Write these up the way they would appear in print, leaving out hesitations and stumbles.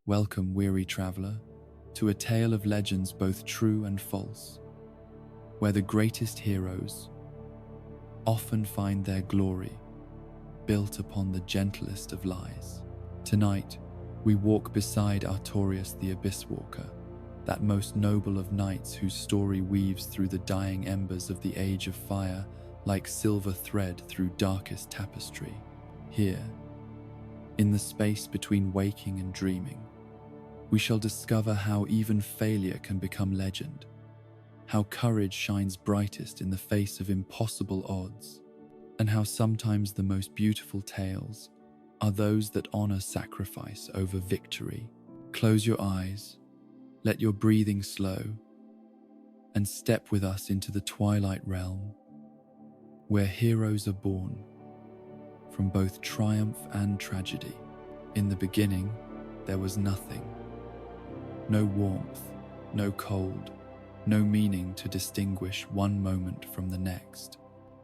Welcome, weary traveler, to a tale of legends both true and false, where the greatest heroes often find their glory built upon the gentlest of lies. Tonight, we walk beside Artorius the Abysswalker, that most noble of knights whose story weaves through the dying embers of the Age of Fire like silver thread through darkest tapestry. Here, in the space between waking and dreaming, we shall discover how even failure can become legend, how courage shines brightest in the face of impossible odds, and how sometimes the most beautiful tales are those that honor sacrifice over victory. Close your eyes, let your breathing slow, and step with us into the twilight realm, where heroes are born from both triumph and tragedy. In the beginning, there was nothing. No warmth, no cold, no meaning to distinguish one moment from the next.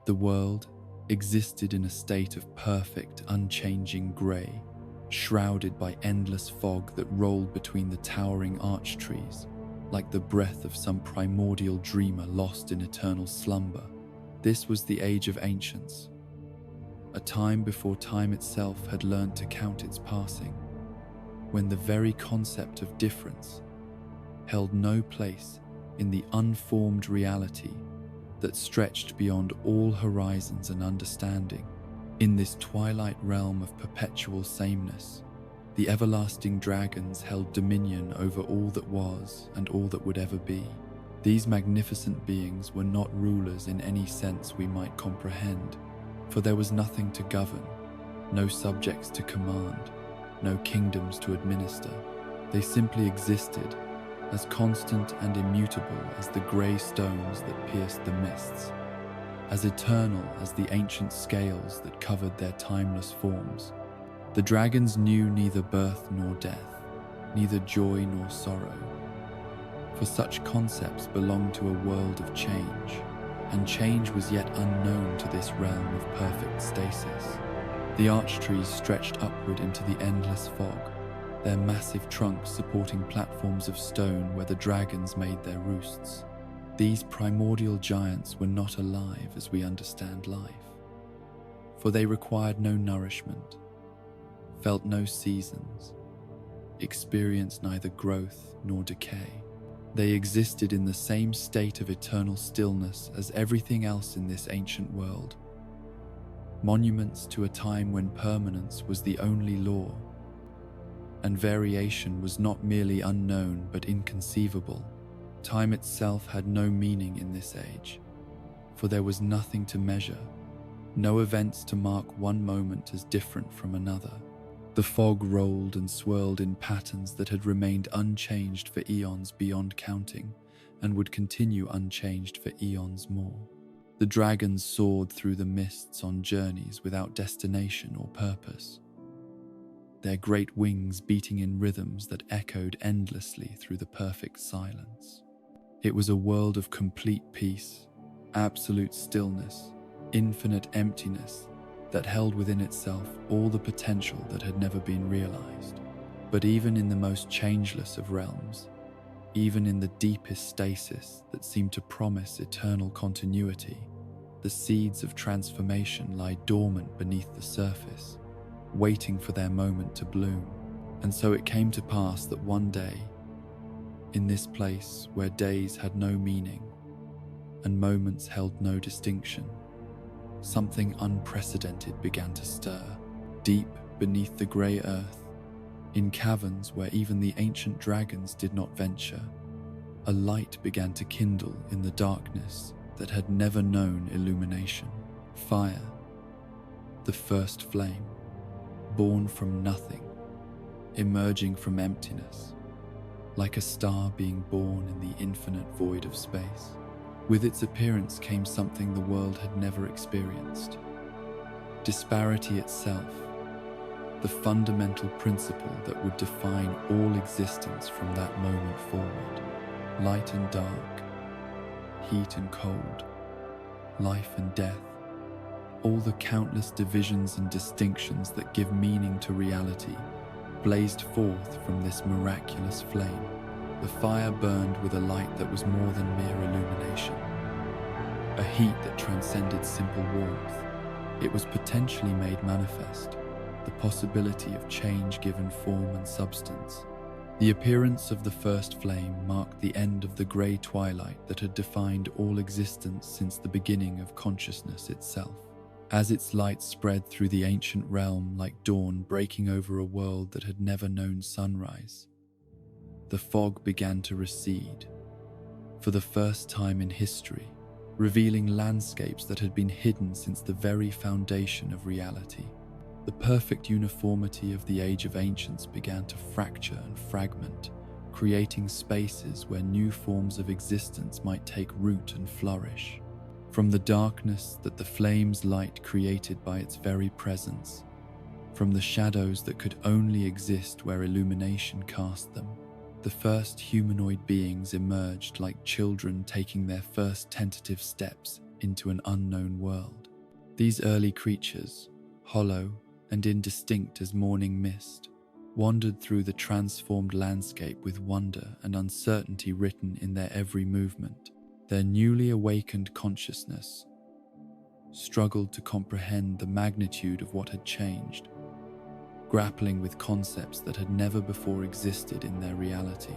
The world existed in a state of perfect, unchanging grey, shrouded by endless fog that rolled between the towering arch trees, like the breath of some primordial dreamer lost in eternal slumber. This was the Age of Ancients, a time before time itself had learned to count its passing, when the very concept of difference held no place in the unformed reality that stretched beyond all horizons and understanding. In this twilight realm of perpetual sameness, the everlasting dragons held dominion over all that was and all that would ever be. These magnificent beings were not rulers in any sense we might comprehend, for there was nothing to govern, no subjects to command, no kingdoms to administer. They simply existed, as constant and immutable as the grey stones that pierced the mists, as eternal as the ancient scales that covered their timeless forms. The dragons knew neither birth nor death, neither joy nor sorrow, for such concepts belonged to a world of change, and change was yet unknown to this realm of perfect stasis. The arch trees stretched upward into the endless fog, their massive trunks supporting platforms of stone where the dragons made their roosts. These primordial giants were not alive as we understand life, for they required no nourishment, felt no seasons, experienced neither growth nor decay. They existed in the same state of eternal stillness as everything else in this ancient world, monuments to a time when permanence was the only law, and variation was not merely unknown but inconceivable. Time itself had no meaning in this age, for there was nothing to measure, no events to mark one moment as different from another. The fog rolled and swirled in patterns that had remained unchanged for eons beyond counting, and would continue unchanged for eons more. The dragons soared through the mists on journeys without destination or purpose, their great wings beating in rhythms that echoed endlessly through the perfect silence. It was a world of complete peace, absolute stillness, infinite emptiness that held within itself all the potential that had never been realized. But even in the most changeless of realms, even in the deepest stasis that seemed to promise eternal continuity, the seeds of transformation lie dormant beneath the surface, waiting for their moment to bloom. And so it came to pass that one day, in this place where days had no meaning and moments held no distinction, something unprecedented began to stir. Deep beneath the grey earth, in caverns where even the ancient dragons did not venture, a light began to kindle in the darkness that had never known illumination. Fire, the first flame, born from nothing, emerging from emptiness, like a star being born in the infinite void of space. With its appearance came something the world had never experienced. Disparity itself, the fundamental principle that would define all existence from that moment forward. Light and dark, heat and cold, life and death, all the countless divisions and distinctions that give meaning to reality blazed forth from this miraculous flame. The fire burned with a light that was more than mere illumination, a heat that transcended simple warmth. It was potentially made manifest, the possibility of change given form and substance. The appearance of the first flame marked the end of the grey twilight that had defined all existence since the beginning of consciousness itself. As its light spread through the ancient realm like dawn breaking over a world that had never known sunrise, the fog began to recede, for the first time in history, revealing landscapes that had been hidden since the very foundation of reality. The perfect uniformity of the Age of Ancients began to fracture and fragment, creating spaces where new forms of existence might take root and flourish. From the darkness that the flame's light created by its very presence, from the shadows that could only exist where illumination cast them, the first humanoid beings emerged like children taking their first tentative steps into an unknown world. These early creatures, hollow and indistinct as morning mist, wandered through the transformed landscape with wonder and uncertainty written in their every movement. Their newly awakened consciousness struggled to comprehend the magnitude of what had changed, grappling with concepts that had never before existed in their reality.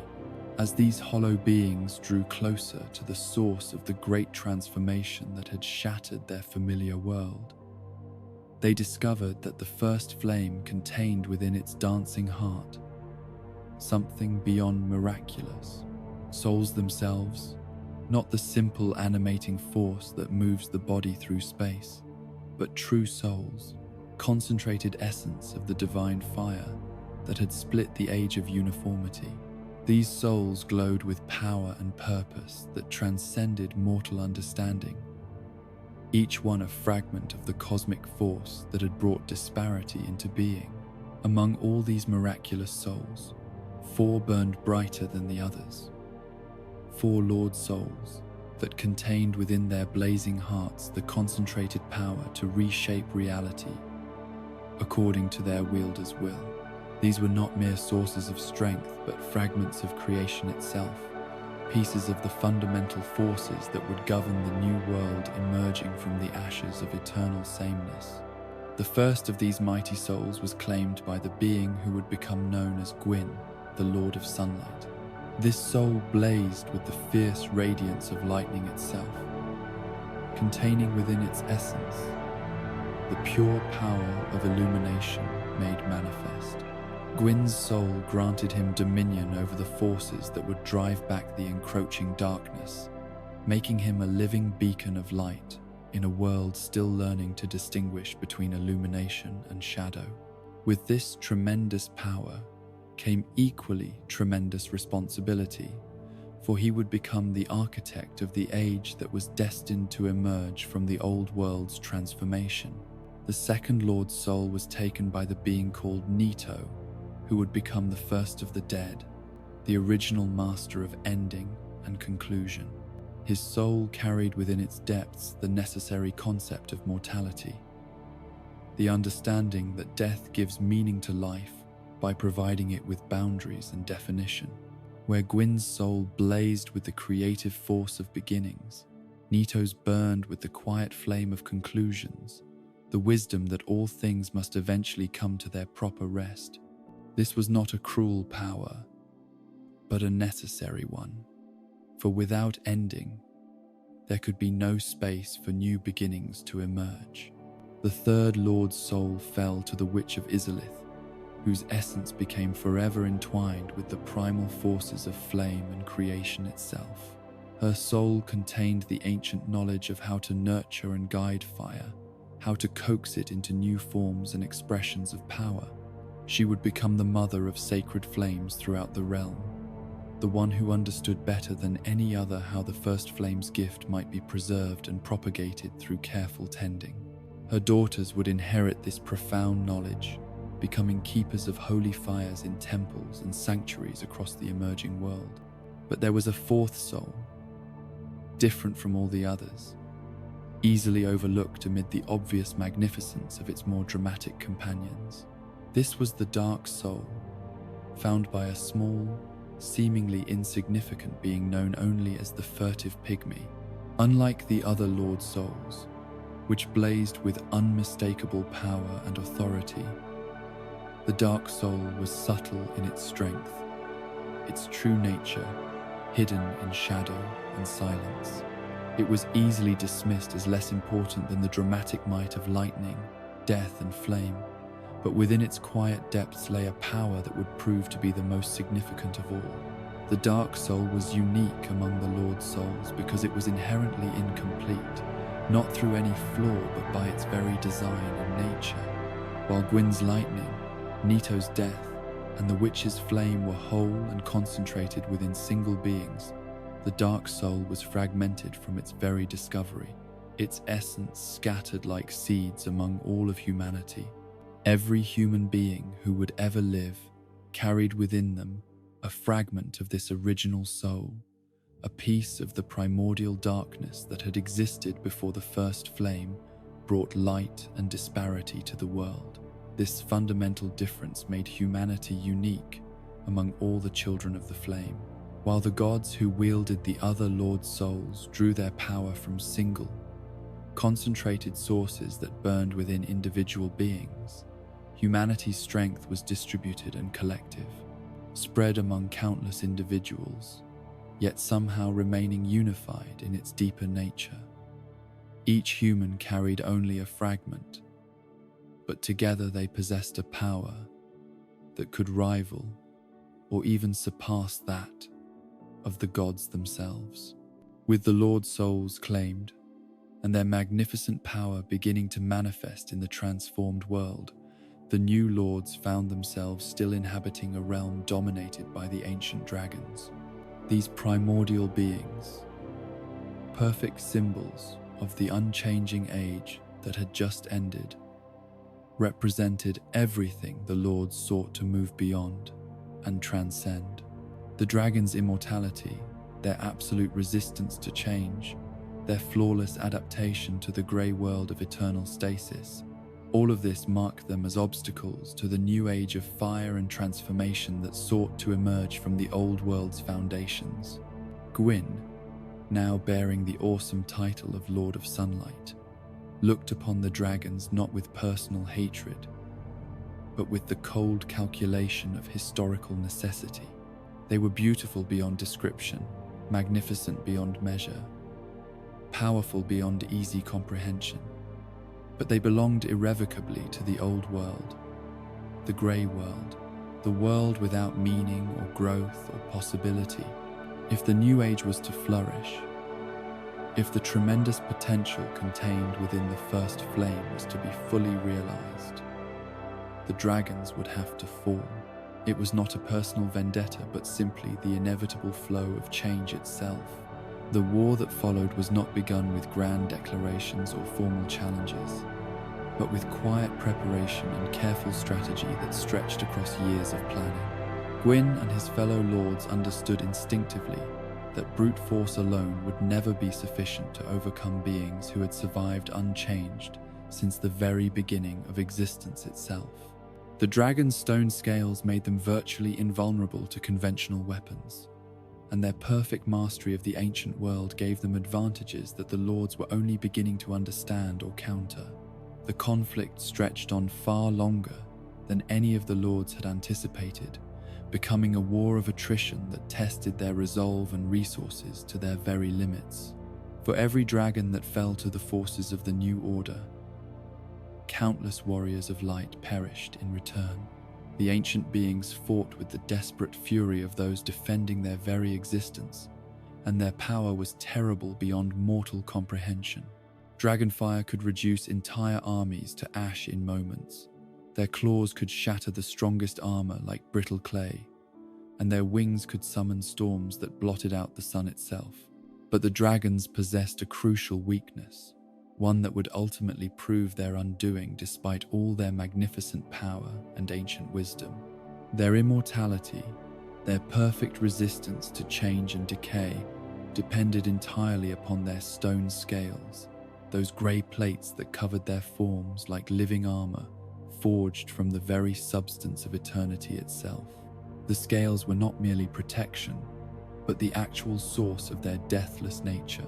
As these hollow beings drew closer to the source of the great transformation that had shattered their familiar world, they discovered that the first flame contained within its dancing heart something beyond miraculous. Souls themselves, not the simple animating force that moves the body through space, but true souls, concentrated essence of the divine fire that had split the age of uniformity. These souls glowed with power and purpose that transcended mortal understanding, each one a fragment of the cosmic force that had brought disparity into being. Among all these miraculous souls, 4 burned brighter than the others. 4 Lord souls that contained within their blazing hearts the concentrated power to reshape reality according to their wielder's will. These were not mere sources of strength, but fragments of creation itself, pieces of the fundamental forces that would govern the new world emerging from the ashes of eternal sameness. The first of these mighty souls was claimed by the being who would become known as Gwyn, the Lord of Sunlight. This soul blazed with the fierce radiance of lightning itself, containing within its essence the pure power of illumination made manifest. Gwyn's soul granted him dominion over the forces that would drive back the encroaching darkness, making him a living beacon of light in a world still learning to distinguish between illumination and shadow. With this tremendous power came equally tremendous responsibility, for he would become the architect of the age that was destined to emerge from the old world's transformation. The second Lord's soul was taken by the being called Nito, who would become the first of the dead, the original master of ending and conclusion. His soul carried within its depths the necessary concept of mortality, the understanding that death gives meaning to life by providing it with boundaries and definition. Where Gwyn's soul blazed with the creative force of beginnings, Nito's burned with the quiet flame of conclusions, the wisdom that all things must eventually come to their proper rest. This was not a cruel power, but a necessary one, for without ending, there could be no space for new beginnings to emerge. The third Lord's soul fell to the Witch of Izalith, whose essence became forever entwined with the primal forces of flame and creation itself. Her soul contained the ancient knowledge of how to nurture and guide fire, how to coax it into new forms and expressions of power. She would become the mother of sacred flames throughout the realm, the one who understood better than any other how the first flame's gift might be preserved and propagated through careful tending. Her daughters would inherit this profound knowledge, becoming keepers of holy fires in temples and sanctuaries across the emerging world. But there was a fourth soul, different from all the others, easily overlooked amid the obvious magnificence of its more dramatic companions. This was the dark soul, found by a small, seemingly insignificant being known only as the furtive pygmy. Unlike the other Lord Souls, which blazed with unmistakable power and authority, the Dark Soul was subtle in its strength, its true nature hidden in shadow and silence. It was easily dismissed as less important than the dramatic might of lightning, death, and flame, but within its quiet depths lay a power that would prove to be the most significant of all. The Dark Soul was unique among the Lord Souls because it was inherently incomplete, not through any flaw but by its very design and nature. While Gwyn's lightning, Nito's death, and the Witch's flame were whole and concentrated within single beings, the Dark Soul was fragmented from its very discovery, its essence scattered like seeds among all of humanity. Every human being who would ever live carried within them a fragment of this original soul, a piece of the primordial darkness that had existed before the first flame brought light and disparity to the world. This fundamental difference made humanity unique among all the children of the flame. While the gods who wielded the other Lord Souls drew their power from single, concentrated sources that burned within individual beings, humanity's strength was distributed and collective, spread among countless individuals, yet somehow remaining unified in its deeper nature. Each human carried only a fragment, but together they possessed a power that could rival or even surpass that of the gods themselves. With the Lord Souls claimed, and their magnificent power beginning to manifest in the transformed world, the new lords found themselves still inhabiting a realm dominated by the ancient dragons. These primordial beings, perfect symbols of the unchanging age that had just ended, represented everything the lords sought to move beyond and transcend. The dragons' immortality, their absolute resistance to change, their flawless adaptation to the grey world of eternal stasis, all of this marked them as obstacles to the new age of fire and transformation that sought to emerge from the old world's foundations. Gwyn, now bearing the awesome title of Lord of Sunlight, looked upon the dragons not with personal hatred, but with the cold calculation of historical necessity. They were beautiful beyond description, magnificent beyond measure, powerful beyond easy comprehension, but they belonged irrevocably to the old world, the grey world, the world without meaning or growth or possibility. If the new age was to flourish, if the tremendous potential contained within the first flame was to be fully realized, the dragons would have to fall. It was not a personal vendetta, but simply the inevitable flow of change itself. The war that followed was not begun with grand declarations or formal challenges, but with quiet preparation and careful strategy that stretched across years of planning. Gwyn and his fellow lords understood instinctively that brute force alone would never be sufficient to overcome beings who had survived unchanged since the very beginning of existence itself. The dragon's stone scales made them virtually invulnerable to conventional weapons, and their perfect mastery of the ancient world gave them advantages that the lords were only beginning to understand or counter. The conflict stretched on far longer than any of the lords had anticipated, becoming a war of attrition that tested their resolve and resources to their very limits. For every dragon that fell to the forces of the new order, countless warriors of light perished in return. The ancient beings fought with the desperate fury of those defending their very existence, and their power was terrible beyond mortal comprehension. Dragonfire could reduce entire armies to ash in moments. Their claws could shatter the strongest armor like brittle clay, and their wings could summon storms that blotted out the sun itself. But the dragons possessed a crucial weakness, one that would ultimately prove their undoing despite all their magnificent power and ancient wisdom. Their immortality, their perfect resistance to change and decay, depended entirely upon their stone scales, those grey plates that covered their forms like living armor, forged from the very substance of eternity itself. The scales were not merely protection, but the actual source of their deathless nature,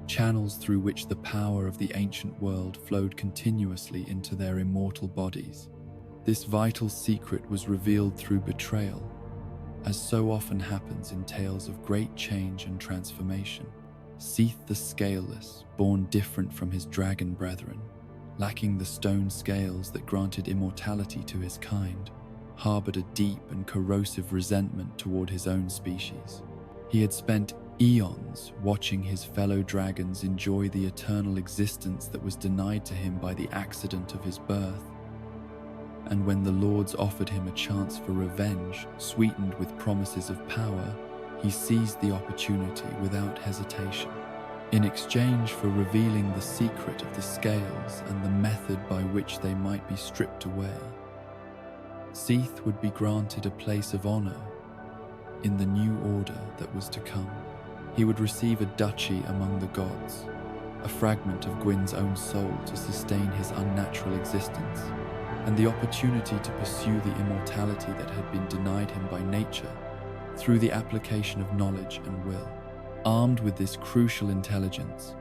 channels through which the power of the ancient world flowed continuously into their immortal bodies. This vital secret was revealed through betrayal, as so often happens in tales of great change and transformation. Seath the Scaleless, born different from his dragon brethren, lacking the stone scales that granted immortality to his kind, harbored a deep and corrosive resentment toward his own species. He had spent eons watching his fellow dragons enjoy the eternal existence that was denied to him by the accident of his birth. And when the lords offered him a chance for revenge, sweetened with promises of power, he seized the opportunity without hesitation. In exchange for revealing the secret of the scales and the method by which they might be stripped away, Seath would be granted a place of honor in the new order that was to come. He would receive a duchy among the gods, a fragment of Gwyn's own soul to sustain his unnatural existence, and the opportunity to pursue the immortality that had been denied him by nature through the application of knowledge and will. Armed with this crucial intelligence,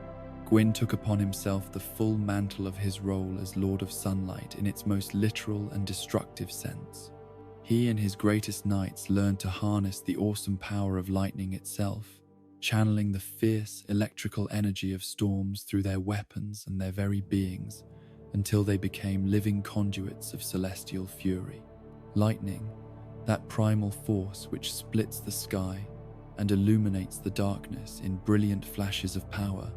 Gwyn took upon himself the full mantle of his role as Lord of Sunlight in its most literal and destructive sense. He and his greatest knights learned to harness the awesome power of lightning itself, channeling the fierce electrical energy of storms through their weapons and their very beings, until they became living conduits of celestial fury. Lightning, that primal force which splits the sky and illuminates the darkness in brilliant flashes of power,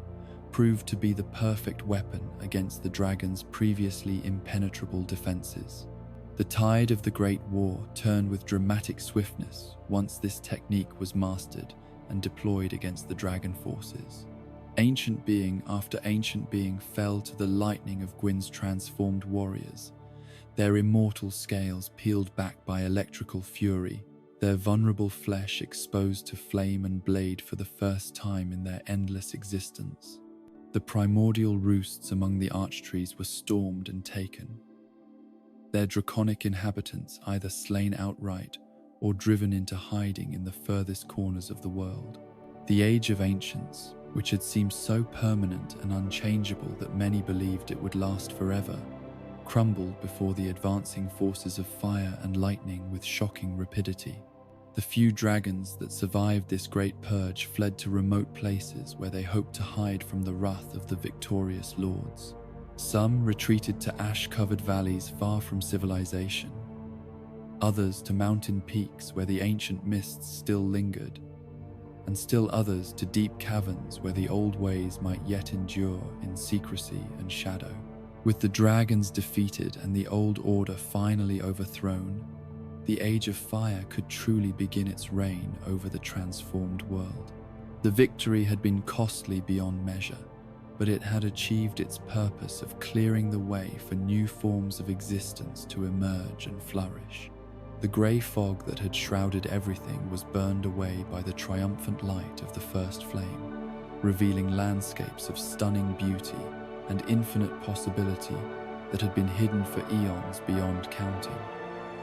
proved to be the perfect weapon against the dragon's previously impenetrable defenses. The tide of the Great War turned with dramatic swiftness once this technique was mastered and deployed against the dragon forces. Ancient being after ancient being fell to the lightning of Gwyn's transformed warriors, their immortal scales peeled back by electrical fury, their vulnerable flesh exposed to flame and blade for the first time in their endless existence. The primordial roosts among the archtrees were stormed and taken, their draconic inhabitants either slain outright or driven into hiding in the furthest corners of the world. The Age of Ancients, which had seemed so permanent and unchangeable that many believed it would last forever, crumbled before the advancing forces of fire and lightning with shocking rapidity. The few dragons that survived this great purge fled to remote places where they hoped to hide from the wrath of the victorious lords. Some retreated to ash-covered valleys far from civilization, others to mountain peaks where the ancient mists still lingered, and still others to deep caverns where the old ways might yet endure in secrecy and shadow. With the dragons defeated and the old order finally overthrown, the Age of Fire could truly begin its reign over the transformed world. The victory had been costly beyond measure, but it had achieved its purpose of clearing the way for new forms of existence to emerge and flourish. The grey fog that had shrouded everything was burned away by the triumphant light of the first flame, revealing landscapes of stunning beauty and infinite possibility that had been hidden for eons beyond counting.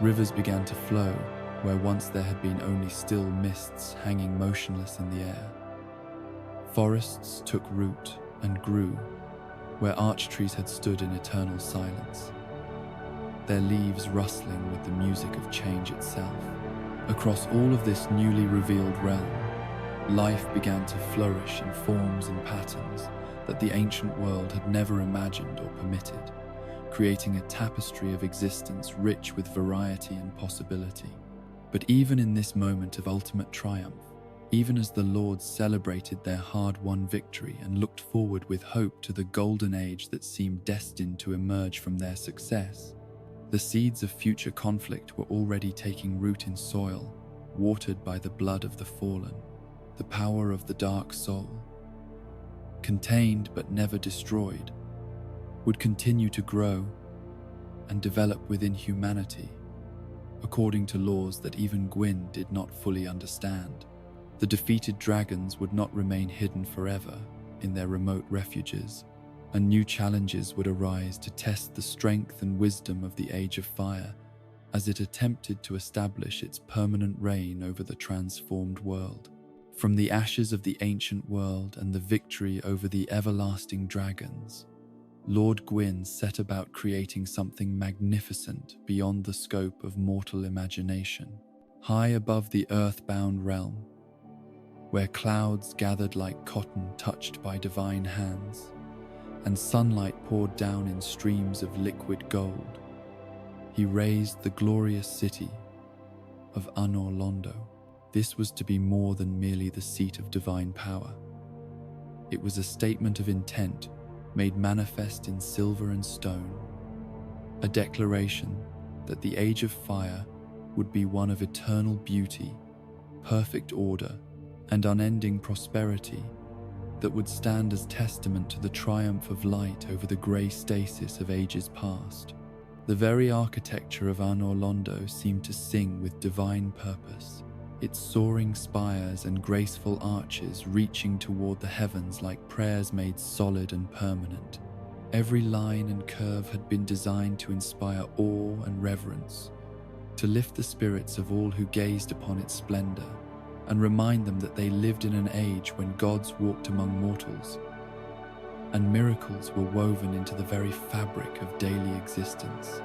Rivers began to flow where once there had been only still mists hanging motionless in the air. Forests took root and grew where archtrees had stood in eternal silence, their leaves rustling with the music of change itself. Across all of this newly revealed realm, life began to flourish in forms and patterns that the ancient world had never imagined or permitted, creating a tapestry of existence rich with variety and possibility. But even in this moment of ultimate triumph, even as the lords celebrated their hard-won victory and looked forward with hope to the golden age that seemed destined to emerge from their success, the seeds of future conflict were already taking root in soil, watered by the blood of the fallen. The power of the dark soul, contained but never destroyed, would continue to grow and develop within humanity, according to laws that even Gwyn did not fully understand. The defeated dragons would not remain hidden forever in their remote refuges, and new challenges would arise to test the strength and wisdom of the Age of Fire as it attempted to establish its permanent reign over the transformed world. From the ashes of the ancient world and the victory over the everlasting dragons, Lord Gwyn set about creating something magnificent beyond the scope of mortal imagination. High above the earthbound realm, where clouds gathered like cotton touched by divine hands, and sunlight poured down in streams of liquid gold, he raised the glorious city of Anor Londo. This was to be more than merely the seat of divine power. It was a statement of intent made manifest in silver and stone, a declaration that the Age of Fire would be one of eternal beauty, perfect order, and unending prosperity that would stand as testament to the triumph of light over the grey stasis of ages past. The very architecture of Anor Londo seemed to sing with divine purpose, its soaring spires and graceful arches reaching toward the heavens like prayers made solid and permanent. Every line and curve had been designed to inspire awe and reverence, to lift the spirits of all who gazed upon its splendor, and remind them that they lived in an age when gods walked among mortals, and miracles were woven into the very fabric of daily existence.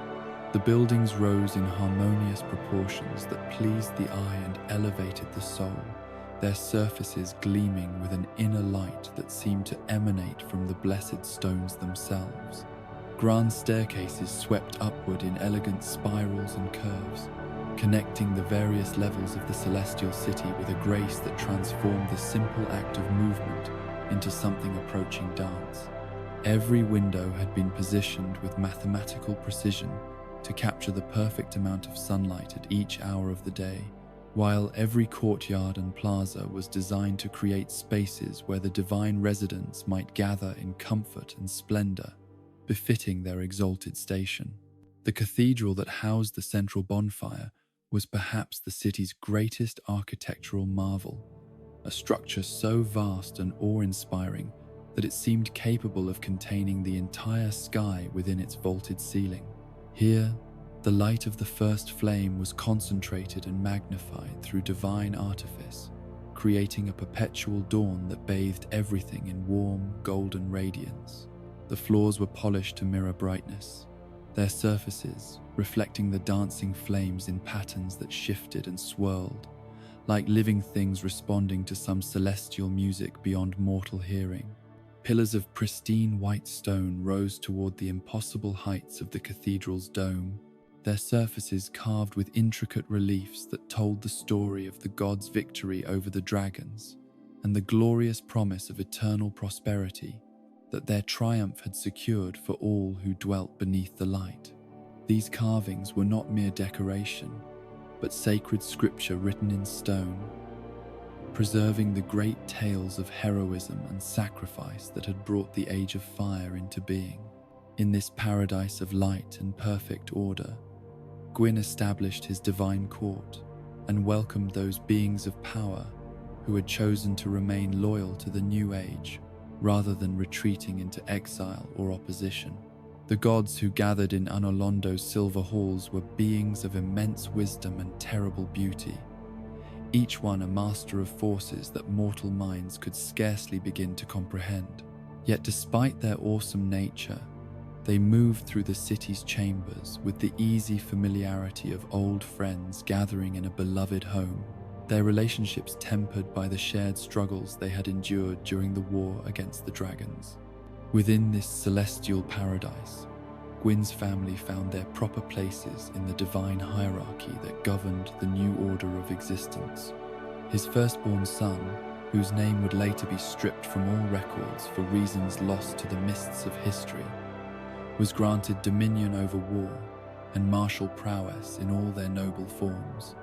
The buildings rose in harmonious proportions that pleased the eye and elevated the soul, their surfaces gleaming with an inner light that seemed to emanate from the blessed stones themselves. Grand staircases swept upward in elegant spirals and curves, connecting the various levels of the celestial city with a grace that transformed the simple act of movement into something approaching dance. Every window had been positioned with mathematical precision to capture the perfect amount of sunlight at each hour of the day, while every courtyard and plaza was designed to create spaces where the divine residents might gather in comfort and splendor, befitting their exalted station. The cathedral that housed the central bonfire was perhaps the city's greatest architectural marvel, a structure so vast and awe-inspiring that it seemed capable of containing the entire sky within its vaulted ceiling. Here, the light of the first flame was concentrated and magnified through divine artifice, creating a perpetual dawn that bathed everything in warm, golden radiance. The floors were polished to mirror brightness, their surfaces reflecting the dancing flames in patterns that shifted and swirled, like living things responding to some celestial music beyond mortal hearing. Pillars of pristine white stone rose toward the impossible heights of the cathedral's dome, their surfaces carved with intricate reliefs that told the story of the gods' victory over the dragons and the glorious promise of eternal prosperity that their triumph had secured for all who dwelt beneath the light. These carvings were not mere decoration, but sacred scripture written in stone, preserving the great tales of heroism and sacrifice that had brought the Age of Fire into being. In this paradise of light and perfect order, Gwyn established his divine court and welcomed those beings of power who had chosen to remain loyal to the new age rather than retreating into exile or opposition. The gods who gathered in Anor Londo's silver halls were beings of immense wisdom and terrible beauty, each one a master of forces that mortal minds could scarcely begin to comprehend. Yet despite their awesome nature, they moved through the city's chambers with the easy familiarity of old friends gathering in a beloved home, their relationships tempered by the shared struggles they had endured during the war against the dragons. Within this celestial paradise, Gwyn's family found their proper places in the divine hierarchy that governed the new order of existence. His firstborn son, whose name would later be stripped from all records for reasons lost to the mists of history, was granted dominion over war and martial prowess in all their noble forms.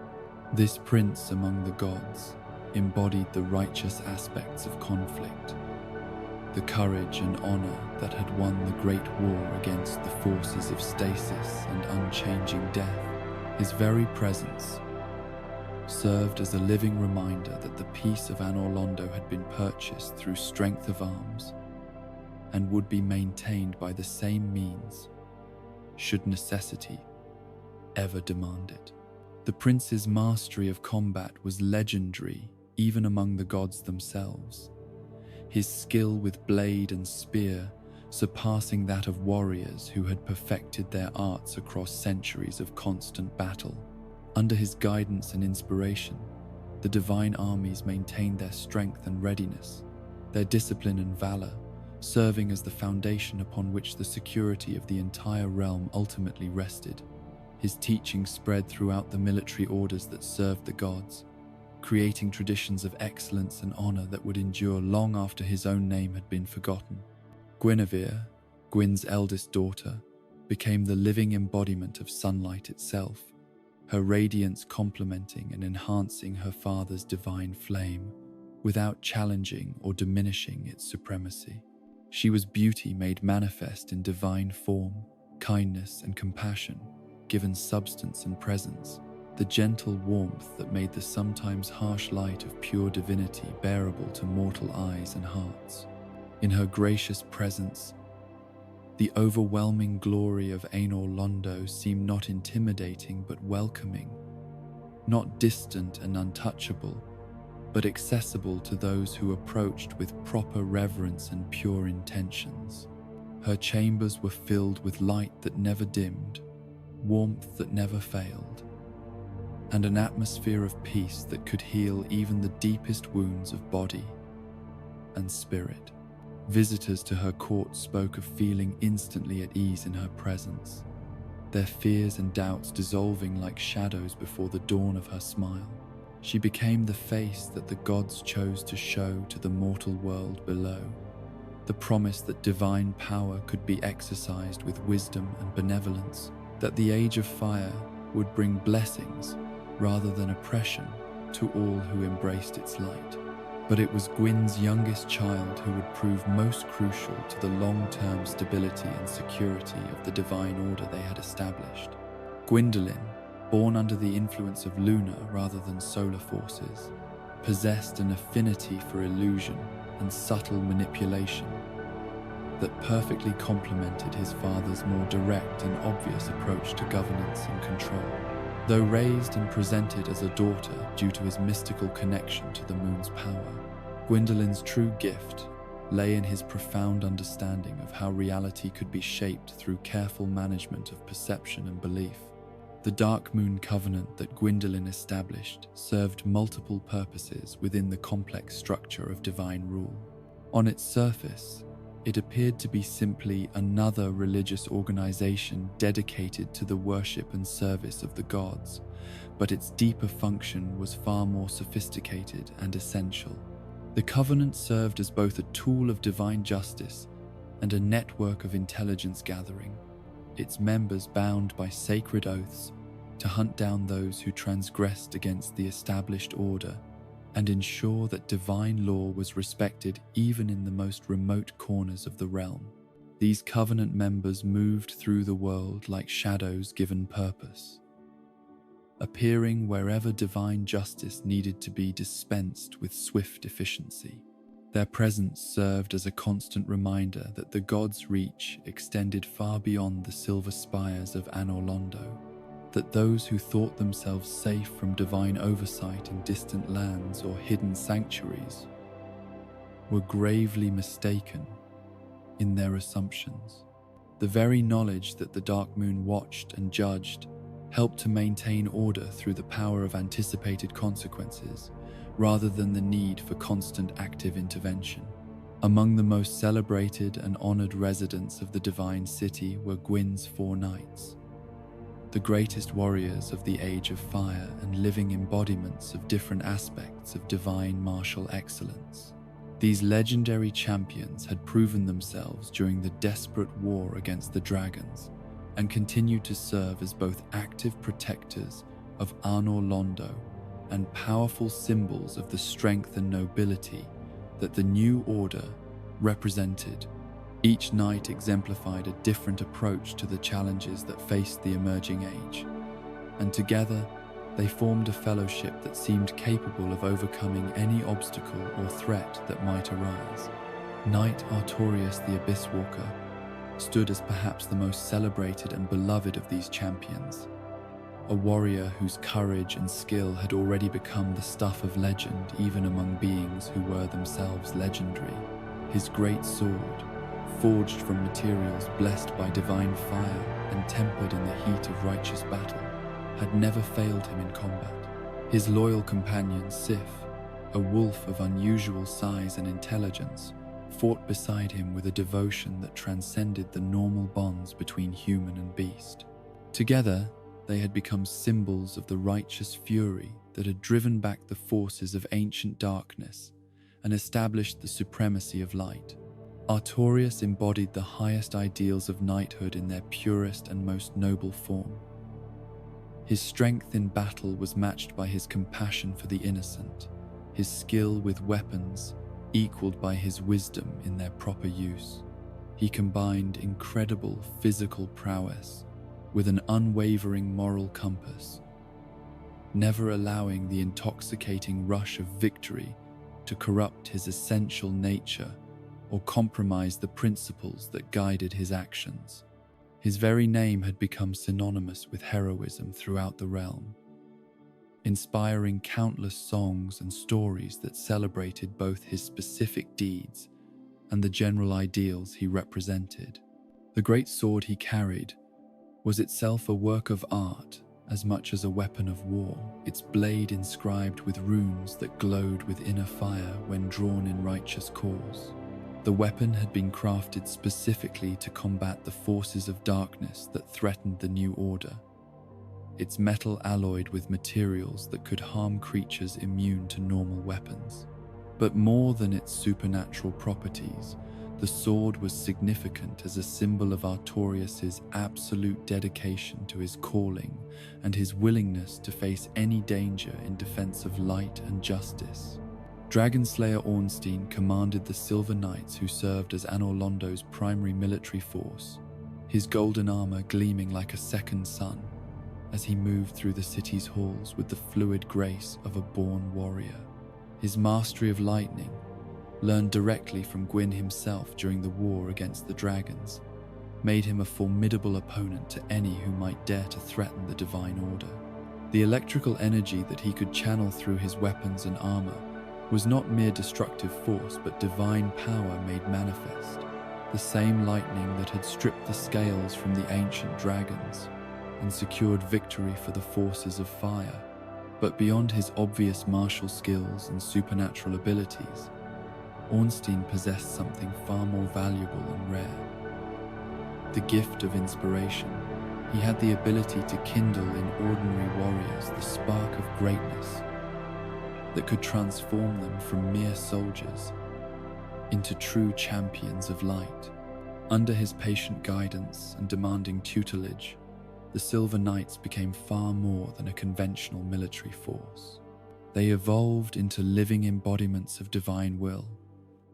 This prince among the gods embodied the righteous aspects of conflict, the courage and honor that had won the great war against the forces of stasis and unchanging death. His very presence served as a living reminder that the peace of Anor Londo had been purchased through strength of arms and would be maintained by the same means, should necessity ever demand it. The prince's mastery of combat was legendary even among the gods themselves, his skill with blade and spear surpassing that of warriors who had perfected their arts across centuries of constant battle. Under his guidance and inspiration, the divine armies maintained their strength and readiness, their discipline and valor serving as the foundation upon which the security of the entire realm ultimately rested. His teachings spread throughout the military orders that served the gods, creating traditions of excellence and honor that would endure long after his own name had been forgotten. Guinevere, Gwyn's eldest daughter, became the living embodiment of sunlight itself, her radiance complementing and enhancing her father's divine flame, without challenging or diminishing its supremacy. She was beauty made manifest in divine form, kindness and compassion, given substance and presence, the gentle warmth that made the sometimes harsh light of pure divinity bearable to mortal eyes and hearts. In her gracious presence, the overwhelming glory of Anor Londo seemed not intimidating but welcoming, not distant and untouchable, but accessible to those who approached with proper reverence and pure intentions. Her chambers were filled with light that never dimmed, warmth that never failed, and an atmosphere of peace that could heal even the deepest wounds of body and spirit. Visitors to her court spoke of feeling instantly at ease in her presence, their fears and doubts dissolving like shadows before the dawn of her smile. She became the face that the gods chose to show to the mortal world below, the promise that divine power could be exercised with wisdom and benevolence, that the age of fire would bring blessings rather than oppression to all who embraced its light. But it was Gwyn's youngest child who would prove most crucial to the long-term stability and security of the divine order they had established. Gwendolyn, born under the influence of lunar rather than solar forces, possessed an affinity for illusion and subtle manipulation that perfectly complemented his father's more direct and obvious approach to governance and control. Though raised and presented as a daughter due to his mystical connection to the moon's power, Gwendolyn's true gift lay in his profound understanding of how reality could be shaped through careful management of perception and belief. The Dark Moon Covenant that Gwendolyn established served multiple purposes within the complex structure of divine rule. On its surface, it appeared to be simply another religious organization dedicated to the worship and service of the gods, but its deeper function was far more sophisticated and essential. The Covenant served as both a tool of divine justice and a network of intelligence gathering, its members bound by sacred oaths to hunt down those who transgressed against the established order and ensure that divine law was respected even in the most remote corners of the realm. These Covenant members moved through the world like shadows given purpose, appearing wherever divine justice needed to be dispensed with swift efficiency. Their presence served as a constant reminder that the gods' reach extended far beyond the silver spires of Anor Londo, that those who thought themselves safe from divine oversight in distant lands or hidden sanctuaries were gravely mistaken in their assumptions. The very knowledge that the Dark Moon watched and judged helped to maintain order through the power of anticipated consequences, rather than the need for constant active intervention. Among the most celebrated and honored residents of the Divine City were Gwyn's 4 knights, the greatest warriors of the Age of Fire and living embodiments of different aspects of divine martial excellence. These legendary champions had proven themselves during the desperate war against the dragons and continued to serve as both active protectors of Anor Londo and powerful symbols of the strength and nobility that the new order represented. Each knight exemplified a different approach to the challenges that faced the emerging age, and together they formed a fellowship that seemed capable of overcoming any obstacle or threat that might arise. Knight Artorius the Abysswalker stood as perhaps the most celebrated and beloved of these champions, a warrior whose courage and skill had already become the stuff of legend even among beings who were themselves legendary. His great sword, forged from materials blessed by divine fire and tempered in the heat of righteous battle, had never failed him in combat. His loyal companion Sif, a wolf of unusual size and intelligence, fought beside him with a devotion that transcended the normal bonds between human and beast. Together, they had become symbols of the righteous fury that had driven back the forces of ancient darkness and established the supremacy of light. Artorius embodied the highest ideals of knighthood in their purest and most noble form. His strength in battle was matched by his compassion for the innocent, his skill with weapons equaled by his wisdom in their proper use. He combined incredible physical prowess with an unwavering moral compass, never allowing the intoxicating rush of victory to corrupt his essential nature or compromise the principles that guided his actions. His very name had become synonymous with heroism throughout the realm, inspiring countless songs and stories that celebrated both his specific deeds and the general ideals he represented. The great sword he carried was itself a work of art as much as a weapon of war, its blade inscribed with runes that glowed with inner fire when drawn in righteous cause. The weapon had been crafted specifically to combat the forces of darkness that threatened the new order, its metal alloyed with materials that could harm creatures immune to normal weapons. But more than its supernatural properties, the sword was significant as a symbol of Artorius' absolute dedication to his calling and his willingness to face any danger in defense of light and justice. Dragonslayer Ornstein commanded the Silver Knights who served as Anor Londo's primary military force, his golden armor gleaming like a second sun as he moved through the city's halls with the fluid grace of a born warrior. His mastery of lightning, learned directly from Gwyn himself during the war against the dragons, made him a formidable opponent to any who might dare to threaten the divine order. The electrical energy that he could channel through his weapons and armor was not mere destructive force but divine power made manifest, the same lightning that had stripped the scales from the ancient dragons and secured victory for the forces of fire. But beyond his obvious martial skills and supernatural abilities, Ornstein possessed something far more valuable and rare: the gift of inspiration. He had the ability to kindle in ordinary warriors the spark of greatness that could transform them from mere soldiers into true champions of light. Under his patient guidance and demanding tutelage, the Silver Knights became far more than a conventional military force. They evolved into living embodiments of divine will,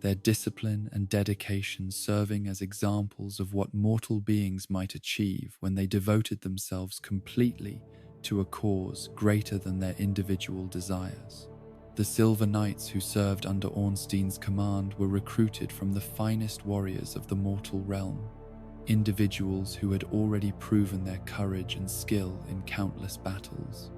their discipline and dedication serving as examples of what mortal beings might achieve when they devoted themselves completely to a cause greater than their individual desires. The Silver Knights who served under Ornstein's command were recruited from the finest warriors of the mortal realm, individuals who had already proven their courage and skill in countless battles.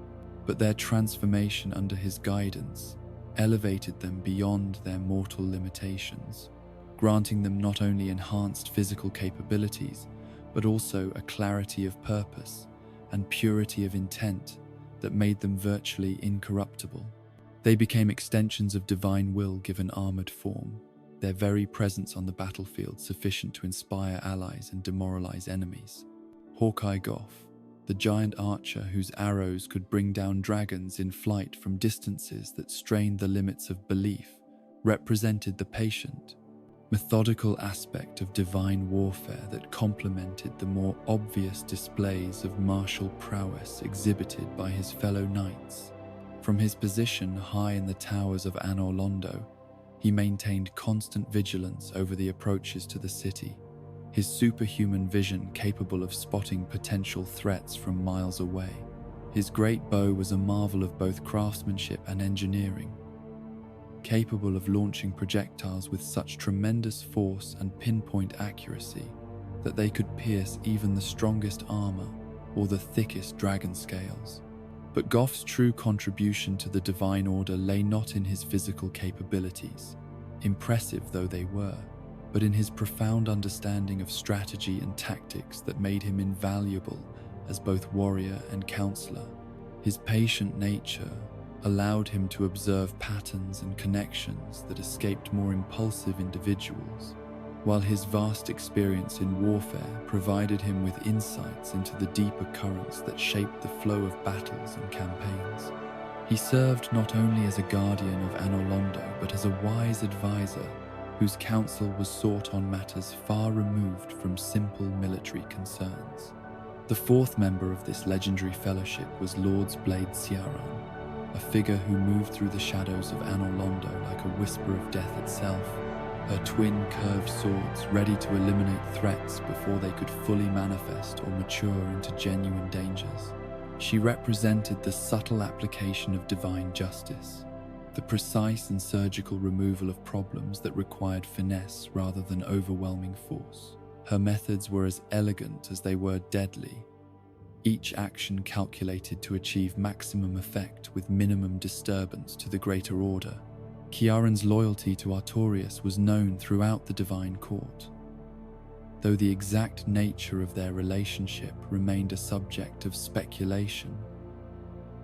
But their transformation under his guidance elevated them beyond their mortal limitations, granting them not only enhanced physical capabilities, but also a clarity of purpose and purity of intent that made them virtually incorruptible. They became extensions of divine will given armored form, their very presence on the battlefield sufficient to inspire allies and demoralize enemies. Hawkeye Goff, the giant archer whose arrows could bring down dragons in flight from distances that strained the limits of belief, represented the patient, methodical aspect of divine warfare that complemented the more obvious displays of martial prowess exhibited by his fellow knights. From his position high in the towers of Anor Londo, he maintained constant vigilance over the approaches to the city, his superhuman vision capable of spotting potential threats from miles away. His great bow was a marvel of both craftsmanship and engineering, capable of launching projectiles with such tremendous force and pinpoint accuracy that they could pierce even the strongest armor or the thickest dragon scales. But Goff's true contribution to the Divine Order lay not in his physical capabilities, impressive though they were, but in his profound understanding of strategy and tactics that made him invaluable as both warrior and counselor. His patient nature allowed him to observe patterns and connections that escaped more impulsive individuals, while his vast experience in warfare provided him with insights into the deeper currents that shaped the flow of battles and campaigns. He served not only as a guardian of Anor Londo, but as a wise advisor whose counsel was sought on matters far removed from simple military concerns. The fourth member of this legendary fellowship was Lord's Blade Ciaran, a figure who moved through the shadows of Anor Londo like a whisper of death itself, her twin curved swords ready to eliminate threats before they could fully manifest or mature into genuine dangers. She represented the subtle application of divine justice, the precise and surgical removal of problems that required finesse rather than overwhelming force. Her methods were as elegant as they were deadly, each action calculated to achieve maximum effect with minimum disturbance to the greater order. Ciaran's loyalty to Artorius was known throughout the Divine Court, though the exact nature of their relationship remained a subject of speculation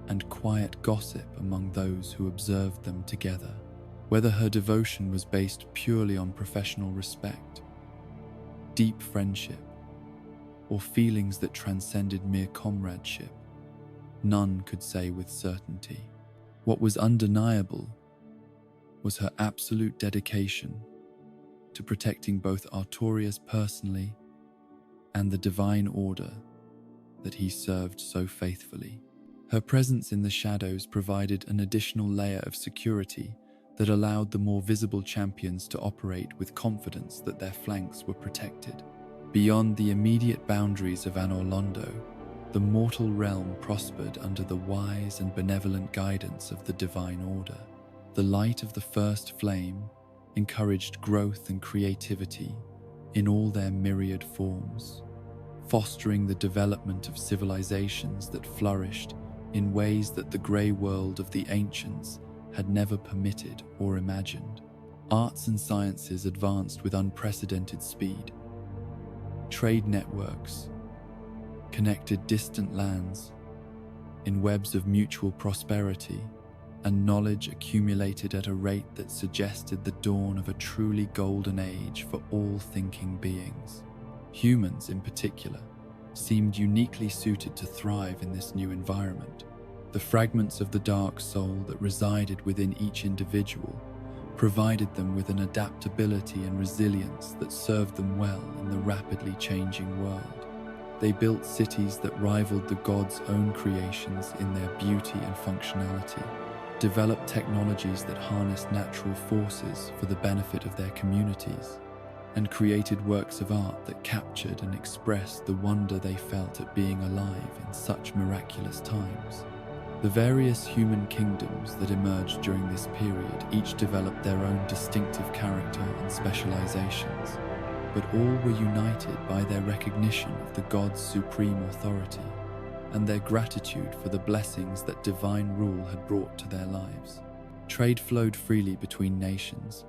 and quiet gossip among those who observed them together. Whether her devotion was based purely on professional respect, deep friendship, or feelings that transcended mere comradeship, none could say with certainty. What was undeniable was her absolute dedication to protecting both Artorius personally and the Divine Order that he served so faithfully. Her presence in the shadows provided an additional layer of security that allowed the more visible champions to operate with confidence that their flanks were protected. Beyond the immediate boundaries of Anor Londo, the mortal realm prospered under the wise and benevolent guidance of the Divine Order. The light of the first flame encouraged growth and creativity in all their myriad forms, fostering the development of civilizations that flourished in ways that the grey world of the ancients had never permitted or imagined. Arts and sciences advanced with unprecedented speed. Trade networks connected distant lands in webs of mutual prosperity, and knowledge accumulated at a rate that suggested the dawn of a truly golden age for all thinking beings. Humans, in particular, seemed uniquely suited to thrive in this new environment. The fragments of the dark soul that resided within each individual provided them with an adaptability and resilience that served them well in the rapidly changing world. They built cities that rivaled the gods' own creations in their beauty and functionality, developed technologies that harnessed natural forces for the benefit of their communities, and created works of art that captured and expressed the wonder they felt at being alive in such miraculous times. The various human kingdoms that emerged during this period each developed their own distinctive character and specializations, but all were united by their recognition of the gods' supreme authority and their gratitude for the blessings that divine rule had brought to their lives. Trade flowed freely between nations,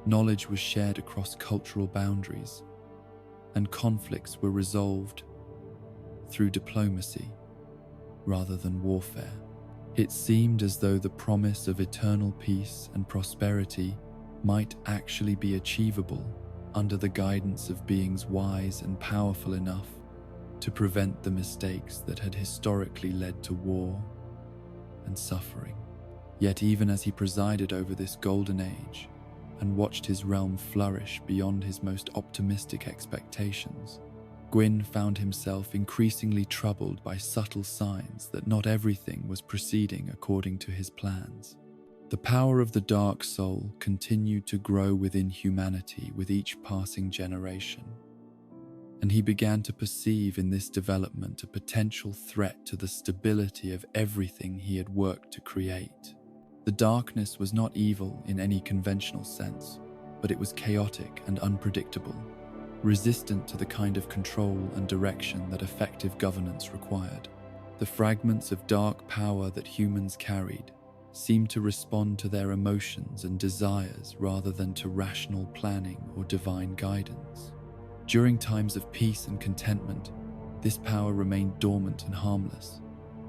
knowledge was shared across cultural boundaries, and conflicts were resolved through diplomacy rather than warfare. It seemed as though the promise of eternal peace and prosperity might actually be achievable under the guidance of beings wise and powerful enough to prevent the mistakes that had historically led to war and suffering. Yet even as he presided over this golden age and watched his realm flourish beyond his most optimistic expectations, Gwyn found himself increasingly troubled by subtle signs that not everything was proceeding according to his plans. The power of the dark soul continued to grow within humanity with each passing generation, and he began to perceive in this development a potential threat to the stability of everything he had worked to create. The darkness was not evil in any conventional sense, but it was chaotic and unpredictable, resistant to the kind of control and direction that effective governance required. The fragments of dark power that humans carried seemed to respond to their emotions and desires rather than to rational planning or divine guidance. During times of peace and contentment, this power remained dormant and harmless,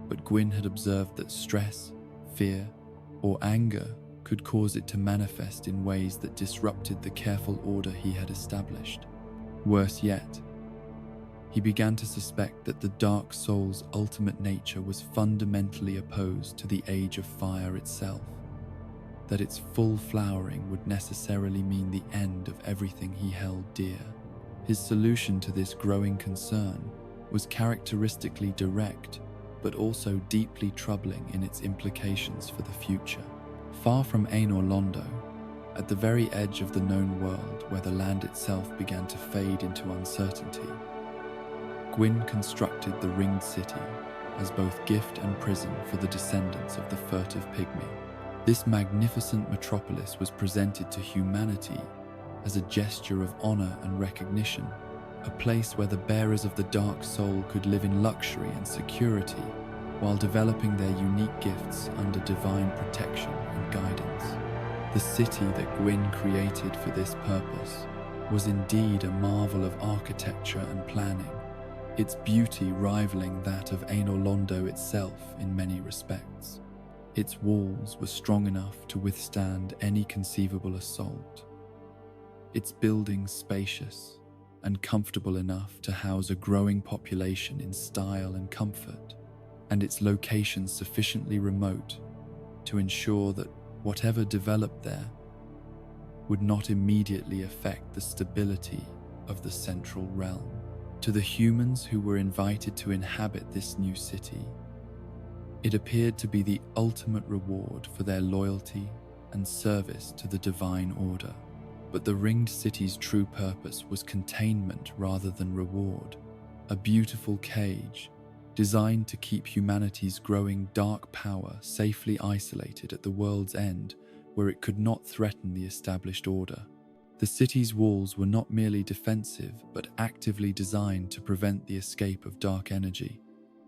but Gwyn had observed that stress, fear, or anger could cause it to manifest in ways that disrupted the careful order he had established. Worse yet, he began to suspect that the Dark Soul's ultimate nature was fundamentally opposed to the Age of Fire itself, that its full flowering would necessarily mean the end of everything he held dear. His solution to this growing concern was characteristically direct, but also deeply troubling in its implications for the future. Far from Anor Londo, at the very edge of the known world where the land itself began to fade into uncertainty, Gwyn constructed the Ringed City as both gift and prison for the descendants of the furtive pygmy. This magnificent metropolis was presented to humanity as a gesture of honor and recognition, a place where the bearers of the Dark Soul could live in luxury and security while developing their unique gifts under divine protection and guidance. The city that Gwyn created for this purpose was indeed a marvel of architecture and planning, its beauty rivaling that of Anor Londo itself in many respects. Its walls were strong enough to withstand any conceivable assault, its buildings spacious and comfortable enough to house a growing population in style and comfort, and its location sufficiently remote to ensure that whatever developed there would not immediately affect the stability of the central realm. To the humans who were invited to inhabit this new city, it appeared to be the ultimate reward for their loyalty and service to the divine order. But the Ringed City's true purpose was containment rather than reward, a beautiful cage designed to keep humanity's growing dark power safely isolated at the world's end where it could not threaten the established order. The city's walls were not merely defensive but actively designed to prevent the escape of dark energy,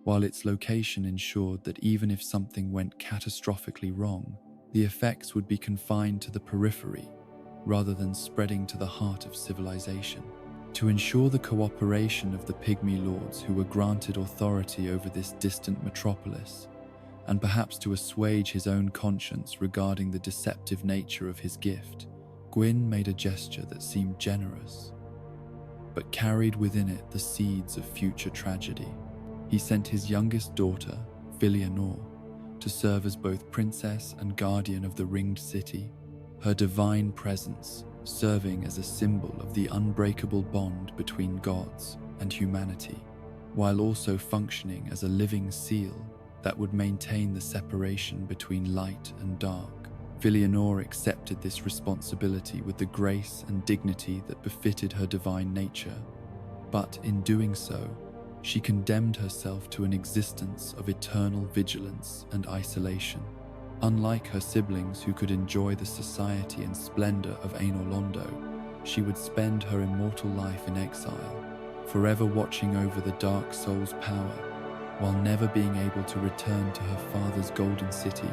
while its location ensured that even if something went catastrophically wrong, the effects would be confined to the periphery rather than spreading to the heart of civilization. To ensure the cooperation of the pygmy lords who were granted authority over this distant metropolis, and perhaps to assuage his own conscience regarding the deceptive nature of his gift, Gwyn made a gesture that seemed generous, but carried within it the seeds of future tragedy. He sent his youngest daughter, Filianor, to serve as both princess and guardian of the Ringed City, her divine presence serving as a symbol of the unbreakable bond between gods and humanity, while also functioning as a living seal that would maintain the separation between light and dark. Filianor accepted this responsibility with the grace and dignity that befitted her divine nature, but in doing so, she condemned herself to an existence of eternal vigilance and isolation. Unlike her siblings who could enjoy the society and splendor of Anor Londo, she would spend her immortal life in exile, forever watching over the Dark Soul's power, while never being able to return to her father's Golden City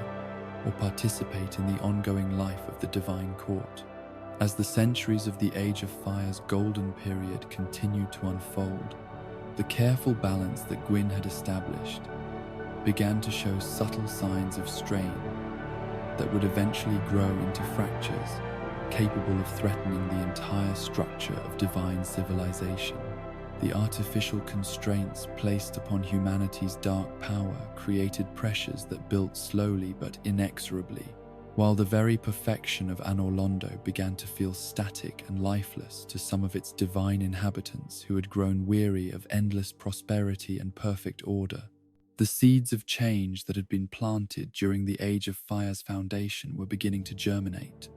or participate in the ongoing life of the Divine Court. As the centuries of the Age of Fire's golden period continued to unfold, the careful balance that Gwyn had established began to show subtle signs of strain that would eventually grow into fractures capable of threatening the entire structure of divine civilization. The artificial constraints placed upon humanity's dark power created pressures that built slowly but inexorably, while the very perfection of Anor Londo began to feel static and lifeless to some of its divine inhabitants who had grown weary of endless prosperity and perfect order. The seeds of change that had been planted during the Age of Fire's foundation were beginning to germinate,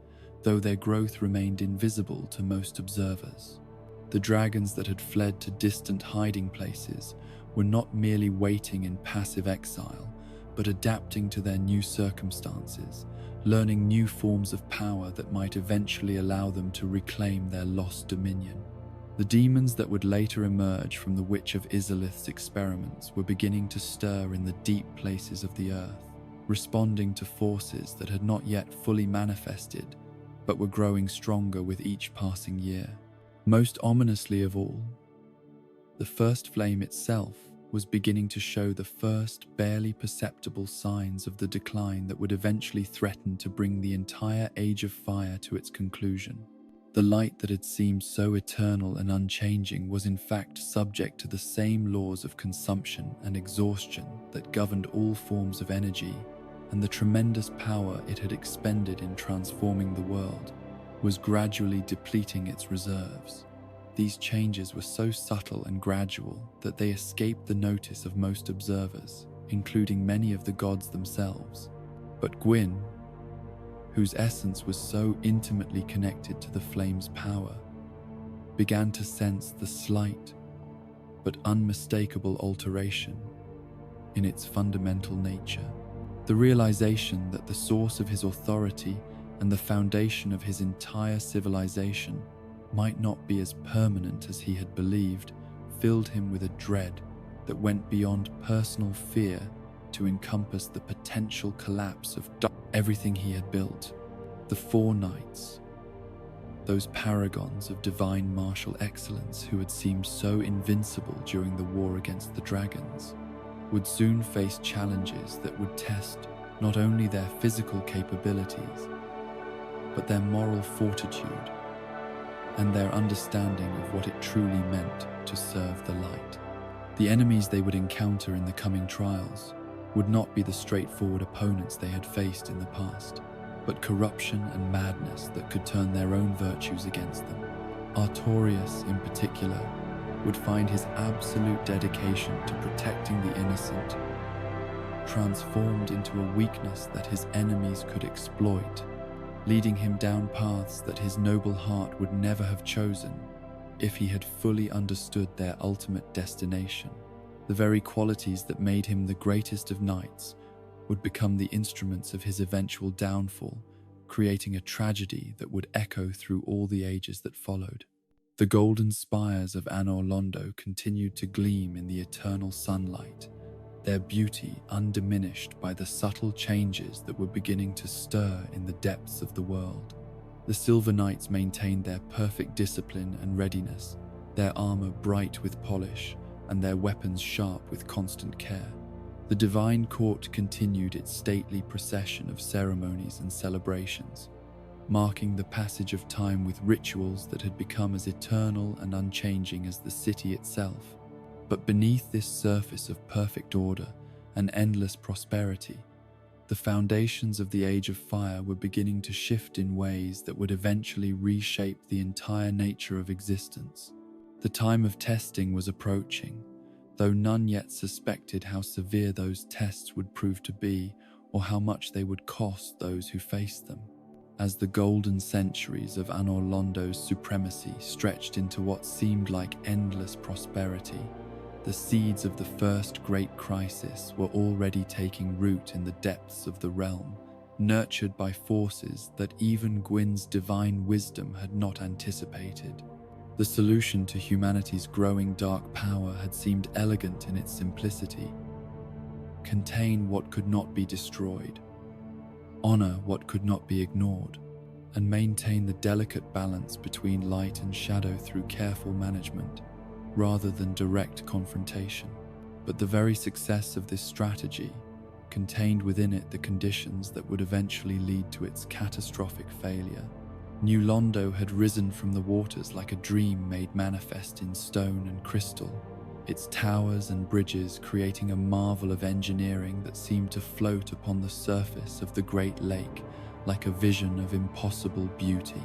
though their growth remained invisible to most observers. The dragons that had fled to distant hiding places were not merely waiting in passive exile, but adapting to their new circumstances, learning new forms of power that might eventually allow them to reclaim their lost dominion. The demons that would later emerge from the Witch of Izalith's experiments were beginning to stir in the deep places of the earth, responding to forces that had not yet fully manifested, but were growing stronger with each passing year. Most ominously of all, the first flame itself was beginning to show the first barely perceptible signs of the decline that would eventually threaten to bring the entire Age of Fire to its conclusion. The light that had seemed so eternal and unchanging was in fact subject to the same laws of consumption and exhaustion that governed all forms of energy, and the tremendous power it had expended in transforming the world was gradually depleting its reserves. These changes were so subtle and gradual that they escaped the notice of most observers, including many of the gods themselves. But Gwyn, whose essence was so intimately connected to the flame's power, began to sense the slight but unmistakable alteration in its fundamental nature. The realization that the source of his authority and the foundation of his entire civilization might not be as permanent as he had believed filled him with a dread that went beyond personal fear to encompass the potential collapse of everything he had built. The four knights, those paragons of divine martial excellence who had seemed so invincible during the war against the dragons, would soon face challenges that would test not only their physical capabilities, but their moral fortitude and their understanding of what it truly meant to serve the light. The enemies they would encounter in the coming trials would not be the straightforward opponents they had faced in the past, but corruption and madness that could turn their own virtues against them. Artorius, in particular, would find his absolute dedication to protecting the innocent transformed into a weakness that his enemies could exploit, leading him down paths that his noble heart would never have chosen if he had fully understood their ultimate destination. The very qualities that made him the greatest of knights would become the instruments of his eventual downfall, creating a tragedy that would echo through all the ages that followed. The golden spires of Anor Londo continued to gleam in the eternal sunlight, their beauty undiminished by the subtle changes that were beginning to stir in the depths of the world. The Silver Knights maintained their perfect discipline and readiness, their armor bright with polish, and their weapons sharp with constant care. The Divine Court continued its stately procession of ceremonies and celebrations, marking the passage of time with rituals that had become as eternal and unchanging as the city itself. But beneath this surface of perfect order and endless prosperity, the foundations of the Age of Fire were beginning to shift in ways that would eventually reshape the entire nature of existence. The time of testing was approaching, though none yet suspected how severe those tests would prove to be or how much they would cost those who faced them. As the golden centuries of Anor Londo's supremacy stretched into what seemed like endless prosperity, the seeds of the first great crisis were already taking root in the depths of the realm, nurtured by forces that even Gwyn's divine wisdom had not anticipated. The solution to humanity's growing dark power had seemed elegant in its simplicity: contain what could not be destroyed, honor what could not be ignored, and maintain the delicate balance between light and shadow through careful management, rather than direct confrontation. But the very success of this strategy contained within it the conditions that would eventually lead to its catastrophic failure. New Londo had risen from the waters like a dream made manifest in stone and crystal, its towers and bridges creating a marvel of engineering that seemed to float upon the surface of the great lake like a vision of impossible beauty.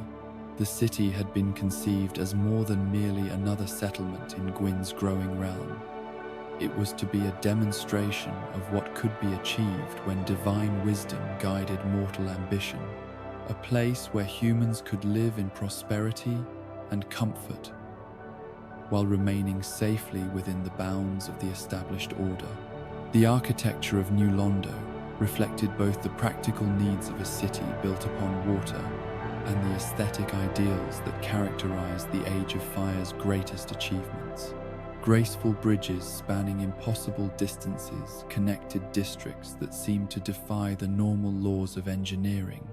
The city had been conceived as more than merely another settlement in Gwyn's growing realm. It was to be a demonstration of what could be achieved when divine wisdom guided mortal ambition, a place where humans could live in prosperity and comfort, while remaining safely within the bounds of the established order. The architecture of New Londo reflected both the practical needs of a city built upon water and the aesthetic ideals that characterize the Age of Fire's greatest achievements. Graceful bridges spanning impossible distances connected districts that seemed to defy the normal laws of engineering,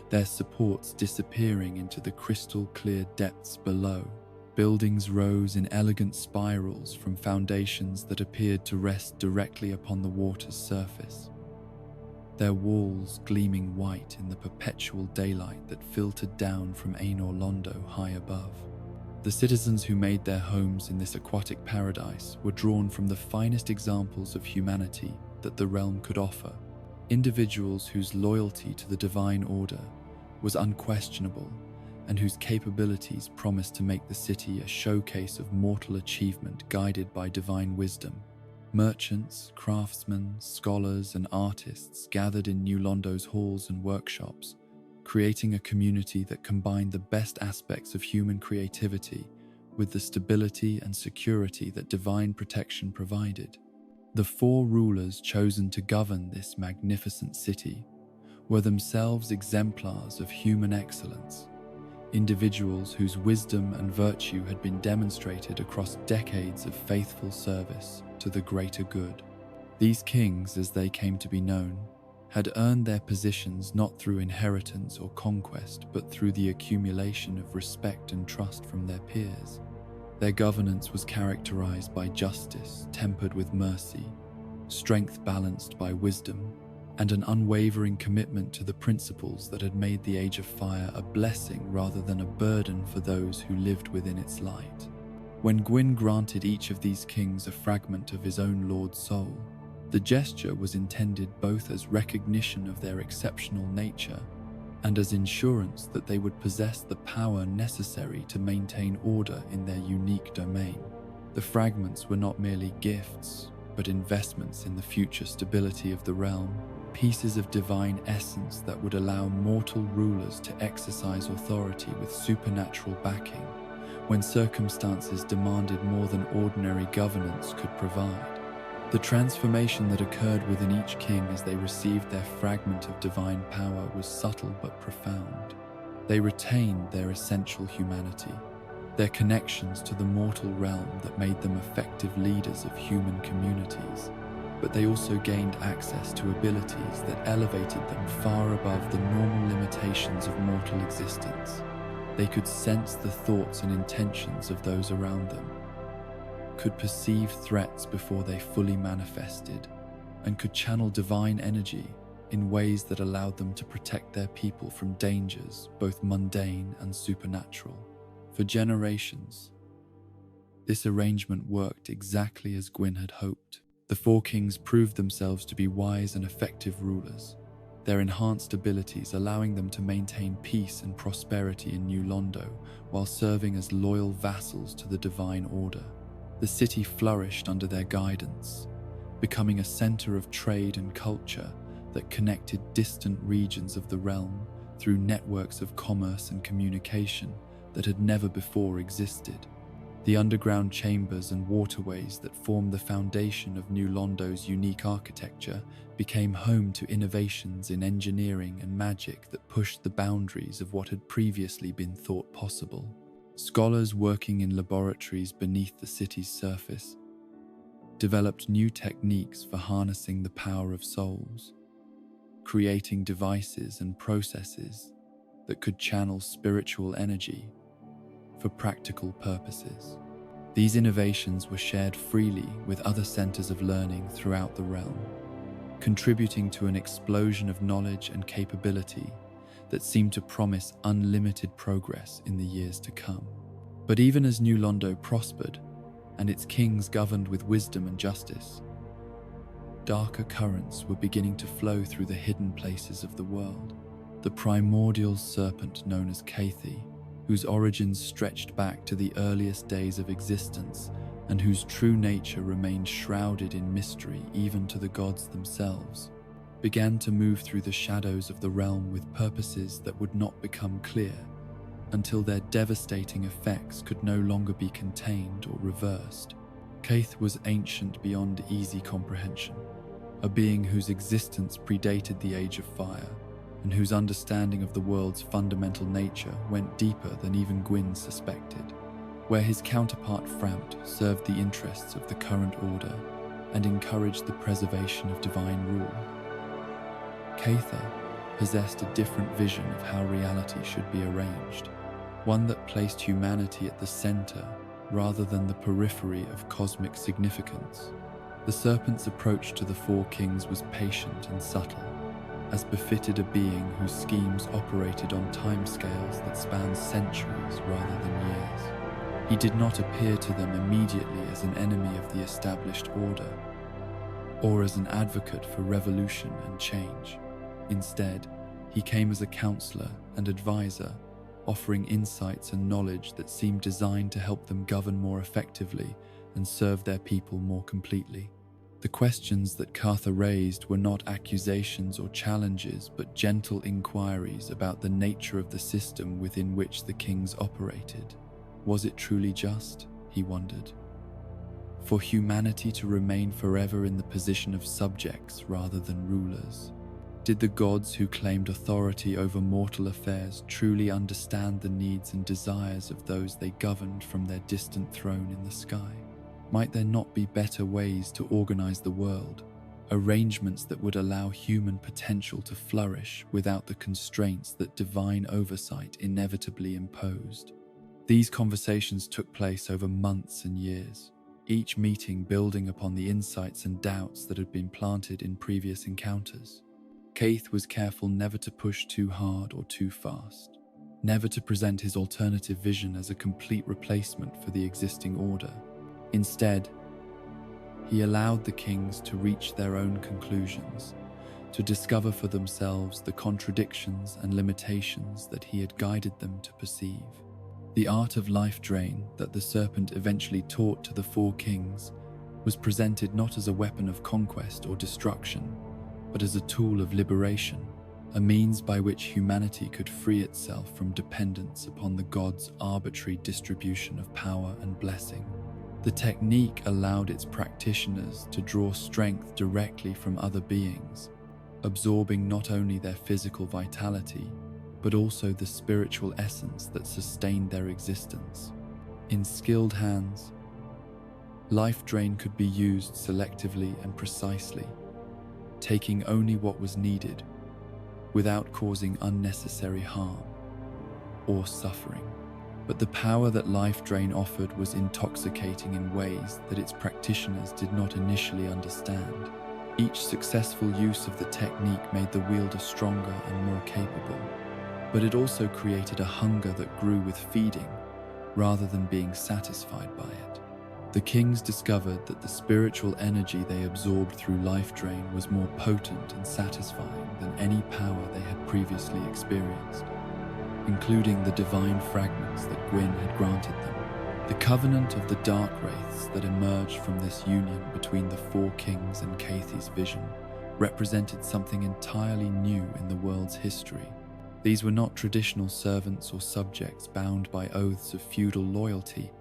their supports disappearing into the crystal-clear depths below. Buildings rose in elegant spirals from foundations that appeared to rest directly upon the water's surface, their walls gleaming white in the perpetual daylight that filtered down from Anor Londo high above. The citizens who made their homes in this aquatic paradise were drawn from the finest examples of humanity that the realm could offer, individuals whose loyalty to the divine order was unquestionable and whose capabilities promised to make the city a showcase of mortal achievement guided by divine wisdom. Merchants, craftsmen, scholars, and artists gathered in New Londo's halls and workshops, creating a community that combined the best aspects of human creativity with the stability and security that divine protection provided. The 4 rulers chosen to govern this magnificent city were themselves exemplars of human excellence, individuals whose wisdom and virtue had been demonstrated across decades of faithful service to the greater good. These kings, as they came to be known, had earned their positions not through inheritance or conquest, but through the accumulation of respect and trust from their peers. Their governance was characterized by justice tempered with mercy, strength balanced by wisdom, and an unwavering commitment to the principles that had made the Age of Fire a blessing rather than a burden for those who lived within its light. When Gwyn granted each of these kings a fragment of his own Lord's soul, the gesture was intended both as recognition of their exceptional nature and as insurance that they would possess the power necessary to maintain order in their unique domain. The fragments were not merely gifts, but investments in the future stability of the realm, pieces of divine essence that would allow mortal rulers to exercise authority with supernatural backing when circumstances demanded more than ordinary governance could provide. The transformation that occurred within each king as they received their fragment of divine power was subtle but profound. They retained their essential humanity, their connections to the mortal realm that made them effective leaders of human communities, but they also gained access to abilities that elevated them far above the normal limitations of mortal existence. They could sense the thoughts and intentions of those around them, could perceive threats before they fully manifested, and could channel divine energy in ways that allowed them to protect their people from dangers, both mundane and supernatural. For generations, this arrangement worked exactly as Gwyn had hoped. The 4 kings proved themselves to be wise and effective rulers, their enhanced abilities allowing them to maintain peace and prosperity in New Londo while serving as loyal vassals to the divine order. The city flourished under their guidance, becoming a center of trade and culture that connected distant regions of the realm through networks of commerce and communication that had never before existed. The underground chambers and waterways that formed the foundation of New Londo's unique architecture became home to innovations in engineering and magic that pushed the boundaries of what had previously been thought possible. Scholars working in laboratories beneath the city's surface developed new techniques for harnessing the power of souls, creating devices and processes that could channel spiritual energy for practical purposes. These innovations were shared freely with other centers of learning throughout the realm, contributing to an explosion of knowledge and capability that seemed to promise unlimited progress in the years to come. But even as New Londo prospered, and its kings governed with wisdom and justice, darker currents were beginning to flow through the hidden places of the world. The primordial serpent known as Cathy, whose origins stretched back to the earliest days of existence and whose true nature remained shrouded in mystery even to the gods themselves, began to move through the shadows of the realm with purposes that would not become clear until their devastating effects could no longer be contained or reversed. Caith was ancient beyond easy comprehension, a being whose existence predated the Age of Fire and whose understanding of the world's fundamental nature went deeper than even Gwyn suspected. Where his counterpart Frampt served the interests of the current order and encouraged the preservation of divine rule, Cather possessed a different vision of how reality should be arranged, one that placed humanity at the center rather than the periphery of cosmic significance. The serpent's approach to the four kings was patient and subtle, as befitted a being whose schemes operated on timescales that spanned centuries rather than years. He did not appear to them immediately as an enemy of the established order, or as an advocate for revolution and change. Instead, he came as a counselor and advisor, offering insights and knowledge that seemed designed to help them govern more effectively and serve their people more completely. The questions that Cather raised were not accusations or challenges, but gentle inquiries about the nature of the system within which the kings operated. Was it truly just, he wondered, for humanity to remain forever in the position of subjects rather than rulers? Did the gods who claimed authority over mortal affairs truly understand the needs and desires of those they governed from their distant throne in the sky? Might there not be better ways to organize the world, arrangements that would allow human potential to flourish without the constraints that divine oversight inevitably imposed? These conversations took place over months and years, each meeting building upon the insights and doubts that had been planted in previous encounters. Caith was careful never to push too hard or too fast, never to present his alternative vision as a complete replacement for the existing order. Instead, he allowed the kings to reach their own conclusions, to discover for themselves the contradictions and limitations that he had guided them to perceive. The art of life drain that the serpent eventually taught to the four kings was presented not as a weapon of conquest or destruction, but as a tool of liberation, a means by which humanity could free itself from dependence upon the gods' arbitrary distribution of power and blessing. The technique allowed its practitioners to draw strength directly from other beings, absorbing not only their physical vitality, but also the spiritual essence that sustained their existence. In skilled hands, life drain could be used selectively and precisely, taking only what was needed, without causing unnecessary harm or suffering. But the power that life drain offered was intoxicating in ways that its practitioners did not initially understand. Each successful use of the technique made the wielder stronger and more capable, but it also created a hunger that grew with feeding, rather than being satisfied by it. The kings discovered that the spiritual energy they absorbed through life drain was more potent and satisfying than any power they had previously experienced, including the divine fragments that Gwyn had granted them. The covenant of the dark wraiths that emerged from this union between the four kings and Caith's vision represented something entirely new in the world's history. These were not traditional servants or subjects bound by oaths of feudal loyalty,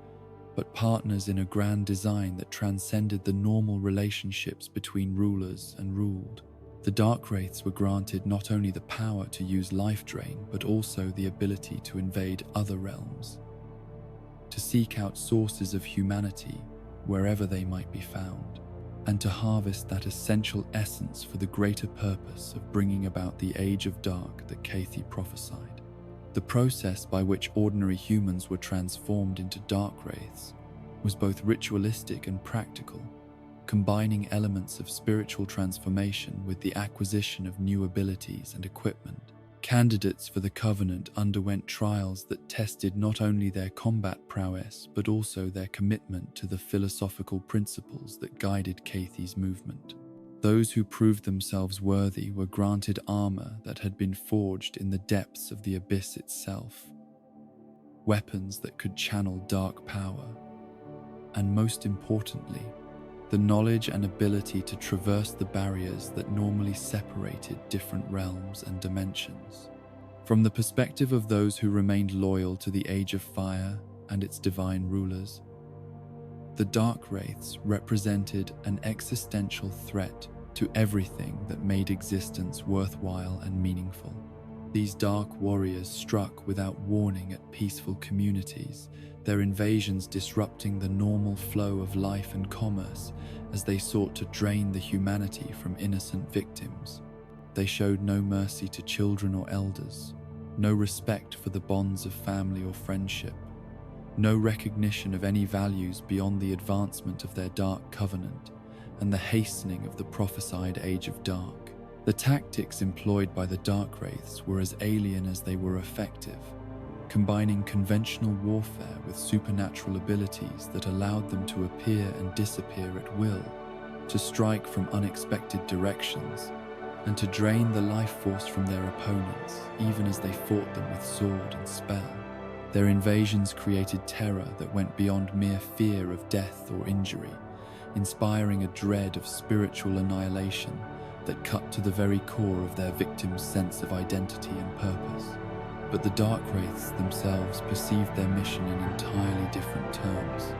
but partners in a grand design that transcended the normal relationships between rulers and ruled. The dark wraiths were granted not only the power to use life drain, but also the ability to invade other realms, to seek out sources of humanity wherever they might be found, and to harvest that essential essence for the greater purpose of bringing about the Age of Dark that Caith prophesied. The process by which ordinary humans were transformed into dark wraiths was both ritualistic and practical, combining elements of spiritual transformation with the acquisition of new abilities and equipment. Candidates for the Covenant underwent trials that tested not only their combat prowess, but also their commitment to the philosophical principles that guided Caith's movement. Those who proved themselves worthy were granted armor that had been forged in the depths of the abyss itself, weapons that could channel dark power, and most importantly, the knowledge and ability to traverse the barriers that normally separated different realms and dimensions. From the perspective of those who remained loyal to the Age of Fire and its divine rulers, the Dark Wraiths represented an existential threat to everything that made existence worthwhile and meaningful. These dark warriors struck without warning at peaceful communities, their invasions disrupting the normal flow of life and commerce as they sought to drain the humanity from innocent victims. They showed no mercy to children or elders, no respect for the bonds of family or friendship, no recognition of any values beyond the advancement of their dark covenant and the hastening of the prophesied Age of Dark. The tactics employed by the Dark Wraiths were as alien as they were effective, combining conventional warfare with supernatural abilities that allowed them to appear and disappear at will, to strike from unexpected directions, and to drain the life force from their opponents, even as they fought them with sword and spell. Their invasions created terror that went beyond mere fear of death or injury, inspiring a dread of spiritual annihilation that cut to the very core of their victims' sense of identity and purpose. But the Dark Wraiths themselves perceived their mission in entirely different terms,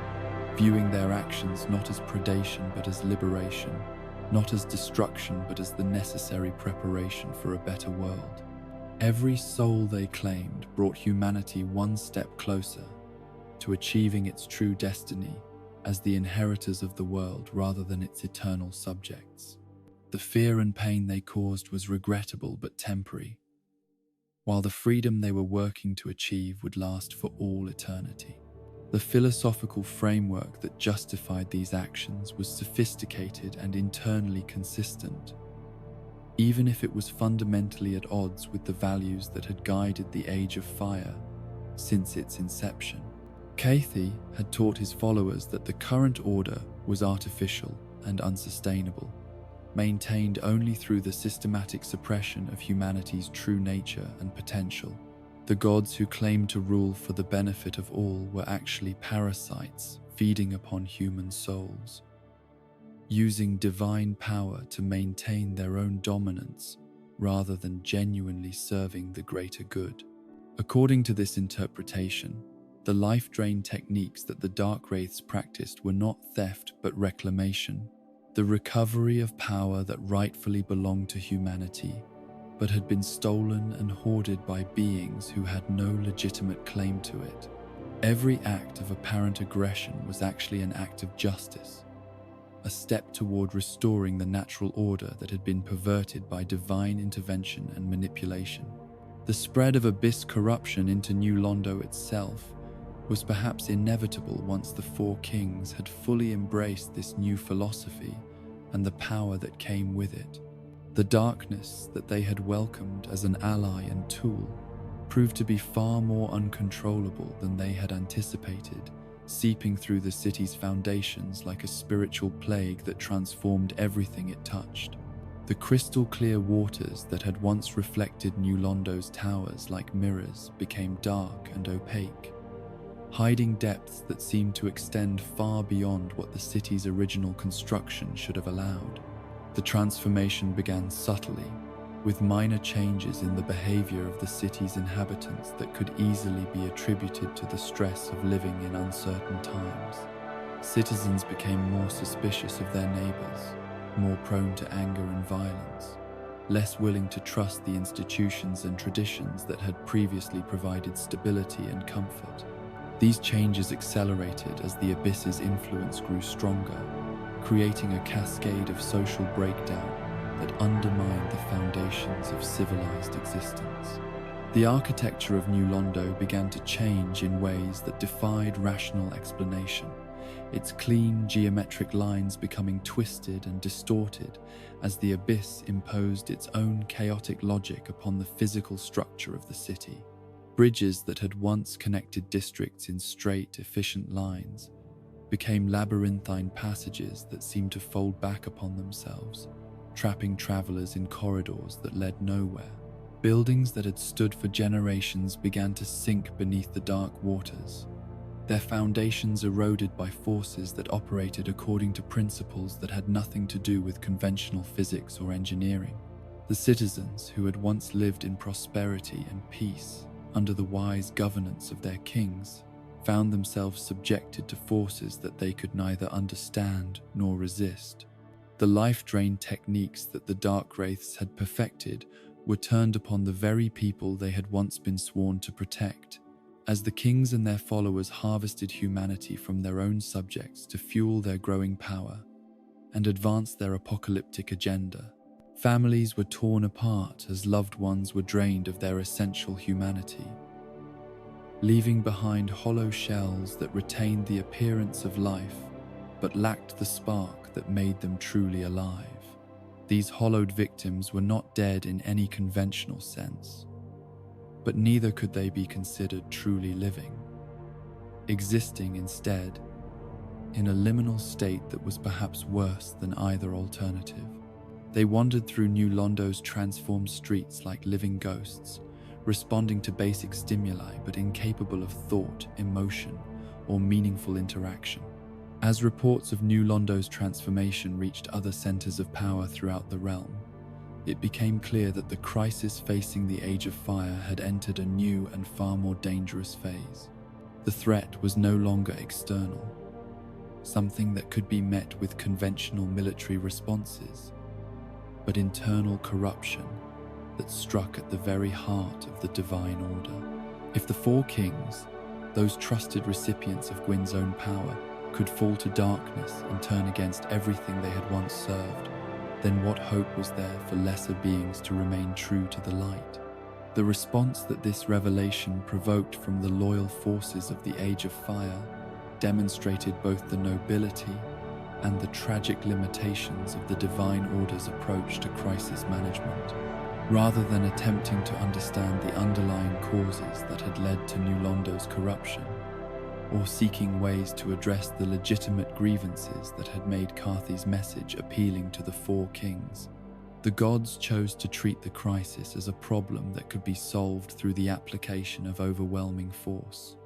viewing their actions not as predation but as liberation, not as destruction but as the necessary preparation for a better world. Every soul they claimed brought humanity one step closer to achieving its true destiny as the inheritors of the world rather than its eternal subjects. The fear and pain they caused was regrettable but temporary, while the freedom they were working to achieve would last for all eternity. The philosophical framework that justified these actions was sophisticated and internally consistent, even if it was fundamentally at odds with the values that had guided the Age of Fire since its inception. Caithe had taught his followers that the current order was artificial and unsustainable, maintained only through the systematic suppression of humanity's true nature and potential. The gods who claimed to rule for the benefit of all were actually parasites feeding upon human souls, using divine power to maintain their own dominance rather than genuinely serving the greater good. According to this interpretation, the life drain techniques that the Dark Wraiths practiced were not theft but reclamation, the recovery of power that rightfully belonged to humanity, but had been stolen and hoarded by beings who had no legitimate claim to it. Every act of apparent aggression was actually an act of justice, a step toward restoring the natural order that had been perverted by divine intervention and manipulation. The spread of Abyss corruption into New Londo itself was perhaps inevitable once the Four Kings had fully embraced this new philosophy and the power that came with it. The darkness that they had welcomed as an ally and tool proved to be far more uncontrollable than they had anticipated, seeping through the city's foundations like a spiritual plague that transformed everything it touched. The crystal-clear waters that had once reflected New Londo's towers like mirrors became dark and opaque, hiding depths that seemed to extend far beyond what the city's original construction should have allowed. The transformation began subtly, with minor changes in the behavior of the city's inhabitants that could easily be attributed to the stress of living in uncertain times. Citizens became more suspicious of their neighbors, more prone to anger and violence, less willing to trust the institutions and traditions that had previously provided stability and comfort. These changes accelerated as the Abyss's influence grew stronger, creating a cascade of social breakdown that undermined the foundations of civilized existence. The architecture of New Londo began to change in ways that defied rational explanation, its clean geometric lines becoming twisted and distorted as the Abyss imposed its own chaotic logic upon the physical structure of the city. Bridges that had once connected districts in straight, efficient lines became labyrinthine passages that seemed to fold back upon themselves, trapping travelers in corridors that led nowhere. Buildings that had stood for generations began to sink beneath the dark waters, their foundations eroded by forces that operated according to principles that had nothing to do with conventional physics or engineering. The citizens who had once lived in prosperity and peace under the wise governance of their kings found themselves subjected to forces that they could neither understand nor resist. The life drain techniques that the Dark Wraiths had perfected were turned upon the very people they had once been sworn to protect, as the kings and their followers harvested humanity from their own subjects to fuel their growing power and advance their apocalyptic agenda. Families were torn apart as loved ones were drained of their essential humanity, leaving behind hollow shells that retained the appearance of life but lacked the spark that made them truly alive. These hollowed victims were not dead in any conventional sense, but neither could they be considered truly living, existing instead in a liminal state that was perhaps worse than either alternative. They wandered through New Londo's transformed streets like living ghosts, responding to basic stimuli but incapable of thought, emotion, or meaningful interaction. As reports of New Londo's transformation reached other centers of power throughout the realm, it became clear that the crisis facing the Age of Fire had entered a new and far more dangerous phase. The threat was no longer external, something that could be met with conventional military responses, but internal corruption that struck at the very heart of the divine order. If the Four Kings, those trusted recipients of Gwyn's own power, could fall to darkness and turn against everything they had once served, then what hope was there for lesser beings to remain true to the light? The response that this revelation provoked from the loyal forces of the Age of Fire demonstrated both the nobility and the tragic limitations of the Divine Order's approach to crisis management. Rather than attempting to understand the underlying causes that had led to New Londo's corruption, or seeking ways to address the legitimate grievances that had made Carthy's message appealing to the Four Kings, the gods chose to treat the crisis as a problem that could be solved through the application of overwhelming force.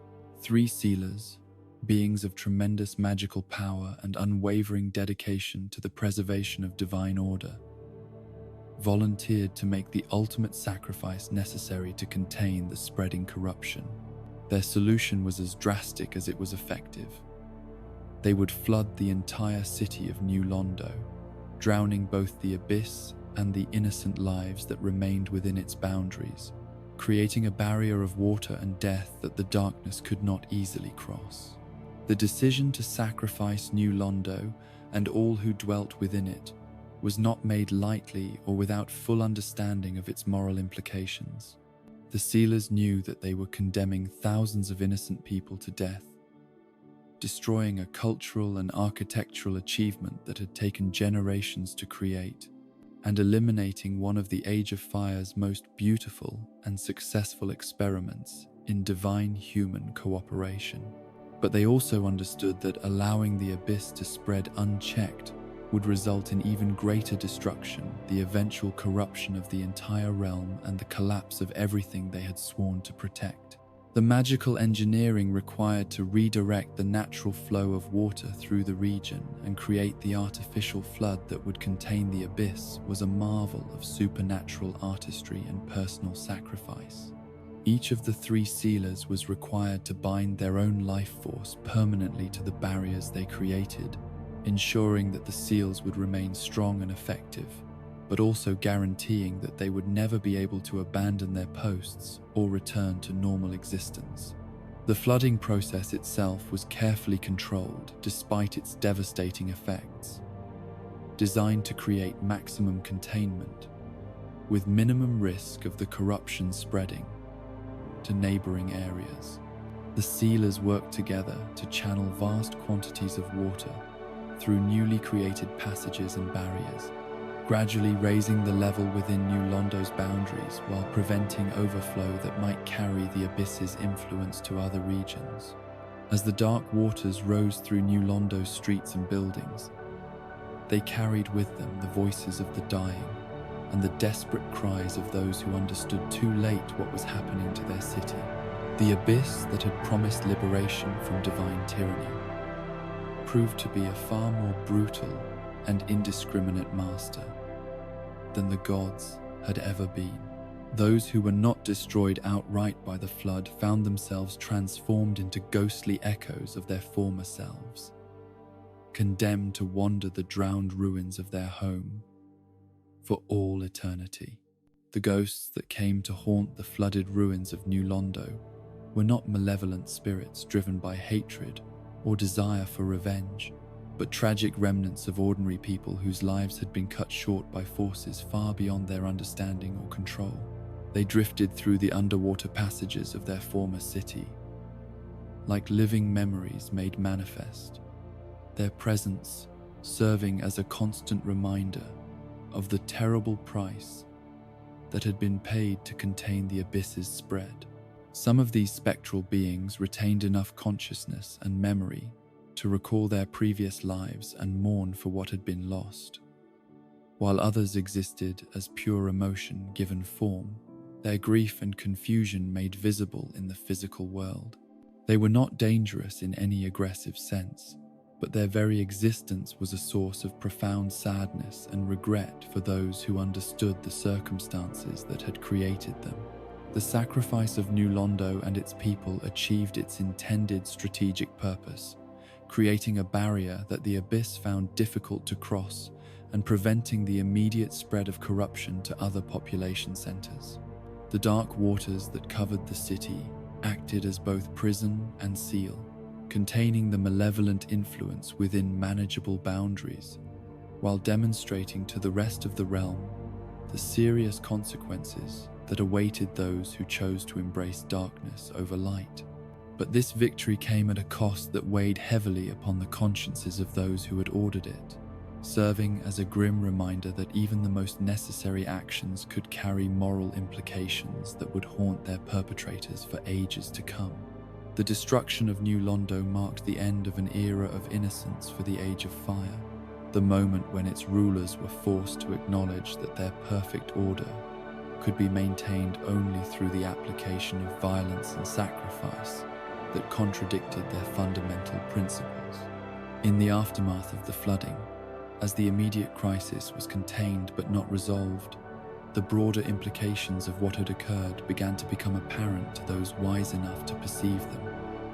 Three sealers, beings of tremendous magical power and unwavering dedication to the preservation of divine order, volunteered to make the ultimate sacrifice necessary to contain the spreading corruption. Their solution was as drastic as it was effective. They would flood the entire city of New Londo, drowning both the abyss and the innocent lives that remained within its boundaries, creating a barrier of water and death that the darkness could not easily cross. The decision to sacrifice New Londo and all who dwelt within it was not made lightly or without full understanding of its moral implications. The sealers knew that they were condemning thousands of innocent people to death, destroying a cultural and architectural achievement that had taken generations to create, and eliminating one of the Age of Fire's most beautiful and successful experiments in divine human cooperation. But they also understood that allowing the abyss to spread unchecked would result in even greater destruction, the eventual corruption of the entire realm and the collapse of everything they had sworn to protect. The magical engineering required to redirect the natural flow of water through the region and create the artificial flood that would contain the abyss was a marvel of supernatural artistry and personal sacrifice. Each of the three sealers was required to bind their own life force permanently to the barriers they created, ensuring that the seals would remain strong and effective, but also guaranteeing that they would never be able to abandon their posts or return to normal existence. The flooding process itself was carefully controlled despite its devastating effects, designed to create maximum containment, with minimum risk of the corruption spreading to neighboring areas. The sealers worked together to channel vast quantities of water through newly created passages and barriers, gradually raising the level within New Londo's boundaries while preventing overflow that might carry the abyss's influence to other regions. As the dark waters rose through New Londo's streets and buildings, they carried with them the voices of the dying and the desperate cries of those who understood too late what was happening to their city. The abyss that had promised liberation from divine tyranny proved to be a far more brutal and indiscriminate master than the gods had ever been. Those who were not destroyed outright by the flood found themselves transformed into ghostly echoes of their former selves, condemned to wander the drowned ruins of their home for all eternity. The ghosts that came to haunt the flooded ruins of New Londo were not malevolent spirits driven by hatred or desire for revenge, but tragic remnants of ordinary people whose lives had been cut short by forces far beyond their understanding or control. They drifted through the underwater passages of their former city, like living memories made manifest, their presence serving as a constant reminder of the terrible price that had been paid to contain the abyss's spread. Some of these spectral beings retained enough consciousness and memory to recall their previous lives and mourn for what had been lost, while others existed as pure emotion given form, their grief and confusion made visible in the physical world. They were not dangerous in any aggressive sense, but their very existence was a source of profound sadness and regret for those who understood the circumstances that had created them. The sacrifice of New Londo and its people achieved its intended strategic purpose, creating a barrier that the abyss found difficult to cross and preventing the immediate spread of corruption to other population centers. The dark waters that covered the city acted as both prison and seal, containing the malevolent influence within manageable boundaries, while demonstrating to the rest of the realm the serious consequences that awaited those who chose to embrace darkness over light. But this victory came at a cost that weighed heavily upon the consciences of those who had ordered it, serving as a grim reminder that even the most necessary actions could carry moral implications that would haunt their perpetrators for ages to come. The destruction of New Londo marked the end of an era of innocence for the Age of Fire, the moment when its rulers were forced to acknowledge that their perfect order could be maintained only through the application of violence and sacrifice that contradicted their fundamental principles. In the aftermath of the flooding, as the immediate crisis was contained but not resolved, the broader implications of what had occurred began to become apparent to those wise enough to perceive them.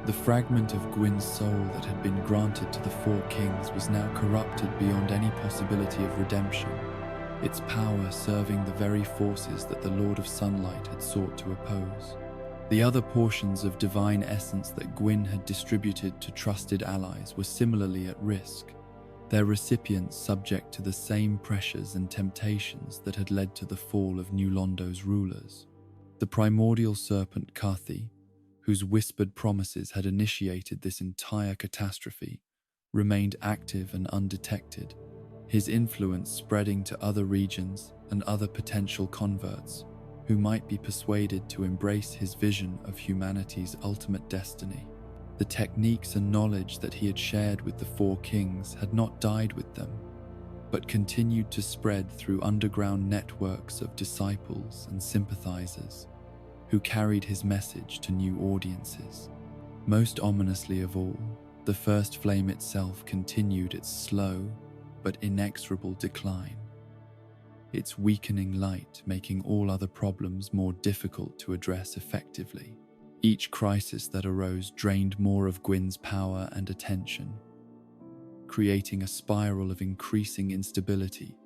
The fragment of Gwyn's soul that had been granted to the Four Kings was now corrupted beyond any possibility of redemption, its power serving the very forces that the Lord of Sunlight had sought to oppose. The other portions of divine essence that Gwyn had distributed to trusted allies were similarly at risk, their recipients subject to the same pressures and temptations that had led to the fall of New Londo's rulers. The primordial serpent Kathi, whose whispered promises had initiated this entire catastrophe, remained active and undetected, his influence spreading to other regions and other potential converts who might be persuaded to embrace his vision of humanity's ultimate destiny. The techniques and knowledge that he had shared with the Four Kings had not died with them, but continued to spread through underground networks of disciples and sympathizers who carried his message to new audiences. Most ominously of all, the first flame itself continued its slow but inexorable decline, its weakening light making all other problems more difficult to address effectively. Each crisis that arose drained more of Gwyn's power and attention, creating a spiral of increasing instability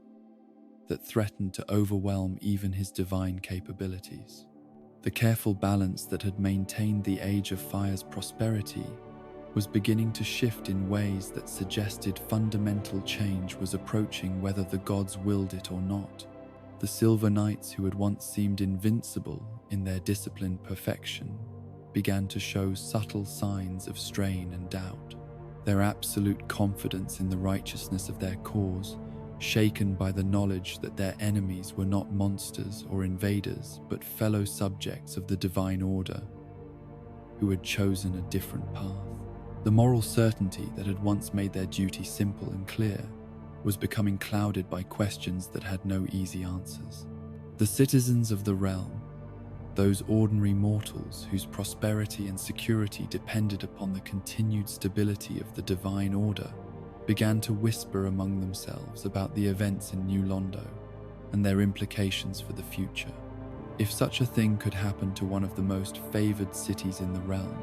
that threatened to overwhelm even his divine capabilities. The careful balance that had maintained the Age of Fire's prosperity was beginning to shift in ways that suggested fundamental change was approaching whether the gods willed it or not. The Silver Knights, who had once seemed invincible in their disciplined perfection, began to show subtle signs of strain and doubt, their absolute confidence in the righteousness of their cause shaken by the knowledge that their enemies were not monsters or invaders, but fellow subjects of the divine order who had chosen a different path. The moral certainty that had once made their duty simple and clear was becoming clouded by questions that had no easy answers. The citizens of the realm, those ordinary mortals whose prosperity and security depended upon the continued stability of the divine order, began to whisper among themselves about the events in New Londo and their implications for the future. If such a thing could happen to one of the most favored cities in the realm,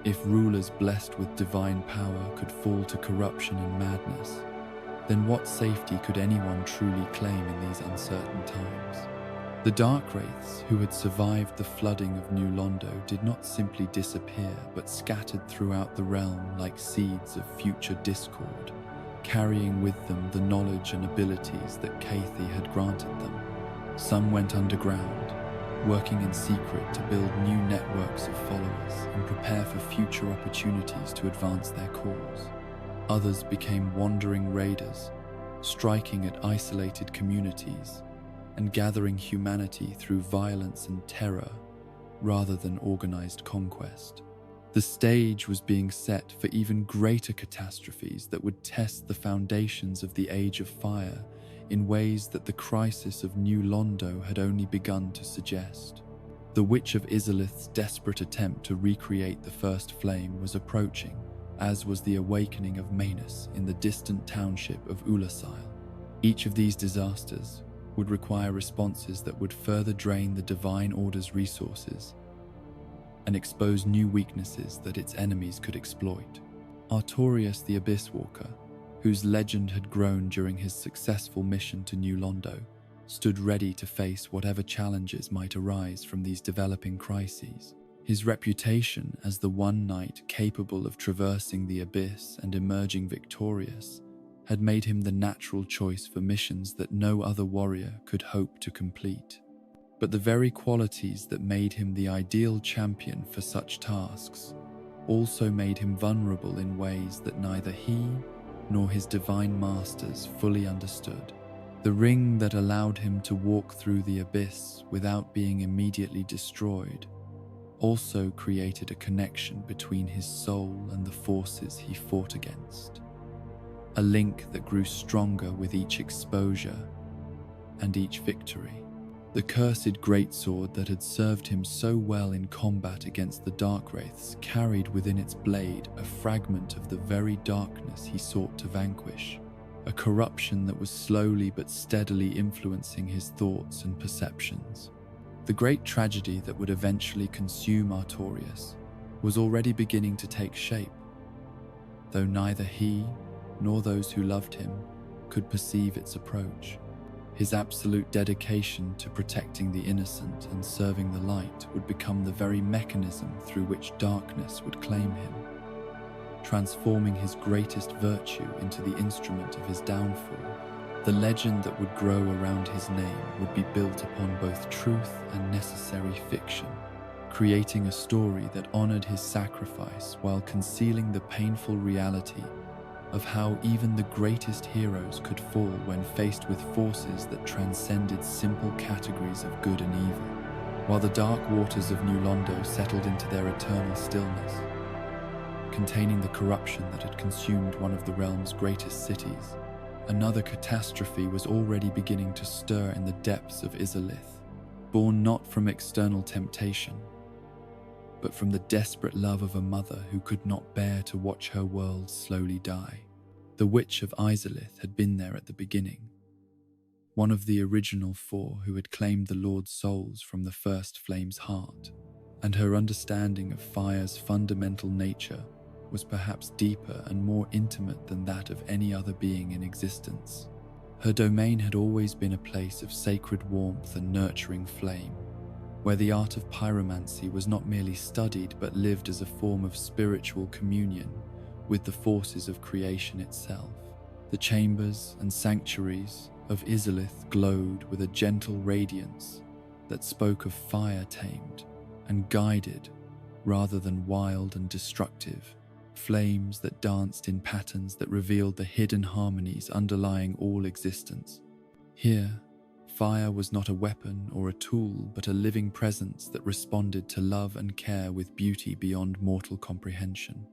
if rulers blessed with divine power could fall to corruption and madness, then what safety could anyone truly claim in these uncertain times? The dark wraiths who had survived the flooding of New Londo did not simply disappear, but scattered throughout the realm like seeds of future discord, carrying with them the knowledge and abilities that Cathy had granted them. Some went underground, working in secret to build new networks of followers and prepare for future opportunities to advance their cause. Others became wandering raiders, striking at isolated communities and gathering humanity through violence and terror rather than organized conquest. The stage was being set for even greater catastrophes that would test the foundations of the Age of Fire in ways that the crisis of New Londo had only begun to suggest. The Witch of Izalith's desperate attempt to recreate the first flame was approaching, as was the awakening of Manus in the distant township of Oolacile. Each of these disasters would require responses that would further drain the Divine Order's resources and expose new weaknesses that its enemies could exploit. Artorius the Abysswalker, whose legend had grown during his successful mission to New Londo, stood ready to face whatever challenges might arise from these developing crises. His reputation as the one knight capable of traversing the abyss and emerging victorious had made him the natural choice for missions that no other warrior could hope to complete. But the very qualities that made him the ideal champion for such tasks also made him vulnerable in ways that neither he nor his divine masters fully understood. The ring that allowed him to walk through the abyss without being immediately destroyed also created a connection between his soul and the forces he fought against. A link that grew stronger with each exposure and each victory. The cursed greatsword that had served him so well in combat against the dark wraiths carried within its blade a fragment of the very darkness he sought to vanquish, a corruption that was slowly but steadily influencing his thoughts and perceptions. The great tragedy that would eventually consume Artorius was already beginning to take shape, though neither he nor those who loved him could perceive its approach. His absolute dedication to protecting the innocent and serving the light would become the very mechanism through which darkness would claim him, transforming his greatest virtue into the instrument of his downfall. The legend that would grow around his name would be built upon both truth and necessary fiction, creating a story that honored his sacrifice while concealing the painful reality of how even the greatest heroes could fall when faced with forces that transcended simple categories of good and evil. While the dark waters of New Londo settled into their eternal stillness, containing the corruption that had consumed one of the realm's greatest cities, another catastrophe was already beginning to stir in the depths of Izalith, born not from external temptation, but from the desperate love of a mother who could not bear to watch her world slowly die. The Witch of Izalith had been there at the beginning, one of the original four who had claimed the Lord's souls from the first flame's heart, and her understanding of fire's fundamental nature was perhaps deeper and more intimate than that of any other being in existence. Her domain had always been a place of sacred warmth and nurturing flame, where the art of pyromancy was not merely studied but lived as a form of spiritual communion with the forces of creation itself. The chambers and sanctuaries of Izalith glowed with a gentle radiance that spoke of fire tamed and guided rather than wild and destructive, flames that danced in patterns that revealed the hidden harmonies underlying all existence. Here, fire was not a weapon or a tool, but a living presence that responded to love and care with beauty beyond mortal comprehension.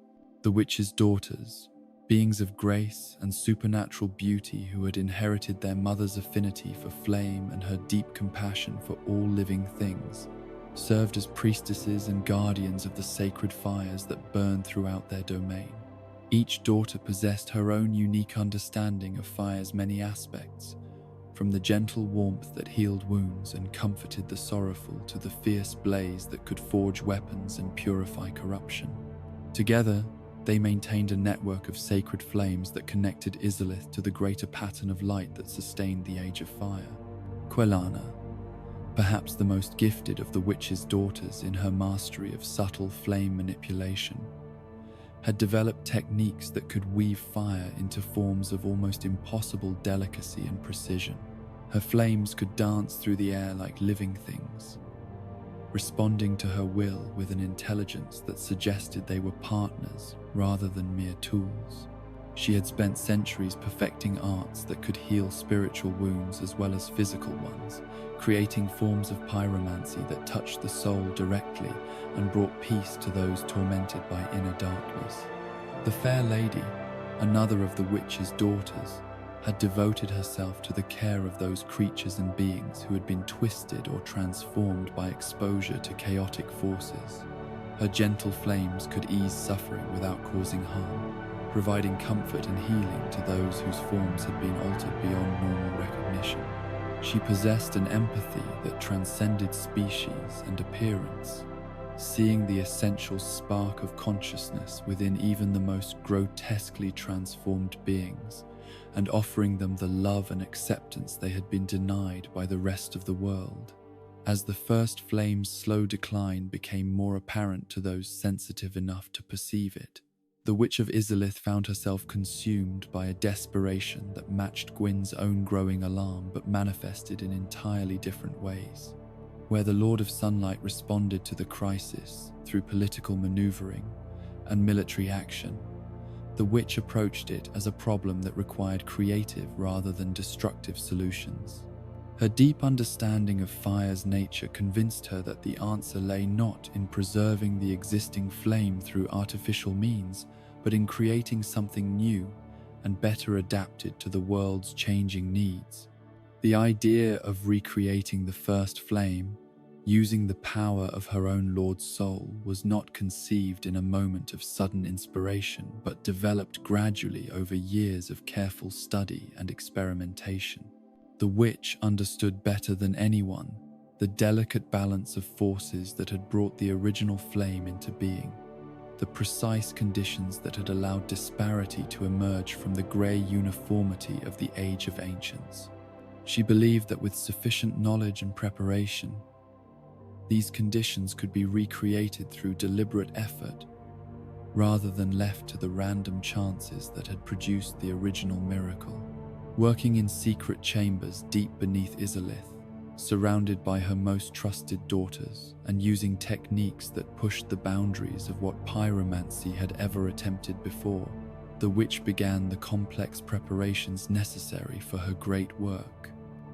The witch's daughters, beings of grace and supernatural beauty who had inherited their mother's affinity for flame and her deep compassion for all living things, served as priestesses and guardians of the sacred fires that burned throughout their domain. Each daughter possessed her own unique understanding of fire's many aspects, from the gentle warmth that healed wounds and comforted the sorrowful to the fierce blaze that could forge weapons and purify corruption. Together, they maintained a network of sacred flames that connected Izalith to the greater pattern of light that sustained the Age of Fire. Quelana, perhaps the most gifted of the witch's daughters in her mastery of subtle flame manipulation, had developed techniques that could weave fire into forms of almost impossible delicacy and precision. Her flames could dance through the air like living things, responding to her will with an intelligence that suggested they were partners rather than mere tools. She had spent centuries perfecting arts that could heal spiritual wounds as well as physical ones, creating forms of pyromancy that touched the soul directly and brought peace to those tormented by inner darkness. The fair lady, another of the witch's daughters, had devoted herself to the care of those creatures and beings who had been twisted or transformed by exposure to chaotic forces. Her gentle flames could ease suffering without causing harm, providing comfort and healing to those whose forms had been altered beyond normal recognition. She possessed an empathy that transcended species and appearance, seeing the essential spark of consciousness within even the most grotesquely transformed beings, and offering them the love and acceptance they had been denied by the rest of the world. As the first flame's slow decline became more apparent to those sensitive enough to perceive it, the Witch of Izalith found herself consumed by a desperation that matched Gwyn's own growing alarm but manifested in entirely different ways. Where the Lord of Sunlight responded to the crisis through political maneuvering and military action, the witch approached it as a problem that required creative rather than destructive solutions. Her deep understanding of fire's nature convinced her that the answer lay not in preserving the existing flame through artificial means, but in creating something new and better adapted to the world's changing needs. The idea of recreating the first flame, using the power of her own Lord's soul, was not conceived in a moment of sudden inspiration, but developed gradually over years of careful study and experimentation. The witch understood better than anyone the delicate balance of forces that had brought the original flame into being, the precise conditions that had allowed disparity to emerge from the grey uniformity of the Age of Ancients. She believed that with sufficient knowledge and preparation, these conditions could be recreated through deliberate effort, rather than left to the random chances that had produced the original miracle. Working in secret chambers deep beneath Izalith, surrounded by her most trusted daughters, and using techniques that pushed the boundaries of what pyromancy had ever attempted before, the witch began the complex preparations necessary for her great work.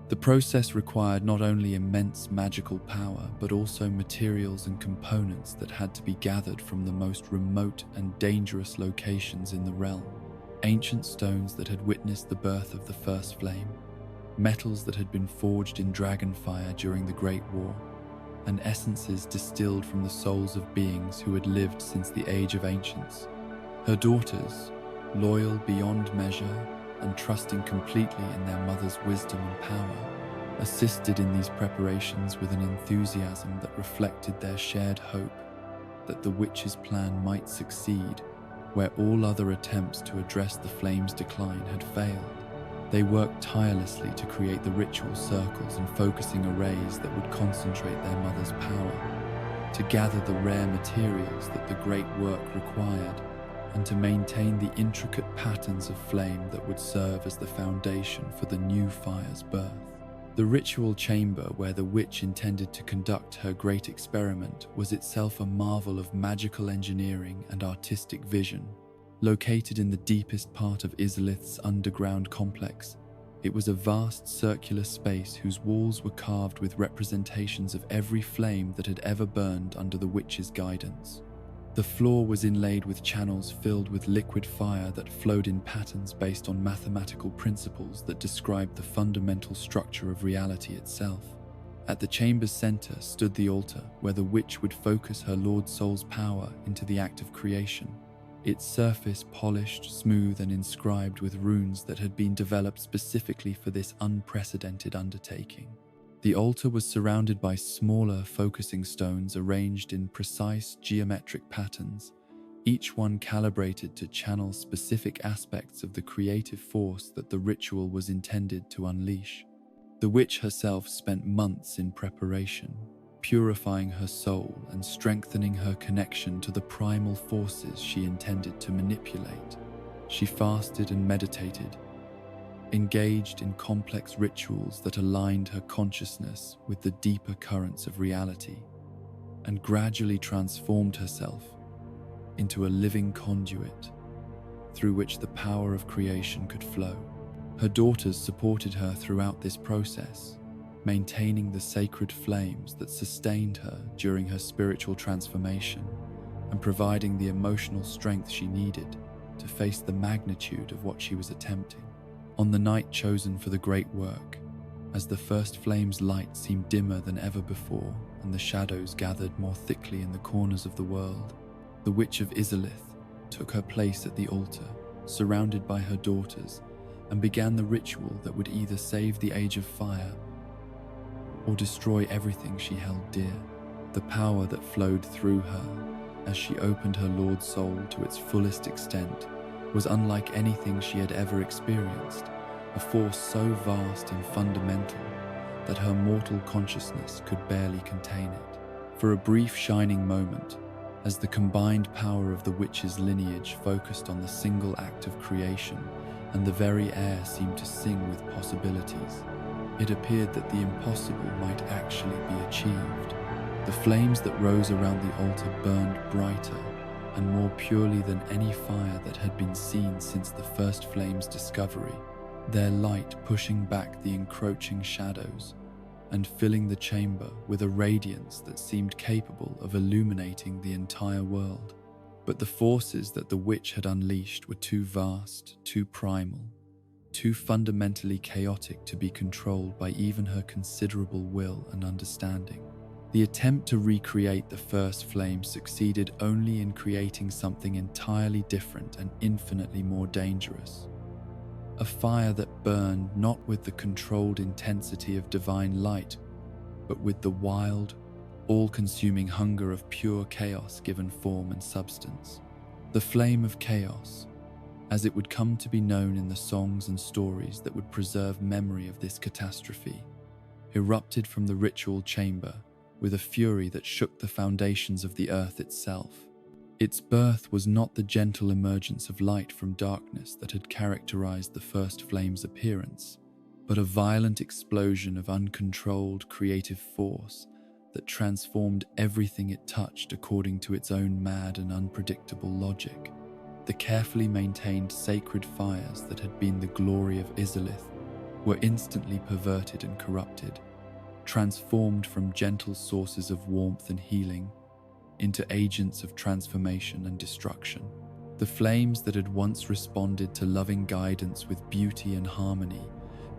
The process required not only immense magical power, but also materials and components that had to be gathered from the most remote and dangerous locations in the realm. Ancient stones that had witnessed the birth of the first flame, metals that had been forged in dragonfire during the Great War, and essences distilled from the souls of beings who had lived since the Age of Ancients. Her daughters, loyal beyond measure and trusting completely in their mother's wisdom and power, assisted in these preparations with an enthusiasm that reflected their shared hope that the witch's plan might succeed where all other attempts to address the flame's decline had failed. They worked tirelessly to create the ritual circles and focusing arrays that would concentrate their mother's power, to gather the rare materials that the great work required, and to maintain the intricate patterns of flame that would serve as the foundation for the new fire's birth. The ritual chamber where the witch intended to conduct her great experiment was itself a marvel of magical engineering and artistic vision. Located in the deepest part of Izalith's underground complex, it was a vast circular space whose walls were carved with representations of every flame that had ever burned under the witch's guidance. The floor was inlaid with channels filled with liquid fire that flowed in patterns based on mathematical principles that described the fundamental structure of reality itself. At the chamber's center stood the altar where the witch would focus her Lord Soul's power into the act of creation, its surface polished, smooth, and inscribed with runes that had been developed specifically for this unprecedented undertaking. The altar was surrounded by smaller focusing stones arranged in precise geometric patterns, each one calibrated to channel specific aspects of the creative force that the ritual was intended to unleash. The witch herself spent months in preparation, purifying her soul and strengthening her connection to the primal forces she intended to manipulate. She fasted and meditated, engaged in complex rituals that aligned her consciousness with the deeper currents of reality, and gradually transformed herself into a living conduit through which the power of creation could flow. Her daughters supported her throughout this process, maintaining the sacred flames that sustained her during her spiritual transformation and providing the emotional strength she needed to face the magnitude of what she was attempting. On the night chosen for the great work, as the first flame's light seemed dimmer than ever before and the shadows gathered more thickly in the corners of the world, the Witch of Izalith took her place at the altar, surrounded by her daughters, and began the ritual that would either save the Age of Fire or destroy everything she held dear. The power that flowed through her as she opened her Lord's soul to its fullest extent was unlike anything she had ever experienced, a force so vast and fundamental that her mortal consciousness could barely contain it. For a brief shining moment, as the combined power of the witch's lineage focused on the single act of creation, and the very air seemed to sing with possibilities, it appeared that the impossible might actually be achieved. The flames that rose around the altar burned brighter and more purely than any fire that had been seen since the first flame's discovery, their light pushing back the encroaching shadows and filling the chamber with a radiance that seemed capable of illuminating the entire world. But the forces that the witch had unleashed were too vast, too primal, too fundamentally chaotic to be controlled by even her considerable will and understanding. The attempt to recreate the first flame succeeded only in creating something entirely different and infinitely more dangerous. A fire that burned not with the controlled intensity of divine light, but with the wild, all-consuming hunger of pure chaos given form and substance. The flame of chaos, as it would come to be known in the songs and stories that would preserve memory of this catastrophe, erupted from the ritual chamber with a fury that shook the foundations of the earth itself. Its birth was not the gentle emergence of light from darkness that had characterized the first flame's appearance, but a violent explosion of uncontrolled creative force that transformed everything it touched according to its own mad and unpredictable logic. The carefully maintained sacred fires that had been the glory of Izalith were instantly perverted and corrupted, transformed from gentle sources of warmth and healing into agents of transformation and destruction. The flames that had once responded to loving guidance with beauty and harmony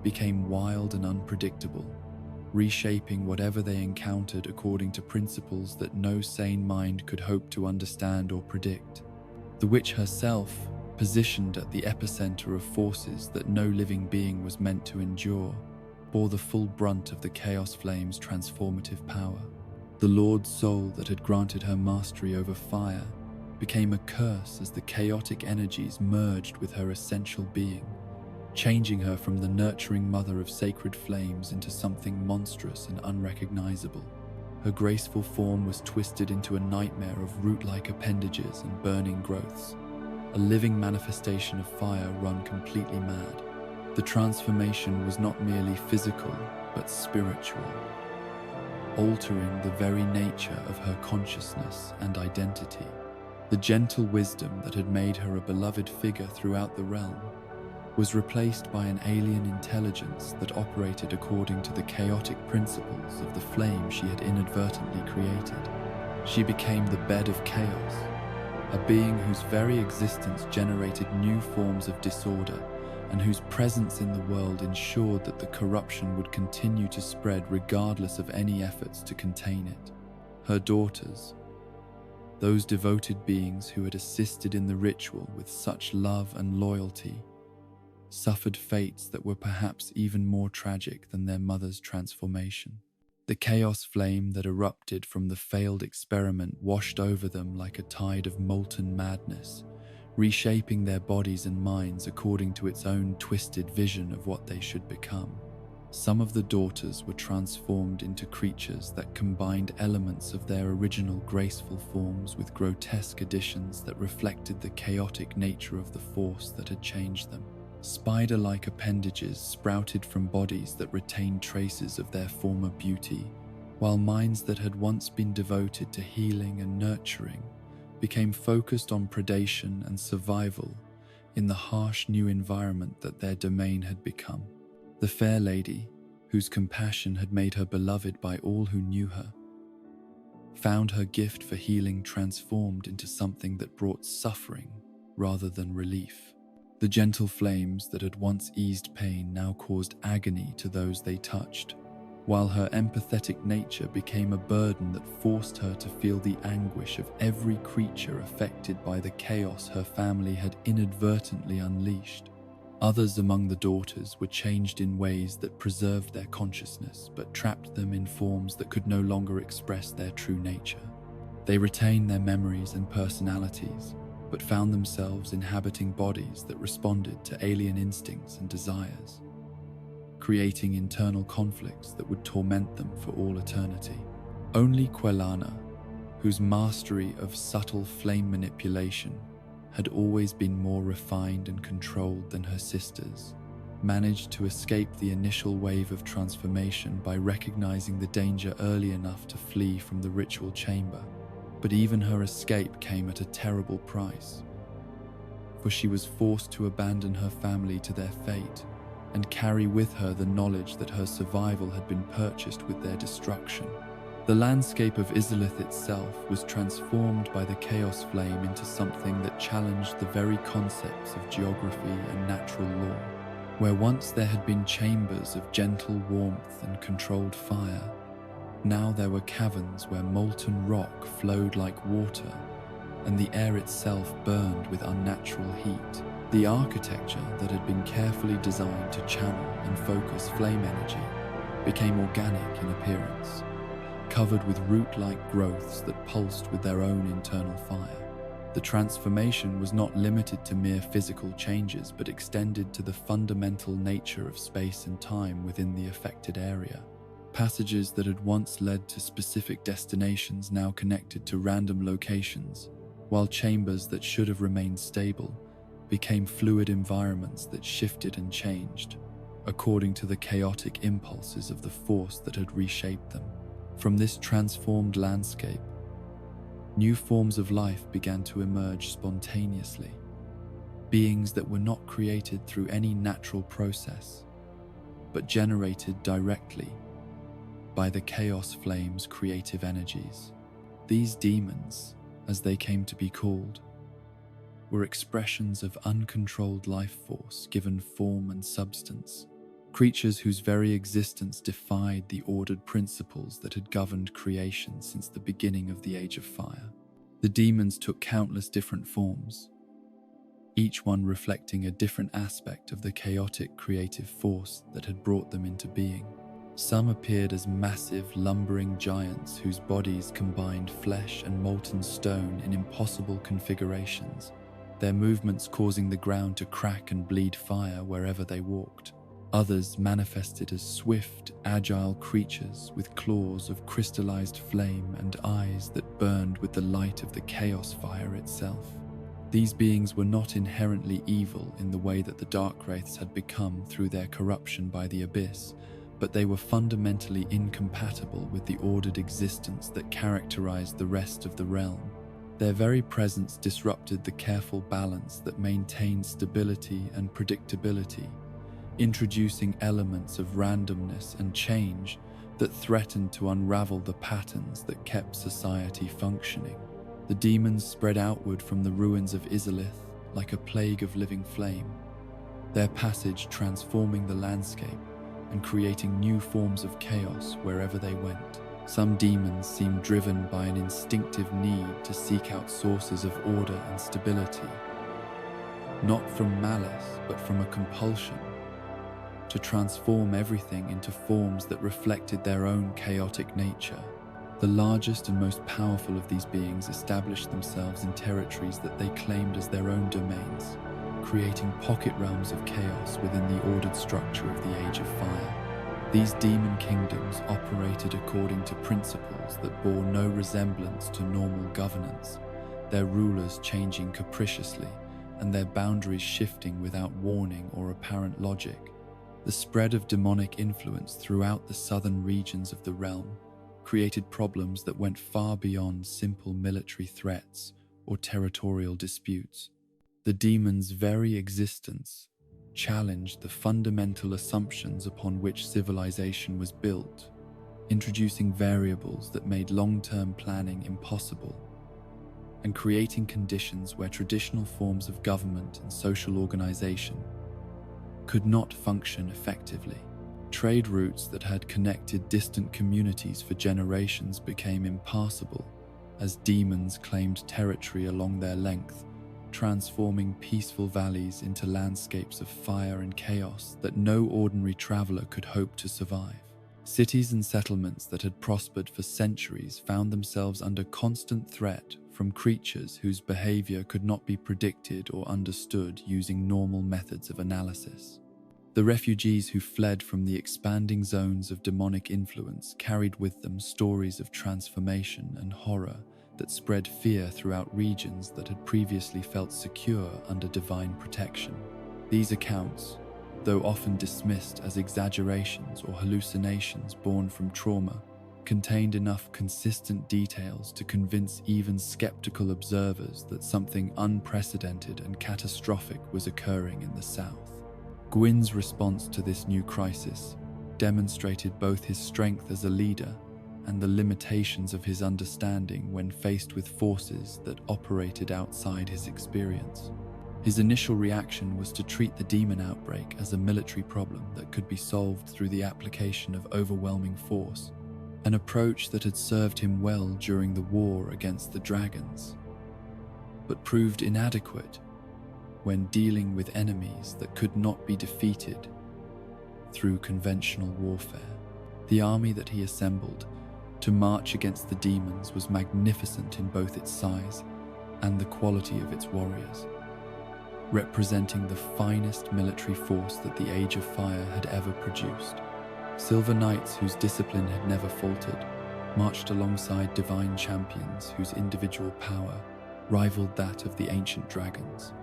became wild and unpredictable, reshaping whatever they encountered according to principles that no sane mind could hope to understand or predict. The witch herself, positioned at the epicenter of forces that no living being was meant to endure, bore the full brunt of the chaos flame's transformative power. The Lord's soul that had granted her mastery over fire became a curse as the chaotic energies merged with her essential being, changing her from the nurturing mother of sacred flames into something monstrous and unrecognizable. Her graceful form was twisted into a nightmare of root-like appendages and burning growths, a living manifestation of fire run completely mad. The transformation was not merely physical, but spiritual, altering the very nature of her consciousness and identity. The gentle wisdom that had made her a beloved figure throughout the realm was replaced by an alien intelligence that operated according to the chaotic principles of the flame she had inadvertently created. She became the bed of chaos, a being whose very existence generated new forms of disorder and whose presence in the world ensured that the corruption would continue to spread regardless of any efforts to contain it. Her daughters, those devoted beings who had assisted in the ritual with such love and loyalty, suffered fates that were perhaps even more tragic than their mother's transformation. The chaos flame that erupted from the failed experiment washed over them like a tide of molten madness, reshaping their bodies and minds according to its own twisted vision of what they should become. Some of the daughters were transformed into creatures that combined elements of their original graceful forms with grotesque additions that reflected the chaotic nature of the force that had changed them. Spider-like appendages sprouted from bodies that retained traces of their former beauty, while minds that had once been devoted to healing and nurturing became focused on predation and survival in the harsh new environment that their domain had become. The fair lady, whose compassion had made her beloved by all who knew her, found her gift for healing transformed into something that brought suffering rather than relief. The gentle flames that had once eased pain now caused agony to those they touched, while her empathetic nature became a burden that forced her to feel the anguish of every creature affected by the chaos her family had inadvertently unleashed. Others among the daughters were changed in ways that preserved their consciousness but trapped them in forms that could no longer express their true nature. They retained their memories and personalities, but found themselves inhabiting bodies that responded to alien instincts and desires, creating internal conflicts that would torment them for all eternity. Only Quelana, whose mastery of subtle flame manipulation had always been more refined and controlled than her sisters, managed to escape the initial wave of transformation by recognizing the danger early enough to flee from the ritual chamber. But even her escape came at a terrible price, for she was forced to abandon her family to their fate and carry with her the knowledge that her survival had been purchased with their destruction. The landscape of Izalith itself was transformed by the Chaos Flame into something that challenged the very concepts of geography and natural law. Where once there had been chambers of gentle warmth and controlled fire, now there were caverns where molten rock flowed like water, and the air itself burned with unnatural heat. The architecture that had been carefully designed to channel and focus flame energy became organic in appearance, covered with root-like growths that pulsed with their own internal fire. The transformation was not limited to mere physical changes, but extended to the fundamental nature of space and time within the affected area. Passages that had once led to specific destinations now connected to random locations, while chambers that should have remained stable became fluid environments that shifted and changed, according to the chaotic impulses of the force that had reshaped them. From this transformed landscape, new forms of life began to emerge spontaneously, beings that were not created through any natural process, but generated directly by the Chaos Flame's creative energies. These demons, as they came to be called, were expressions of uncontrolled life force given form and substance, creatures whose very existence defied the ordered principles that had governed creation since the beginning of the Age of Fire. The demons took countless different forms, each one reflecting a different aspect of the chaotic creative force that had brought them into being. Some appeared as massive, lumbering giants whose bodies combined flesh and molten stone in impossible configurations, their movements causing the ground to crack and bleed fire wherever they walked. Others manifested as swift, agile creatures with claws of crystallized flame and eyes that burned with the light of the chaos fire itself. These beings were not inherently evil in the way that the dark wraiths had become through their corruption by the abyss, but they were fundamentally incompatible with the ordered existence that characterized the rest of the realm. Their very presence disrupted the careful balance that maintained stability and predictability, introducing elements of randomness and change that threatened to unravel the patterns that kept society functioning. The demons spread outward from the ruins of Izalith like a plague of living flame, their passage transforming the landscape and creating new forms of chaos wherever they went. Some demons seemed driven by an instinctive need to seek out sources of order and stability, not from malice, but from a compulsion to transform everything into forms that reflected their own chaotic nature. The largest and most powerful of these beings established themselves in territories that they claimed as their own domains, creating pocket realms of chaos within the ordered structure of the Age of Fire. These demon kingdoms operated according to principles that bore no resemblance to normal governance, their rulers changing capriciously and their boundaries shifting without warning or apparent logic. The spread of demonic influence throughout the southern regions of the realm created problems that went far beyond simple military threats or territorial disputes. The demons' very existence challenged the fundamental assumptions upon which civilization was built, introducing variables that made long-term planning impossible and creating conditions where traditional forms of government and social organization could not function effectively. Trade routes that had connected distant communities for generations became impassable as demons claimed territory along their length, transforming peaceful valleys into landscapes of fire and chaos that no ordinary traveler could hope to survive. Cities and settlements that had prospered for centuries found themselves under constant threat from creatures whose behavior could not be predicted or understood using normal methods of analysis. The refugees who fled from the expanding zones of demonic influence carried with them stories of transformation and horror that spread fear throughout regions that had previously felt secure under divine protection. These accounts, though often dismissed as exaggerations or hallucinations born from trauma, contained enough consistent details to convince even skeptical observers that something unprecedented and catastrophic was occurring in the south. Gwyn's response to this new crisis demonstrated both his strength as a leader and the limitations of his understanding when faced with forces that operated outside his experience. His initial reaction was to treat the demon outbreak as a military problem that could be solved through the application of overwhelming force, an approach that had served him well during the war against the dragons, but proved inadequate when dealing with enemies that could not be defeated through conventional warfare. The army that he assembled to march against the demons was magnificent in both its size and the quality of its warriors, representing the finest military force that the Age of Fire had ever produced. Silver Knights whose discipline had never faltered marched alongside divine champions whose individual power rivaled that of the ancient dragons.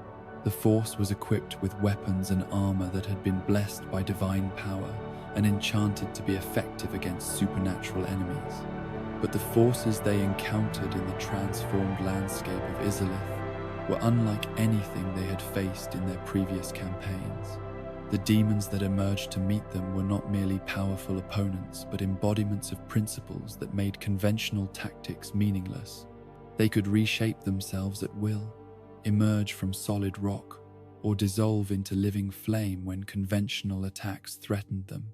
The force was equipped with weapons and armor that had been blessed by divine power and enchanted to be effective against supernatural enemies. But the forces they encountered in the transformed landscape of Izalith were unlike anything they had faced in their previous campaigns. The demons that emerged to meet them were not merely powerful opponents, but embodiments of principles that made conventional tactics meaningless. They could reshape themselves at will, emerge from solid rock, or dissolve into living flame when conventional attacks threatened them.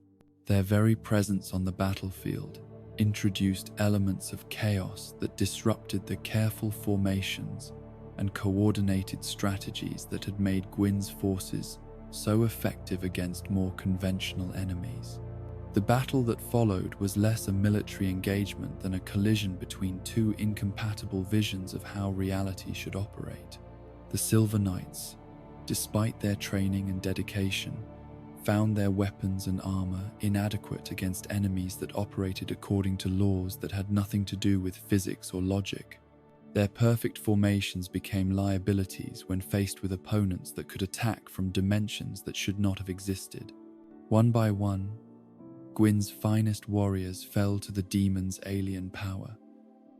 Their very presence on the battlefield introduced elements of chaos that disrupted the careful formations and coordinated strategies that had made Gwyn's forces so effective against more conventional enemies. The battle that followed was less a military engagement than a collision between two incompatible visions of how reality should operate. The Silver Knights, despite their training and dedication, found their weapons and armor inadequate against enemies that operated according to laws that had nothing to do with physics or logic. Their perfect formations became liabilities when faced with opponents that could attack from dimensions that should not have existed. One by one, Gwyn's finest warriors fell to the demons' alien power,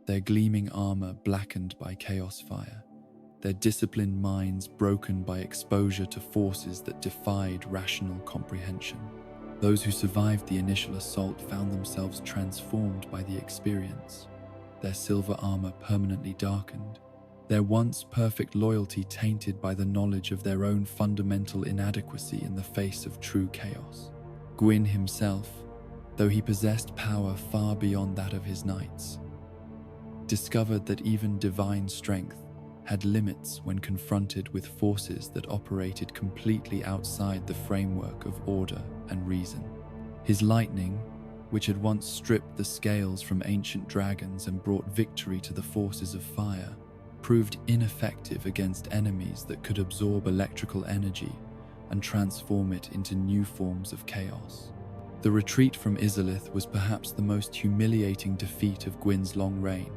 their gleaming armor blackened by chaos fire, their disciplined minds broken by exposure to forces that defied rational comprehension. Those who survived the initial assault found themselves transformed by the experience, their silver armor permanently darkened, their once perfect loyalty tainted by the knowledge of their own fundamental inadequacy in the face of true chaos. Gwyn himself, though he possessed power far beyond that of his knights, discovered that even divine strength had limits when confronted with forces that operated completely outside the framework of order and reason. His lightning, which had once stripped the scales from ancient dragons and brought victory to the forces of fire, proved ineffective against enemies that could absorb electrical energy and transform it into new forms of chaos. The retreat from Izalith was perhaps the most humiliating defeat of Gwyn's long reign,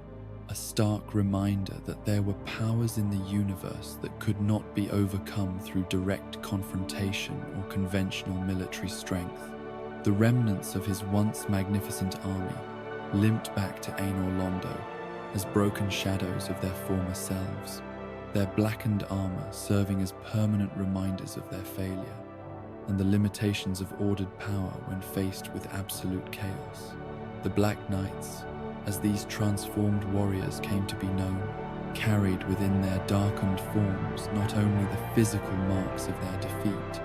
a stark reminder that there were powers in the universe that could not be overcome through direct confrontation or conventional military strength. The remnants of his once magnificent army limped back to Anor Londo as broken shadows of their former selves, their blackened armor serving as permanent reminders of their failure and the limitations of ordered power when faced with absolute chaos. The Black Knights, as these transformed warriors came to be known, carried within their darkened forms not only the physical marks of their defeat,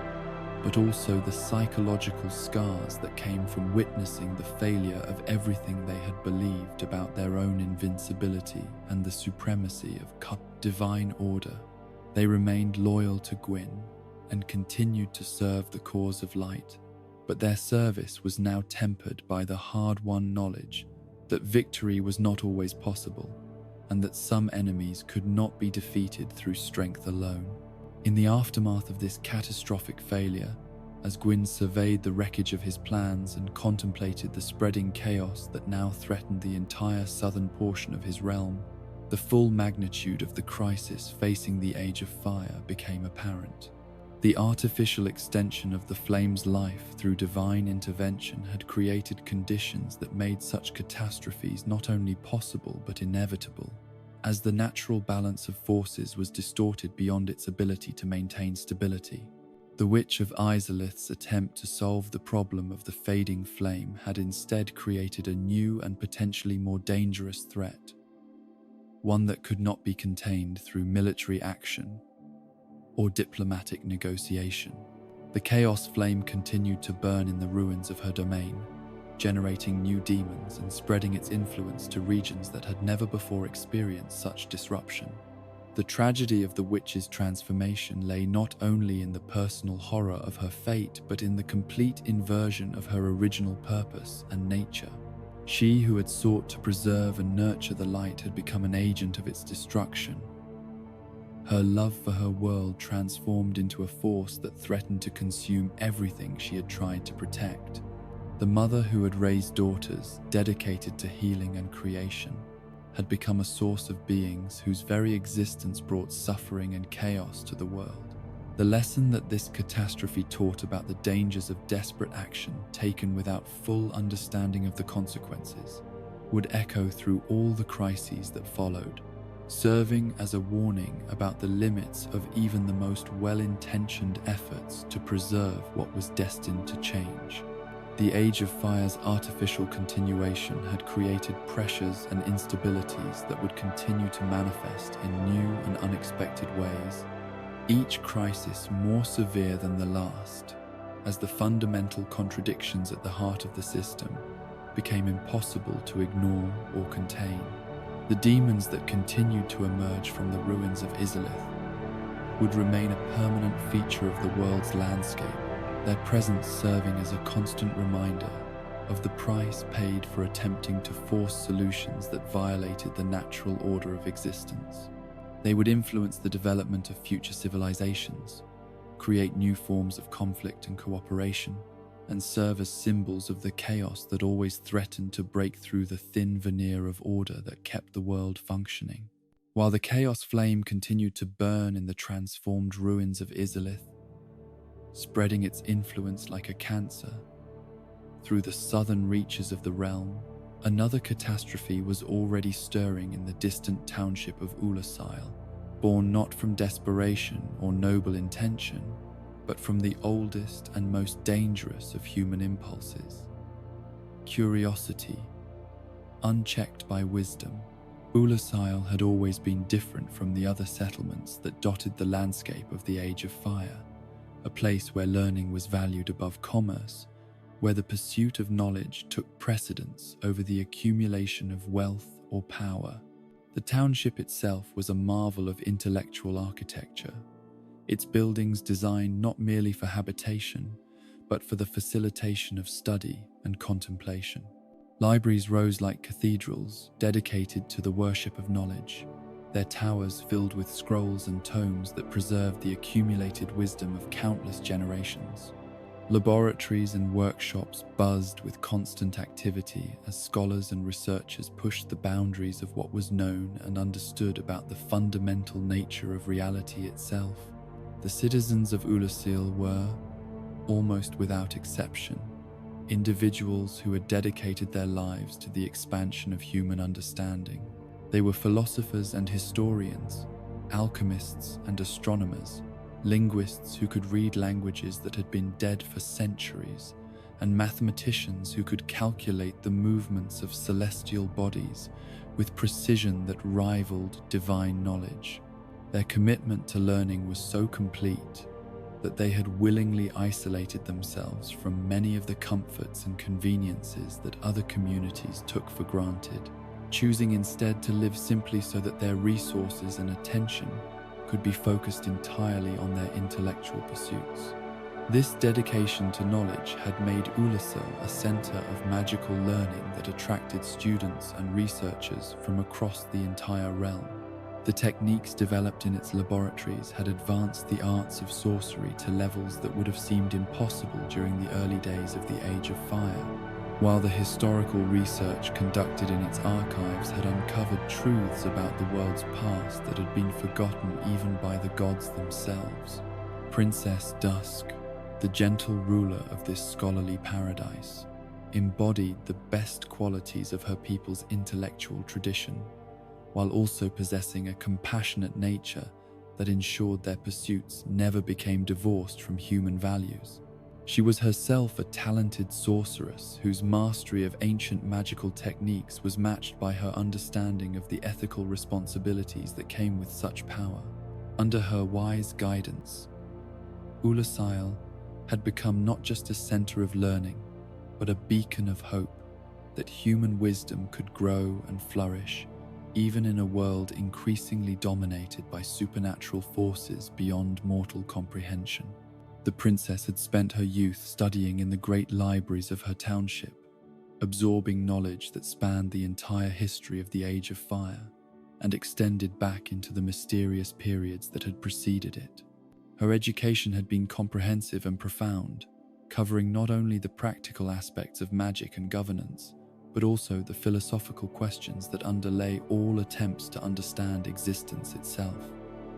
but also the psychological scars that came from witnessing the failure of everything they had believed about their own invincibility and the supremacy of divine order. They remained loyal to Gwyn and continued to serve the cause of light, but their service was now tempered by the hard-won knowledge that victory was not always possible, and that some enemies could not be defeated through strength alone. In the aftermath of this catastrophic failure, as Gwyn surveyed the wreckage of his plans and contemplated the spreading chaos that now threatened the entire southern portion of his realm, the full magnitude of the crisis facing the Age of Fire became apparent. The artificial extension of the flame's life through divine intervention had created conditions that made such catastrophes not only possible but inevitable, as the natural balance of forces was distorted beyond its ability to maintain stability. The Witch of Izalith's attempt to solve the problem of the fading flame had instead created a new and potentially more dangerous threat, one that could not be contained through military action or diplomatic negotiation. The chaos flame continued to burn in the ruins of her domain, generating new demons and spreading its influence to regions that had never before experienced such disruption. The tragedy of the witch's transformation lay not only in the personal horror of her fate, but in the complete inversion of her original purpose and nature. She who had sought to preserve and nurture the light had become an agent of its destruction. Her love for her world transformed into a force that threatened to consume everything she had tried to protect. The mother who had raised daughters dedicated to healing and creation had become a source of beings whose very existence brought suffering and chaos to the world. The lesson that this catastrophe taught about the dangers of desperate action taken without full understanding of the consequences would echo through all the crises that followed, serving as a warning about the limits of even the most well-intentioned efforts to preserve what was destined to change. The Age of Fire's artificial continuation had created pressures and instabilities that would continue to manifest in new and unexpected ways, each crisis more severe than the last, as the fundamental contradictions at the heart of the system became impossible to ignore or contain. The demons that continued to emerge from the ruins of Izalith would remain a permanent feature of the world's landscape, their presence serving as a constant reminder of the price paid for attempting to force solutions that violated the natural order of existence. They would influence the development of future civilizations, create new forms of conflict and cooperation, and serve as symbols of the chaos that always threatened to break through the thin veneer of order that kept the world functioning. While the chaos flame continued to burn in the transformed ruins of Izalith, spreading its influence like a cancer through the southern reaches of the realm, another catastrophe was already stirring in the distant township of Oolacile, born not from desperation or noble intention, but from the oldest and most dangerous of human impulses: curiosity. Unchecked by wisdom, Oolacile had always been different from the other settlements that dotted the landscape of the Age of Fire, a place where learning was valued above commerce, where the pursuit of knowledge took precedence over the accumulation of wealth or power. The township itself was a marvel of intellectual architecture, its buildings designed not merely for habitation, but for the facilitation of study and contemplation. Libraries rose like cathedrals, dedicated to the worship of knowledge, their towers filled with scrolls and tomes that preserved the accumulated wisdom of countless generations. Laboratories and workshops buzzed with constant activity as scholars and researchers pushed the boundaries of what was known and understood about the fundamental nature of reality itself. The citizens of Oolacile were, almost without exception, individuals who had dedicated their lives to the expansion of human understanding. They were philosophers and historians, alchemists and astronomers, linguists who could read languages that had been dead for centuries, and mathematicians who could calculate the movements of celestial bodies with precision that rivaled divine knowledge. Their commitment to learning was so complete that they had willingly isolated themselves from many of the comforts and conveniences that other communities took for granted, choosing instead to live simply so that their resources and attention could be focused entirely on their intellectual pursuits. This dedication to knowledge had made Oolacile a center of magical learning that attracted students and researchers from across the entire realm. The techniques developed in its laboratories had advanced the arts of sorcery to levels that would have seemed impossible during the early days of the Age of Fire, while the historical research conducted in its archives had uncovered truths about the world's past that had been forgotten even by the gods themselves. Princess Dusk, the gentle ruler of this scholarly paradise, embodied the best qualities of her people's intellectual tradition, while also possessing a compassionate nature that ensured their pursuits never became divorced from human values. She was herself a talented sorceress whose mastery of ancient magical techniques was matched by her understanding of the ethical responsibilities that came with such power. Under her wise guidance, Oolacile had become not just a center of learning, but a beacon of hope that human wisdom could grow and flourish even in a world increasingly dominated by supernatural forces beyond mortal comprehension. The princess had spent her youth studying in the great libraries of her township, absorbing knowledge that spanned the entire history of the Age of Fire and extended back into the mysterious periods that had preceded it. Her education had been comprehensive and profound, covering not only the practical aspects of magic and governance, but also the philosophical questions that underlay all attempts to understand existence itself.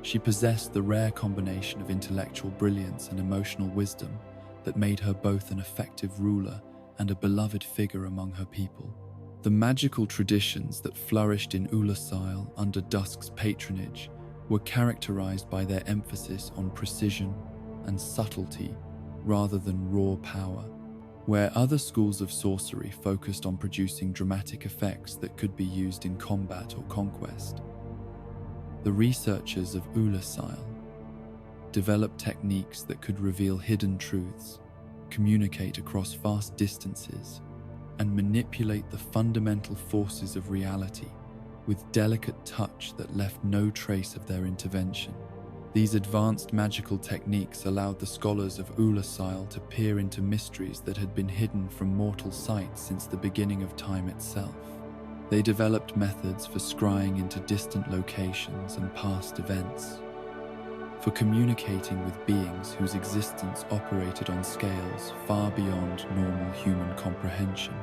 She possessed the rare combination of intellectual brilliance and emotional wisdom that made her both an effective ruler and a beloved figure among her people. The magical traditions that flourished in Oolacile under Dusk's patronage were characterized by their emphasis on precision and subtlety rather than raw power. Where other schools of sorcery focused on producing dramatic effects that could be used in combat or conquest, the researchers of Oolacile developed techniques that could reveal hidden truths, communicate across vast distances, and manipulate the fundamental forces of reality with delicate touch that left no trace of their intervention. These advanced magical techniques allowed the scholars of Oolacile to peer into mysteries that had been hidden from mortal sight since the beginning of time itself. They developed methods for scrying into distant locations and past events, for communicating with beings whose existence operated on scales far beyond normal human comprehension,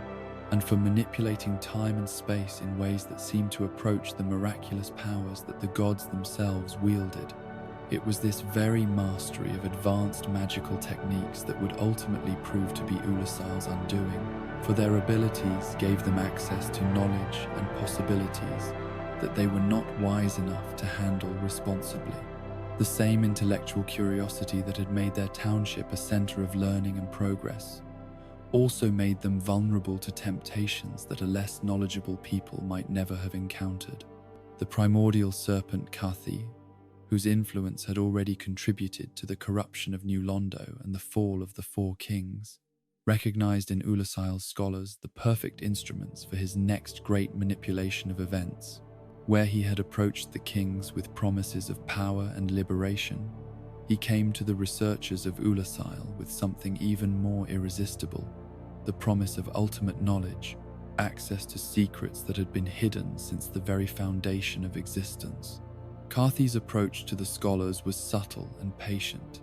and for manipulating time and space in ways that seemed to approach the miraculous powers that the gods themselves wielded. It was this very mastery of advanced magical techniques that would ultimately prove to be Oolacile's undoing, for their abilities gave them access to knowledge and possibilities that they were not wise enough to handle responsibly. The same intellectual curiosity that had made their township a center of learning and progress also made them vulnerable to temptations that a less knowledgeable people might never have encountered. The primordial serpent Kathi, whose influence had already contributed to the corruption of New Londo and the fall of the Four Kings, recognized in Oolacile's scholars the perfect instruments for his next great manipulation of events. Where he had approached the kings with promises of power and liberation, he came to the researchers of Oolacile with something even more irresistible: the promise of ultimate knowledge, access to secrets that had been hidden since the very foundation of existence. Kathi's approach to the scholars was subtle and patient,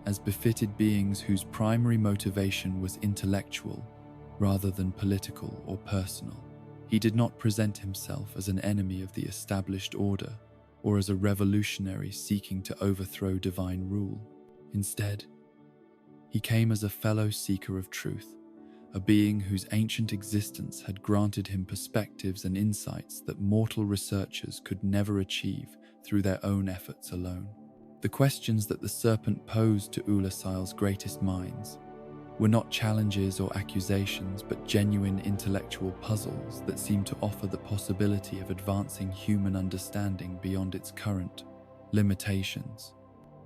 as befitted beings whose primary motivation was intellectual rather than political or personal. He did not present himself as an enemy of the established order or as a revolutionary seeking to overthrow divine rule. Instead, he came as a fellow seeker of truth, a being whose ancient existence had granted him perspectives and insights that mortal researchers could never achieve through their own efforts alone. The questions that the serpent posed to Oolacile's greatest minds were not challenges or accusations, but genuine intellectual puzzles that seemed to offer the possibility of advancing human understanding beyond its current limitations.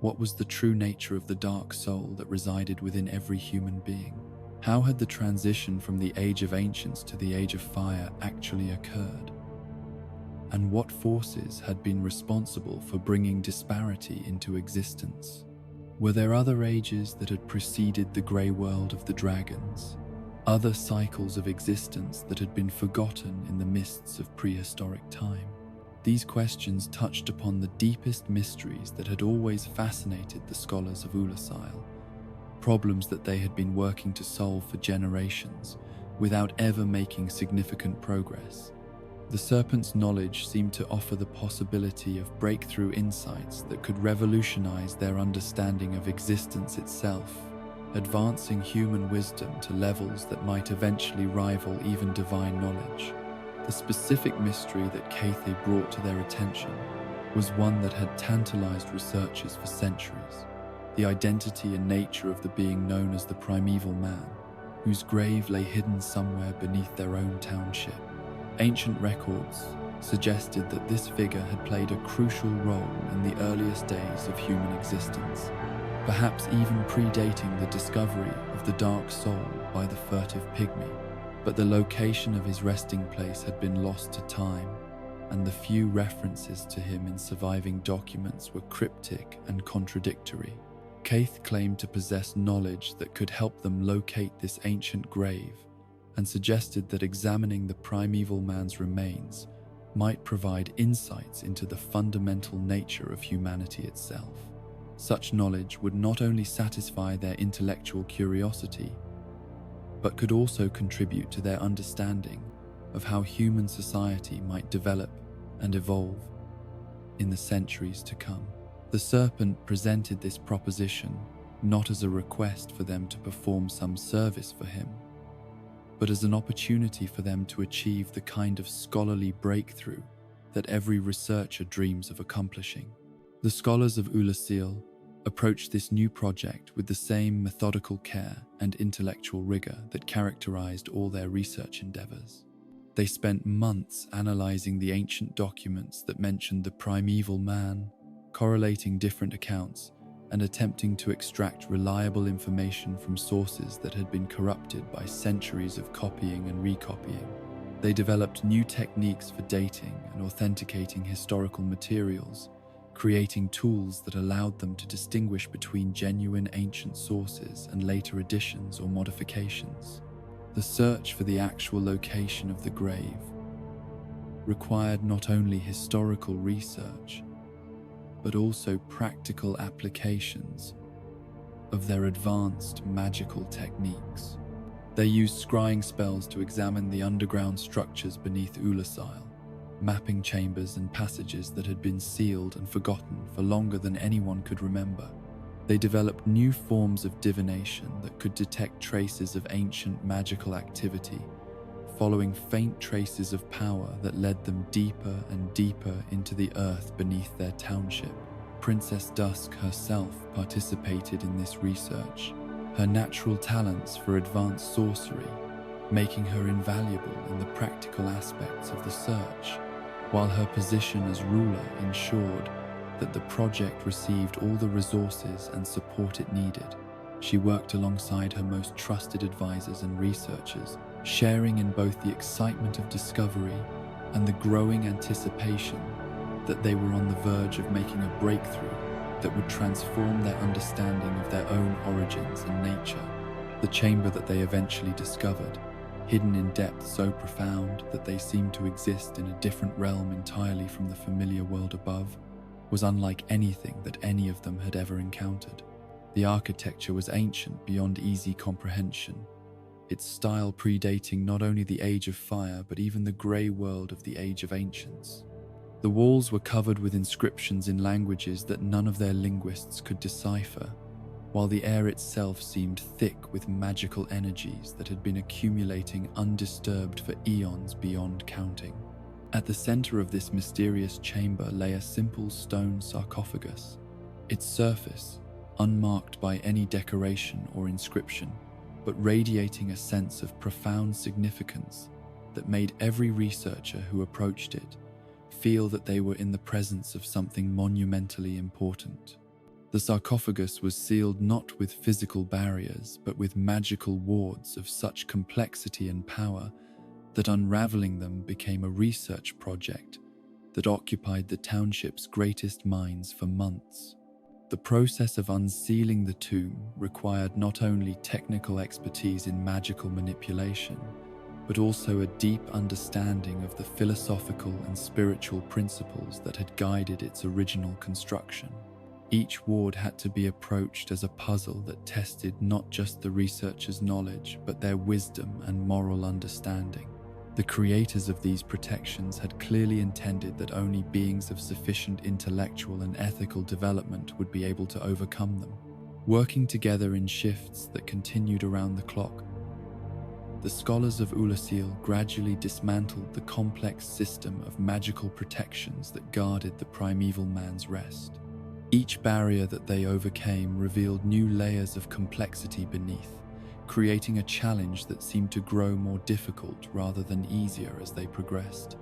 What was the true nature of the dark soul that resided within every human being? How had the transition from the Age of Ancients to the Age of Fire actually occurred? And what forces had been responsible for bringing disparity into existence? Were there other ages that had preceded the grey world of the dragons? Other cycles of existence that had been forgotten in the mists of prehistoric time? These questions touched upon the deepest mysteries that had always fascinated the scholars of Oolacile, problems that they had been working to solve for generations without ever making significant progress. The serpent's knowledge seemed to offer the possibility of breakthrough insights that could revolutionize their understanding of existence itself, advancing human wisdom to levels that might eventually rival even divine knowledge. The specific mystery that Cathay brought to their attention was one that had tantalized researchers for centuries: the identity and nature of the being known as the primeval man, whose grave lay hidden somewhere beneath their own township. Ancient records suggested that this figure had played a crucial role in the earliest days of human existence, perhaps even predating the discovery of the dark soul by the furtive pygmy. But the location of his resting place had been lost to time, and the few references to him in surviving documents were cryptic and contradictory. Caith claimed to possess knowledge that could help them locate this ancient grave, and suggested that examining the primeval man's remains might provide insights into the fundamental nature of humanity itself. Such knowledge would not only satisfy their intellectual curiosity, but could also contribute to their understanding of how human society might develop and evolve in the centuries to come. The serpent presented this proposition not as a request for them to perform some service for him, but as an opportunity for them to achieve the kind of scholarly breakthrough that every researcher dreams of accomplishing. The scholars of Oolacile approached this new project with the same methodical care and intellectual rigor that characterized all their research endeavors. They spent months analyzing the ancient documents that mentioned the primeval man, correlating different accounts, and attempting to extract reliable information from sources that had been corrupted by centuries of copying and recopying. They developed new techniques for dating and authenticating historical materials, creating tools that allowed them to distinguish between genuine ancient sources and later additions or modifications. The search for the actual location of the grave required not only historical research, but also practical applications of their advanced magical techniques. They used scrying spells to examine the underground structures beneath Oolacile, mapping chambers and passages that had been sealed and forgotten for longer than anyone could remember. They developed new forms of divination that could detect traces of ancient magical activity, following faint traces of power that led them deeper and deeper into the earth beneath their township. Princess Dusk herself participated in this research, her natural talents for advanced sorcery making her invaluable in the practical aspects of the search, while her position as ruler ensured that the project received all the resources and support it needed. She worked alongside her most trusted advisors and researchers, sharing in both the excitement of discovery and the growing anticipation that they were on the verge of making a breakthrough that would transform their understanding of their own origins and nature. The chamber that they eventually discovered, hidden in depths so profound that they seemed to exist in a different realm entirely from the familiar world above, was unlike anything that any of them had ever encountered. The architecture was ancient beyond easy comprehension, its style predating not only the Age of Fire but even the grey world of the Age of Ancients. The walls were covered with inscriptions in languages that none of their linguists could decipher, while the air itself seemed thick with magical energies that had been accumulating undisturbed for eons beyond counting. At the center of this mysterious chamber lay a simple stone sarcophagus, its surface unmarked by any decoration or inscription, but radiating a sense of profound significance that made every researcher who approached it feel that they were in the presence of something monumentally important. The sarcophagus was sealed not with physical barriers, but with magical wards of such complexity and power that unraveling them became a research project that occupied the township's greatest minds for months. The process of unsealing the tomb required not only technical expertise in magical manipulation, but also a deep understanding of the philosophical and spiritual principles that had guided its original construction. Each ward had to be approached as a puzzle that tested not just the researchers' knowledge, but their wisdom and moral understanding. The creators of these protections had clearly intended that only beings of sufficient intellectual and ethical development would be able to overcome them. Working together in shifts that continued around the clock, the scholars of Oolacile gradually dismantled the complex system of magical protections that guarded the primeval man's rest. Each barrier that they overcame revealed new layers of complexity beneath, creating a challenge that seemed to grow more difficult rather than easier as they progressed.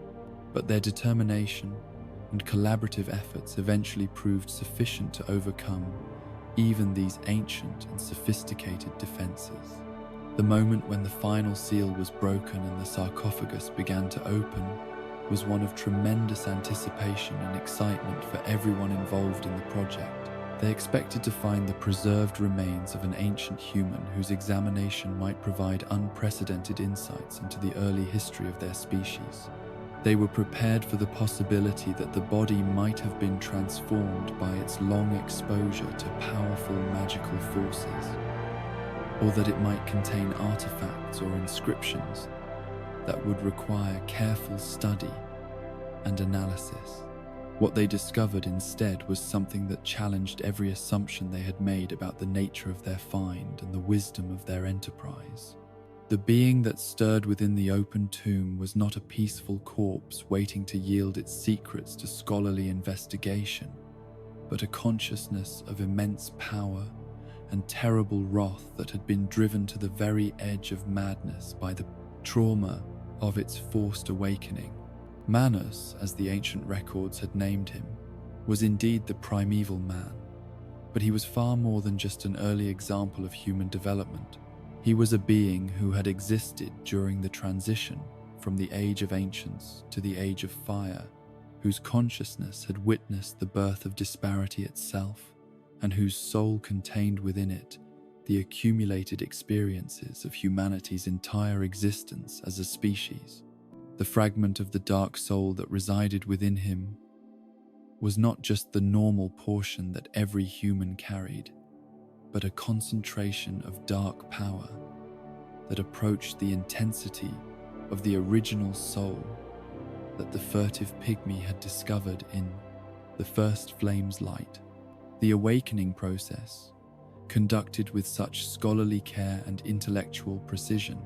But their determination and collaborative efforts eventually proved sufficient to overcome even these ancient and sophisticated defenses. The moment when the final seal was broken and the sarcophagus began to open was one of tremendous anticipation and excitement for everyone involved in the project. They expected to find the preserved remains of an ancient human whose examination might provide unprecedented insights into the early history of their species. They were prepared for the possibility that the body might have been transformed by its long exposure to powerful magical forces, or that it might contain artifacts or inscriptions that would require careful study and analysis. What they discovered instead was something that challenged every assumption they had made about the nature of their find and the wisdom of their enterprise. The being that stirred within the open tomb was not a peaceful corpse waiting to yield its secrets to scholarly investigation, but a consciousness of immense power and terrible wrath that had been driven to the very edge of madness by the trauma of its forced awakening. Manus, as the ancient records had named him, was indeed the primeval man, but he was far more than just an early example of human development. He was a being who had existed during the transition from the Age of Ancients to the Age of Fire, whose consciousness had witnessed the birth of disparity itself, and whose soul contained within it the accumulated experiences of humanity's entire existence as a species. The fragment of the dark soul that resided within him was not just the normal portion that every human carried, but a concentration of dark power that approached the intensity of the original soul that the furtive pygmy had discovered in the first flame's light. The awakening process, conducted with such scholarly care and intellectual precision,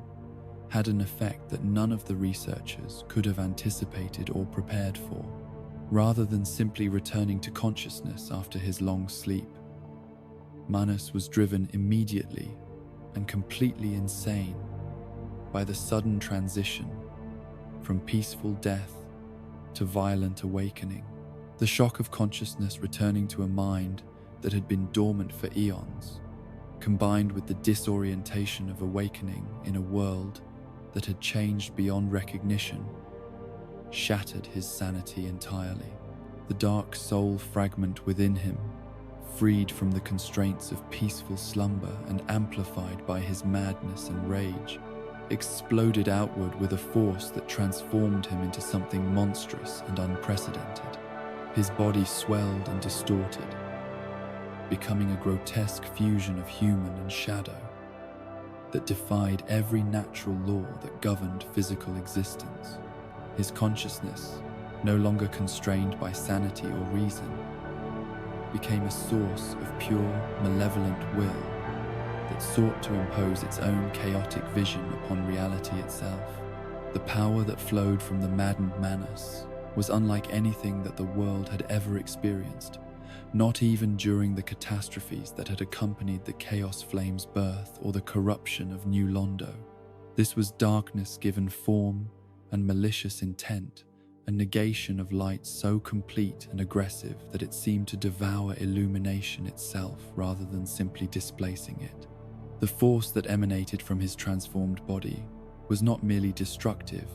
had an effect that none of the researchers could have anticipated or prepared for. Rather than simply returning to consciousness after his long sleep, Manus was driven immediately and completely insane by the sudden transition from peaceful death to violent awakening. The shock of consciousness returning to a mind that had been dormant for eons, combined with the disorientation of awakening in a world that had changed beyond recognition, shattered his sanity entirely. The dark soul fragment within him, freed from the constraints of peaceful slumber and amplified by his madness and rage, exploded outward with a force that transformed him into something monstrous and unprecedented. His body swelled and distorted, becoming a grotesque fusion of human and shadow that defied every natural law that governed physical existence. His consciousness, no longer constrained by sanity or reason, became a source of pure, malevolent will that sought to impose its own chaotic vision upon reality itself. The power that flowed from the maddened Manus was unlike anything that the world had ever experienced, not even during the catastrophes that had accompanied the Chaos Flame's birth or the corruption of New Londo. This was darkness given form and malicious intent, a negation of light so complete and aggressive that it seemed to devour illumination itself rather than simply displacing it. The force that emanated from his transformed body was not merely destructive,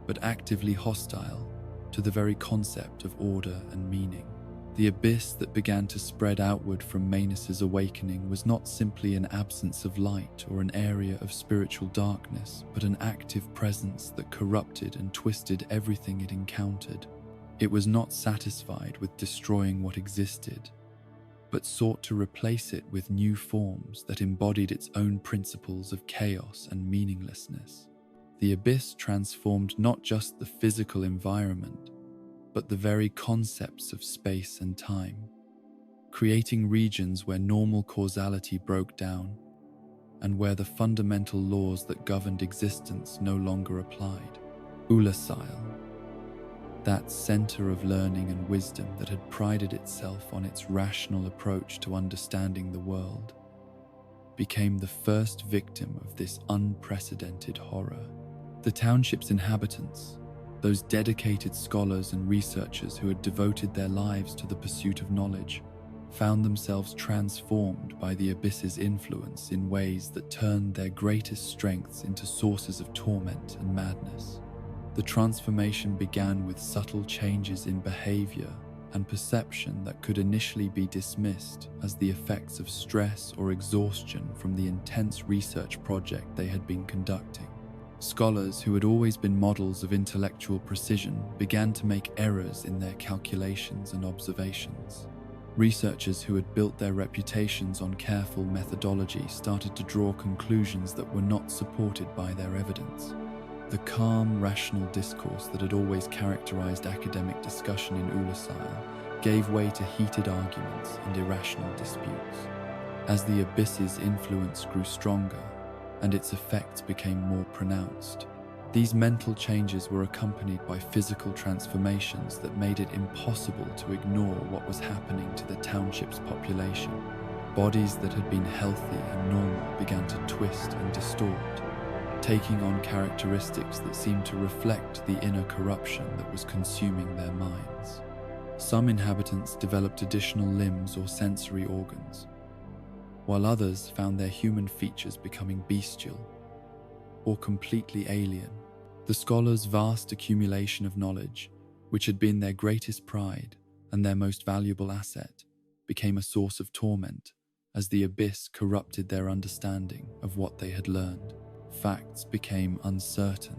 but actively hostile to the very concept of order and meaning. The abyss that began to spread outward from Manus's awakening was not simply an absence of light or an area of spiritual darkness, but an active presence that corrupted and twisted everything it encountered. It was not satisfied with destroying what existed, but sought to replace it with new forms that embodied its own principles of chaos and meaninglessness. The abyss transformed not just the physical environment, but the very concepts of space and time, creating regions where normal causality broke down and where the fundamental laws that governed existence no longer applied. Oolacile, that center of learning and wisdom that had prided itself on its rational approach to understanding the world, became the first victim of this unprecedented horror. The township's inhabitants, those dedicated scholars and researchers who had devoted their lives to the pursuit of knowledge, found themselves transformed by the abyss's influence in ways that turned their greatest strengths into sources of torment and madness. The transformation began with subtle changes in behavior and perception that could initially be dismissed as the effects of stress or exhaustion from the intense research project they had been conducting. Scholars who had always been models of intellectual precision began to make errors in their calculations and observations. Researchers who had built their reputations on careful methodology started to draw conclusions that were not supported by their evidence. The calm, rational discourse that had always characterized academic discussion in Oolacile gave way to heated arguments and irrational disputes. As the abyss's influence grew stronger, and its effects became more pronounced, these mental changes were accompanied by physical transformations that made it impossible to ignore what was happening to the township's population. Bodies that had been healthy and normal began to twist and distort, taking on characteristics that seemed to reflect the inner corruption that was consuming their minds. Some inhabitants developed additional limbs or sensory organs, while others found their human features becoming bestial or completely alien. The scholars' vast accumulation of knowledge, which had been their greatest pride and their most valuable asset, became a source of torment as the abyss corrupted their understanding of what they had learned. Facts became uncertain,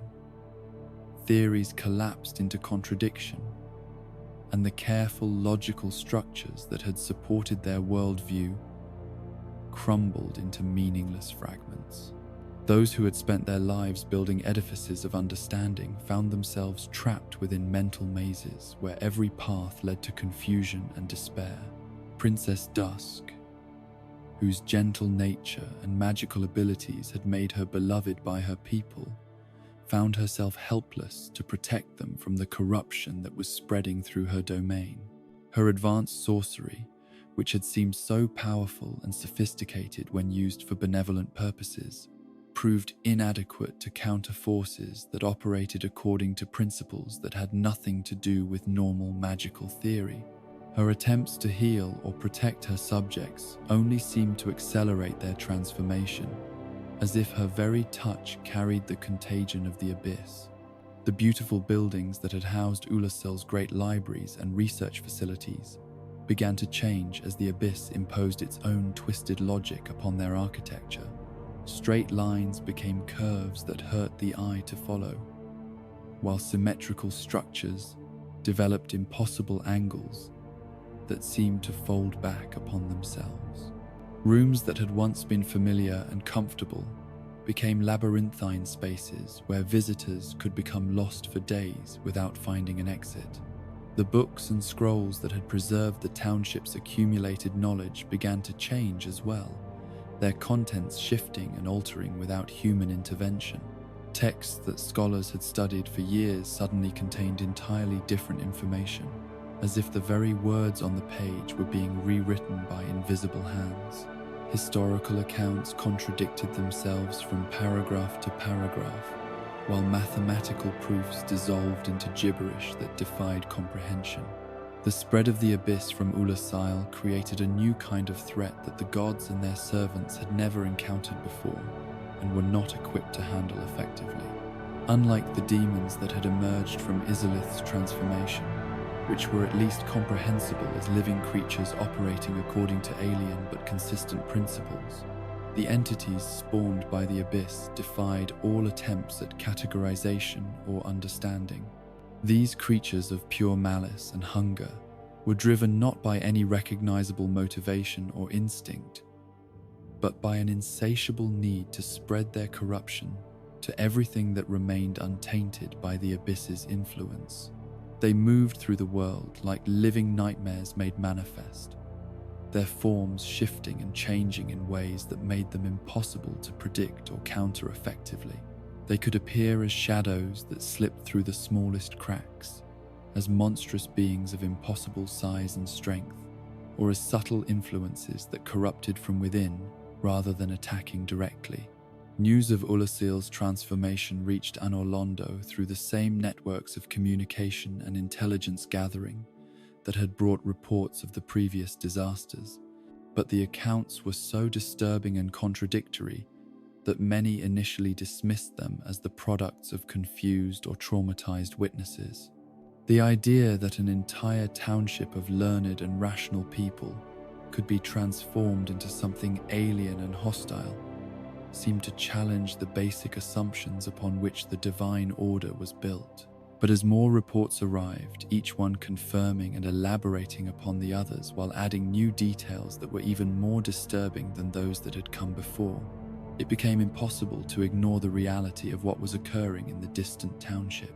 theories collapsed into contradiction, and the careful logical structures that had supported their worldview crumbled into meaningless fragments. Those who had spent their lives building edifices of understanding found themselves trapped within mental mazes where every path led to confusion and despair. Princess Dusk, whose gentle nature and magical abilities had made her beloved by her people, found herself helpless to protect them from the corruption that was spreading through her domain. Her advanced sorcery, which had seemed so powerful and sophisticated when used for benevolent purposes, proved inadequate to counter forces that operated according to principles that had nothing to do with normal magical theory. Her attempts to heal or protect her subjects only seemed to accelerate their transformation, as if her very touch carried the contagion of the abyss. The beautiful buildings that had housed Oolacile's great libraries and research facilities began to change as the abyss imposed its own twisted logic upon their architecture. Straight lines became curves that hurt the eye to follow, while symmetrical structures developed impossible angles that seemed to fold back upon themselves. Rooms that had once been familiar and comfortable became labyrinthine spaces where visitors could become lost for days without finding an exit. The books and scrolls that had preserved the township's accumulated knowledge began to change as well, their contents shifting and altering without human intervention. Texts that scholars had studied for years suddenly contained entirely different information, as if the very words on the page were being rewritten by invisible hands. Historical accounts contradicted themselves from paragraph to paragraph, while mathematical proofs dissolved into gibberish that defied comprehension. The spread of the abyss from Oolacile created a new kind of threat that the gods and their servants had never encountered before and were not equipped to handle effectively. Unlike the demons that had emerged from Izalith's transformation, which were at least comprehensible as living creatures operating according to alien but consistent principles, the entities spawned by the abyss defied all attempts at categorization or understanding. These creatures of pure malice and hunger were driven not by any recognizable motivation or instinct, but by an insatiable need to spread their corruption to everything that remained untainted by the abyss's influence. They moved through the world like living nightmares made manifest, their forms shifting and changing in ways that made them impossible to predict or counter effectively. They could appear as shadows that slipped through the smallest cracks, as monstrous beings of impossible size and strength, or as subtle influences that corrupted from within rather than attacking directly. News of Oolacile's transformation reached Anor Londo through the same networks of communication and intelligence gathering that had brought reports of the previous disasters, but the accounts were so disturbing and contradictory that many initially dismissed them as the products of confused or traumatized witnesses. The idea that an entire township of learned and rational people could be transformed into something alien and hostile seemed to challenge the basic assumptions upon which the divine order was built. But as more reports arrived, each one confirming and elaborating upon the others while adding new details that were even more disturbing than those that had come before, it became impossible to ignore the reality of what was occurring in the distant township.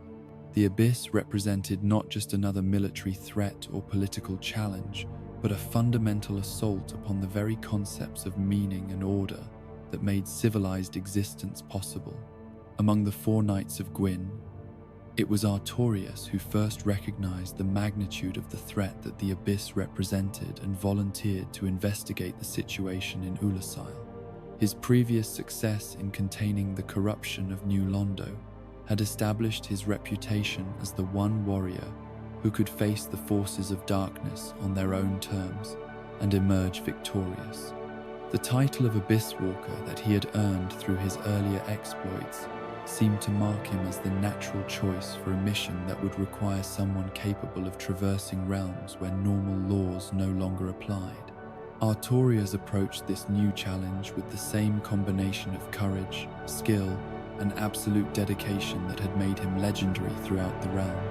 The abyss represented not just another military threat or political challenge, but a fundamental assault upon the very concepts of meaning and order that made civilized existence possible. Among the four knights of Gwyn, it was Artorius who first recognized the magnitude of the threat that the abyss represented and volunteered to investigate the situation in Oolacile. His previous success in containing the corruption of New Londo had established his reputation as the one warrior who could face the forces of darkness on their own terms and emerge victorious. The title of Abysswalker that he had earned through his earlier exploits seemed to mark him as the natural choice for a mission that would require someone capable of traversing realms where normal laws no longer applied. Artorias approached this new challenge with the same combination of courage, skill, and absolute dedication that had made him legendary throughout the realm.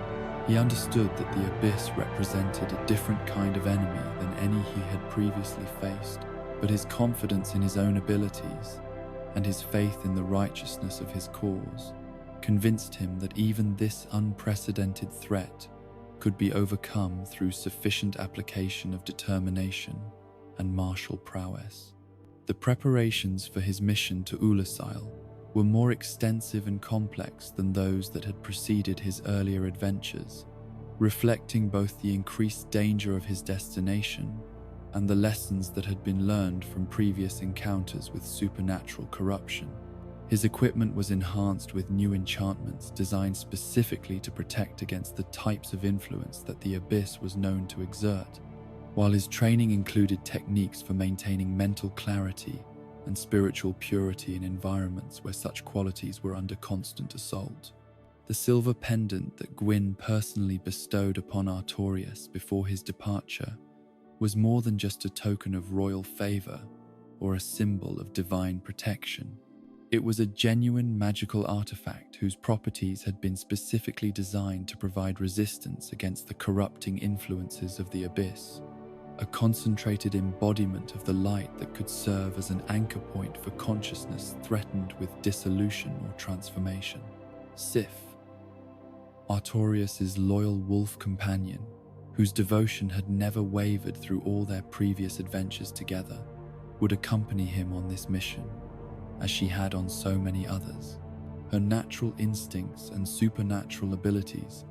He understood that the abyss represented a different kind of enemy than any he had previously faced, but his confidence in his own abilities and his faith in the righteousness of his cause convinced him that even this unprecedented threat could be overcome through sufficient application of determination and martial prowess. The preparations for his mission to Oolacile were more extensive and complex than those that had preceded his earlier adventures, reflecting both the increased danger of his destination and the lessons that had been learned from previous encounters with supernatural corruption. His equipment was enhanced with new enchantments designed specifically to protect against the types of influence that the abyss was known to exert, while his training included techniques for maintaining mental clarity and spiritual purity in environments where such qualities were under constant assault. The silver pendant that Gwyn personally bestowed upon Artorius before his departure was more than just a token of royal favor or a symbol of divine protection. It was a genuine magical artifact whose properties had been specifically designed to provide resistance against the corrupting influences of the abyss. a concentrated embodiment of the light that could serve as an anchor point for consciousness threatened with dissolution or transformation. Sif, Artorius' loyal wolf companion, whose devotion had never wavered through all their previous adventures together, would accompany him on this mission, as she had on so many others. Her natural instincts and supernatural abilities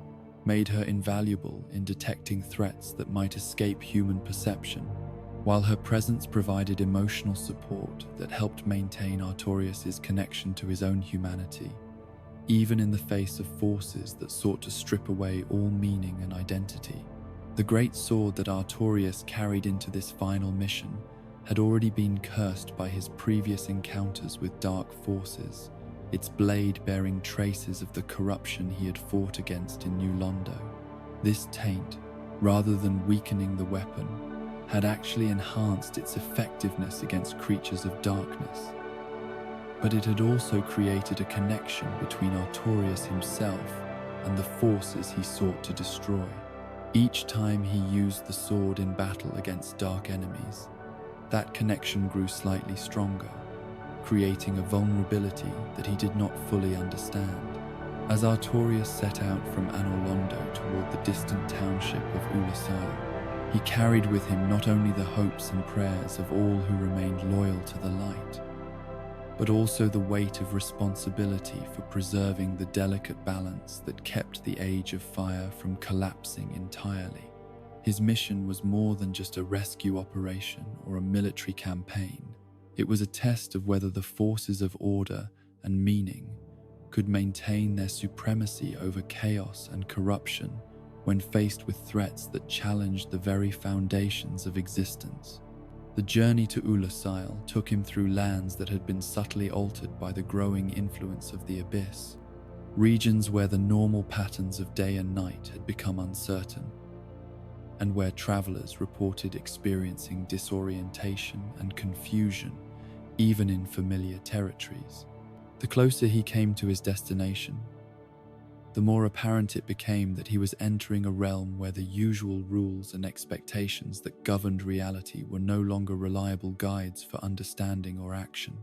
made her invaluable in detecting threats that might escape human perception, while her presence provided emotional support that helped maintain Artorius' connection to his own humanity, even in the face of forces that sought to strip away all meaning and identity. The great sword that Artorius carried into this final mission had already been cursed by his previous encounters with dark forces, its blade bearing traces of the corruption he had fought against in New Londo. This taint, rather than weakening the weapon, had actually enhanced its effectiveness against creatures of darkness. But it had also created a connection between Artorius himself and the forces he sought to destroy. Each time he used the sword in battle against dark enemies, that connection grew slightly stronger, creating a vulnerability that he did not fully understand. As Artorius set out from Anor Londo toward the distant township of Oolacile, he carried with him not only the hopes and prayers of all who remained loyal to the light, but also the weight of responsibility for preserving the delicate balance that kept the Age of Fire from collapsing entirely. His mission was more than just a rescue operation or a military campaign. It was a test of whether the forces of order and meaning could maintain their supremacy over chaos and corruption when faced with threats that challenged the very foundations of existence. The journey to Oolacile took him through lands that had been subtly altered by the growing influence of the Abyss, regions where the normal patterns of day and night had become uncertain, and where travelers reported experiencing disorientation and confusion even in familiar territories. The closer he came to his destination, the more apparent it became that he was entering a realm where the usual rules and expectations that governed reality were no longer reliable guides for understanding or action.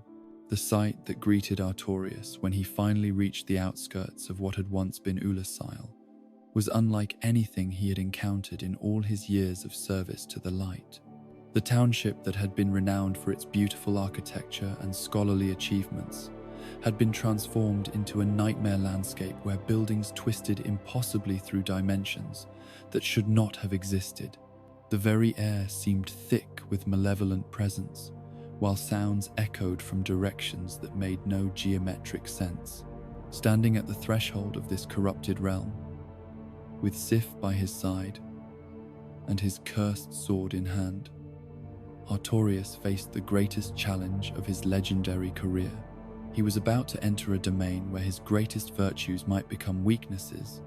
The sight that greeted Artorius when he finally reached the outskirts of what had once been Oolacile was unlike anything he had encountered in all his years of service to the light. The township that had been renowned for its beautiful architecture and scholarly achievements had been transformed into a nightmare landscape where buildings twisted impossibly through dimensions that should not have existed. The very air seemed thick with malevolent presence, while sounds echoed from directions that made no geometric sense. Standing at the threshold of this corrupted realm, with Sif by his side and his cursed sword in hand, Artorius faced the greatest challenge of his legendary career. He was about to enter a domain where his greatest virtues might become weaknesses,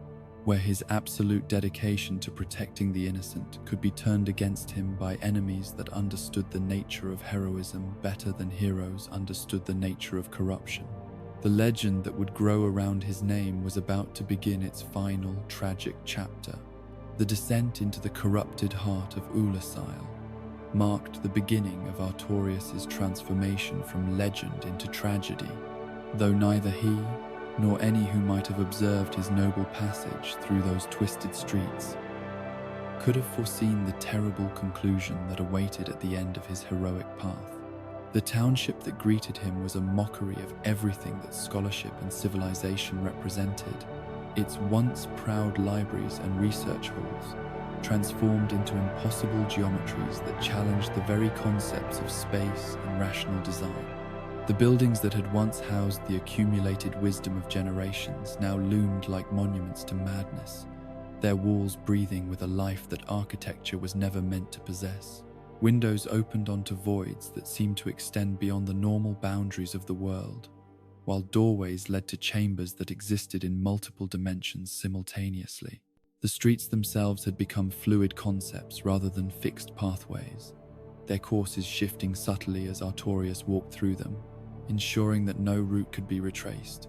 where his absolute dedication to protecting the innocent could be turned against him by enemies that understood the nature of heroism better than heroes understood the nature of corruption. The legend that would grow around his name was about to begin its final tragic chapter. The descent into the corrupted heart of Oolacile marked the beginning of Artorius' transformation from legend into tragedy, though neither he nor any who might have observed his noble passage through those twisted streets could have foreseen the terrible conclusion that awaited at the end of his heroic path. The township that greeted him was a mockery of everything that scholarship and civilization represented. Its once proud libraries and research halls transformed into impossible geometries that challenged the very concepts of space and rational design. The buildings that had once housed the accumulated wisdom of generations now loomed like monuments to madness, their walls breathing with a life that architecture was never meant to possess. Windows opened onto voids that seemed to extend beyond the normal boundaries of the world, while doorways led to chambers that existed in multiple dimensions simultaneously. The streets themselves had become fluid concepts rather than fixed pathways, their courses shifting subtly as Artorius walked through them, ensuring that no route could be retraced,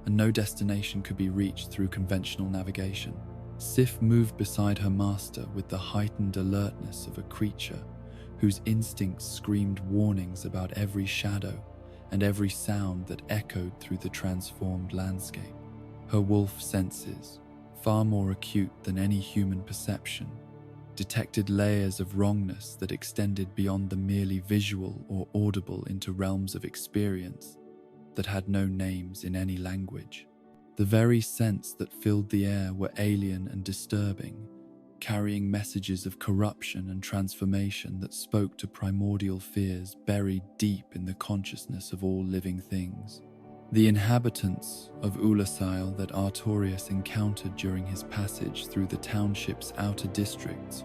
and no destination could be reached through conventional navigation. Sif moved beside her master with the heightened alertness of a creature whose instincts screamed warnings about every shadow and every sound that echoed through the transformed landscape. Her wolf senses, far more acute than any human perception, detected layers of wrongness that extended beyond the merely visual or audible into realms of experience that had no names in any language. The very scents that filled the air were alien and disturbing, carrying messages of corruption and transformation that spoke to primordial fears buried deep in the consciousness of all living things. The inhabitants of Oolacile that Artorius encountered during his passage through the township's outer districts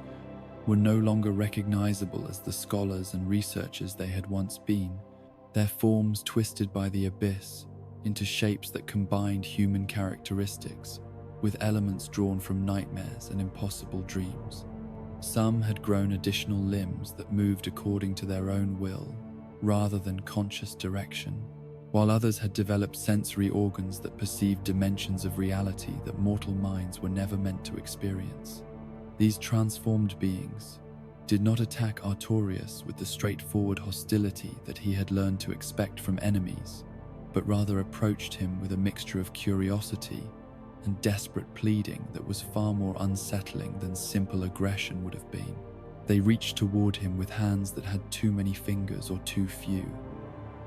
were no longer recognizable as the scholars and researchers they had once been, their forms twisted by the abyss into shapes that combined human characteristics with elements drawn from nightmares and impossible dreams. Some had grown additional limbs that moved according to their own will rather than conscious direction, while others had developed sensory organs that perceived dimensions of reality that mortal minds were never meant to experience. These transformed beings did not attack Artorius with the straightforward hostility that he had learned to expect from enemies, but rather approached him with a mixture of curiosity and desperate pleading that was far more unsettling than simple aggression would have been. They reached toward him with hands that had too many fingers or too few,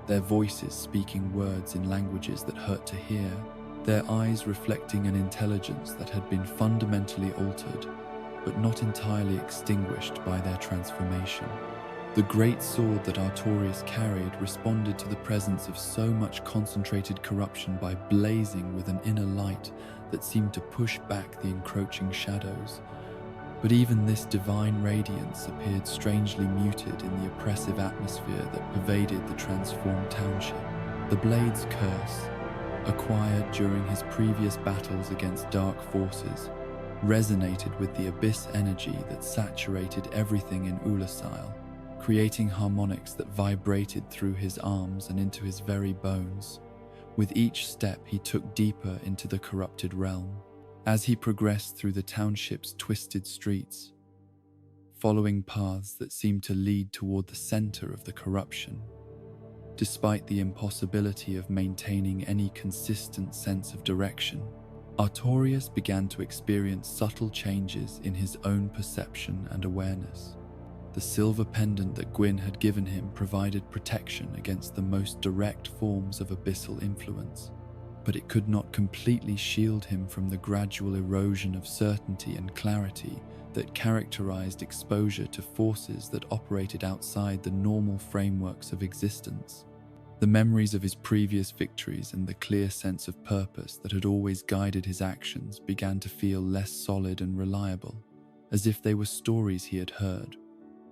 their voices speaking words in languages that hurt to hear, their eyes reflecting an intelligence that had been fundamentally altered, but not entirely extinguished by their transformation. The great sword that Artorius carried responded to the presence of so much concentrated corruption by blazing with an inner light that seemed to push back the encroaching shadows. But even this divine radiance appeared strangely muted in the oppressive atmosphere that pervaded the transformed township. The blade's curse, acquired during his previous battles against dark forces, resonated with the abyss energy that saturated everything in Oolacile, creating harmonics that vibrated through his arms and into his very bones. With each step, he took deeper into the corrupted realm. As he progressed through the township's twisted streets, following paths that seemed to lead toward the center of the corruption, despite the impossibility of maintaining any consistent sense of direction, Artorius began to experience subtle changes in his own perception and awareness. The silver pendant that Gwyn had given him provided protection against the most direct forms of abyssal influence, but it could not completely shield him from the gradual erosion of certainty and clarity that characterized exposure to forces that operated outside the normal frameworks of existence. The memories of his previous victories and the clear sense of purpose that had always guided his actions began to feel less solid and reliable, as if they were stories he had heard,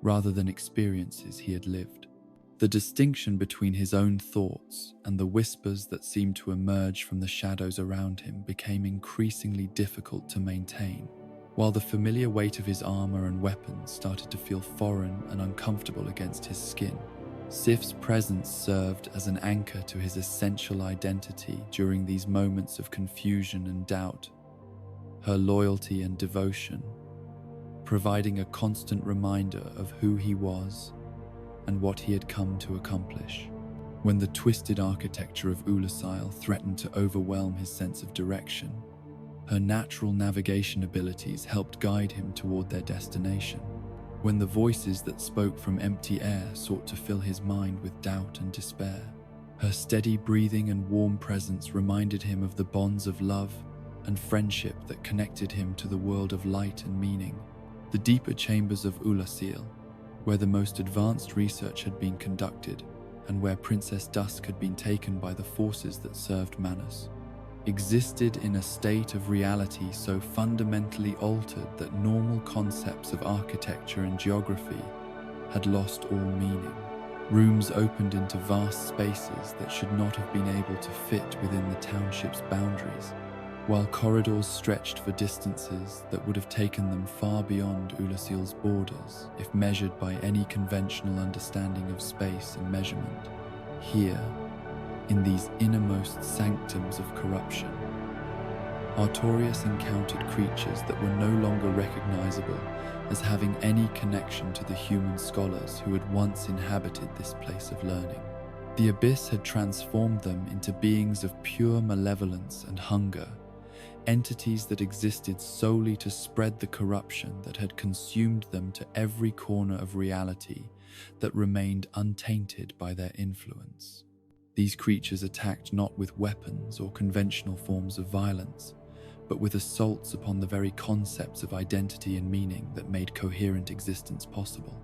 rather than experiences he had lived. The distinction between his own thoughts and the whispers that seemed to emerge from the shadows around him became increasingly difficult to maintain, while the familiar weight of his armor and weapons started to feel foreign and uncomfortable against his skin. Sif's presence served as an anchor to his essential identity during these moments of confusion and doubt, her loyalty and devotion, providing a constant reminder of who he was and what he had come to accomplish. When the twisted architecture of Oolacile threatened to overwhelm his sense of direction, her natural navigation abilities helped guide him toward their destination. When the voices that spoke from empty air sought to fill his mind with doubt and despair, her steady breathing and warm presence reminded him of the bonds of love and friendship that connected him to the world of light and meaning. The deeper chambers of Oolacile, where the most advanced research had been conducted and where Princess Dusk had been taken by the forces that served Manus, existed in a state of reality so fundamentally altered that normal concepts of architecture and geography had lost all meaning. Rooms opened into vast spaces that should not have been able to fit within the township's boundaries, while corridors stretched for distances that would have taken them far beyond Oolacile's borders if measured by any conventional understanding of space and measurement. Here, in these innermost sanctums of corruption, Artorius encountered creatures that were no longer recognizable as having any connection to the human scholars who had once inhabited this place of learning. The abyss had transformed them into beings of pure malevolence and hunger, entities that existed solely to spread the corruption that had consumed them to every corner of reality that remained untainted by their influence. These creatures attacked not with weapons or conventional forms of violence, but with assaults upon the very concepts of identity and meaning that made coherent existence possible.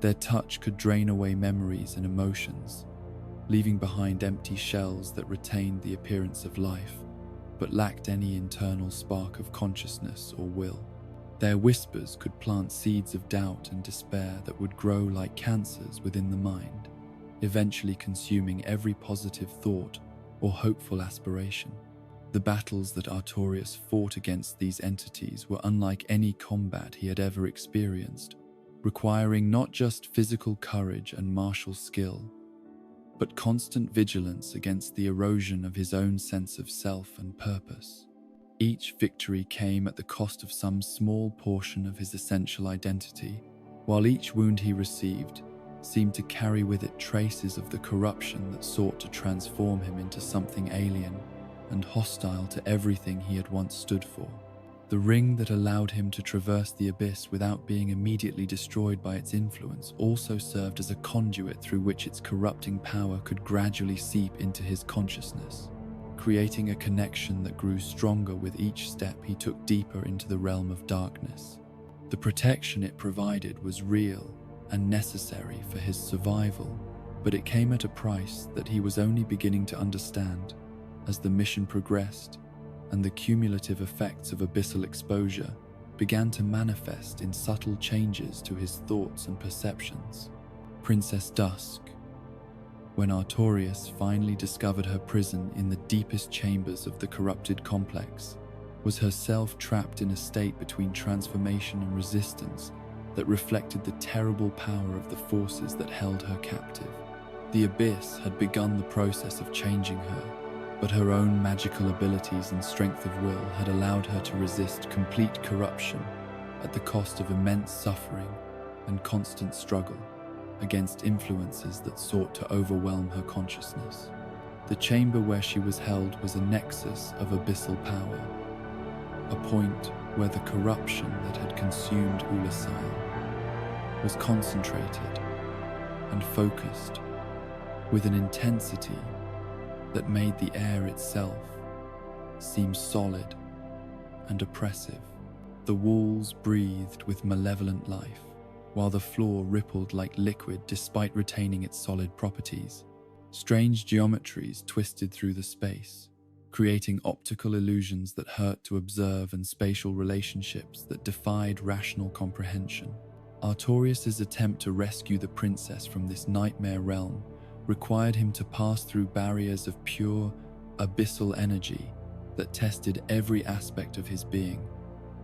Their touch could drain away memories and emotions, leaving behind empty shells that retained the appearance of life, but lacked any internal spark of consciousness or will. Their whispers could plant seeds of doubt and despair that would grow like cancers within the mind, eventually consuming every positive thought or hopeful aspiration. The battles that Artorius fought against these entities were unlike any combat he had ever experienced, requiring not just physical courage and martial skill, but constant vigilance against the erosion of his own sense of self and purpose. Each victory came at the cost of some small portion of his essential identity, while each wound he received seemed to carry with it traces of the corruption that sought to transform him into something alien and hostile to everything he had once stood for. The ring that allowed him to traverse the abyss without being immediately destroyed by its influence also served as a conduit through which its corrupting power could gradually seep into his consciousness, creating a connection that grew stronger with each step he took deeper into the realm of darkness. The protection it provided was real and necessary for his survival, but it came at a price that he was only beginning to understand as the mission progressed and the cumulative effects of abyssal exposure began to manifest in subtle changes to his thoughts and perceptions. Princess Dusk, when Artorius finally discovered her prison in the deepest chambers of the corrupted complex, was herself trapped in a state between transformation and resistance that reflected the terrible power of the forces that held her captive. The abyss had begun the process of changing her, but her own magical abilities and strength of will had allowed her to resist complete corruption at the cost of immense suffering and constant struggle against influences that sought to overwhelm her consciousness. The chamber where she was held was a nexus of abyssal power, a point where the corruption that had consumed Oolacile was concentrated and focused with an intensity that made the air itself seem solid and oppressive. The walls breathed with malevolent life, while the floor rippled like liquid despite retaining its solid properties. Strange geometries twisted through the space, creating optical illusions that hurt to observe and spatial relationships that defied rational comprehension. Artorius' attempt to rescue the princess from this nightmare realm required him to pass through barriers of pure, abyssal energy that tested every aspect of his being,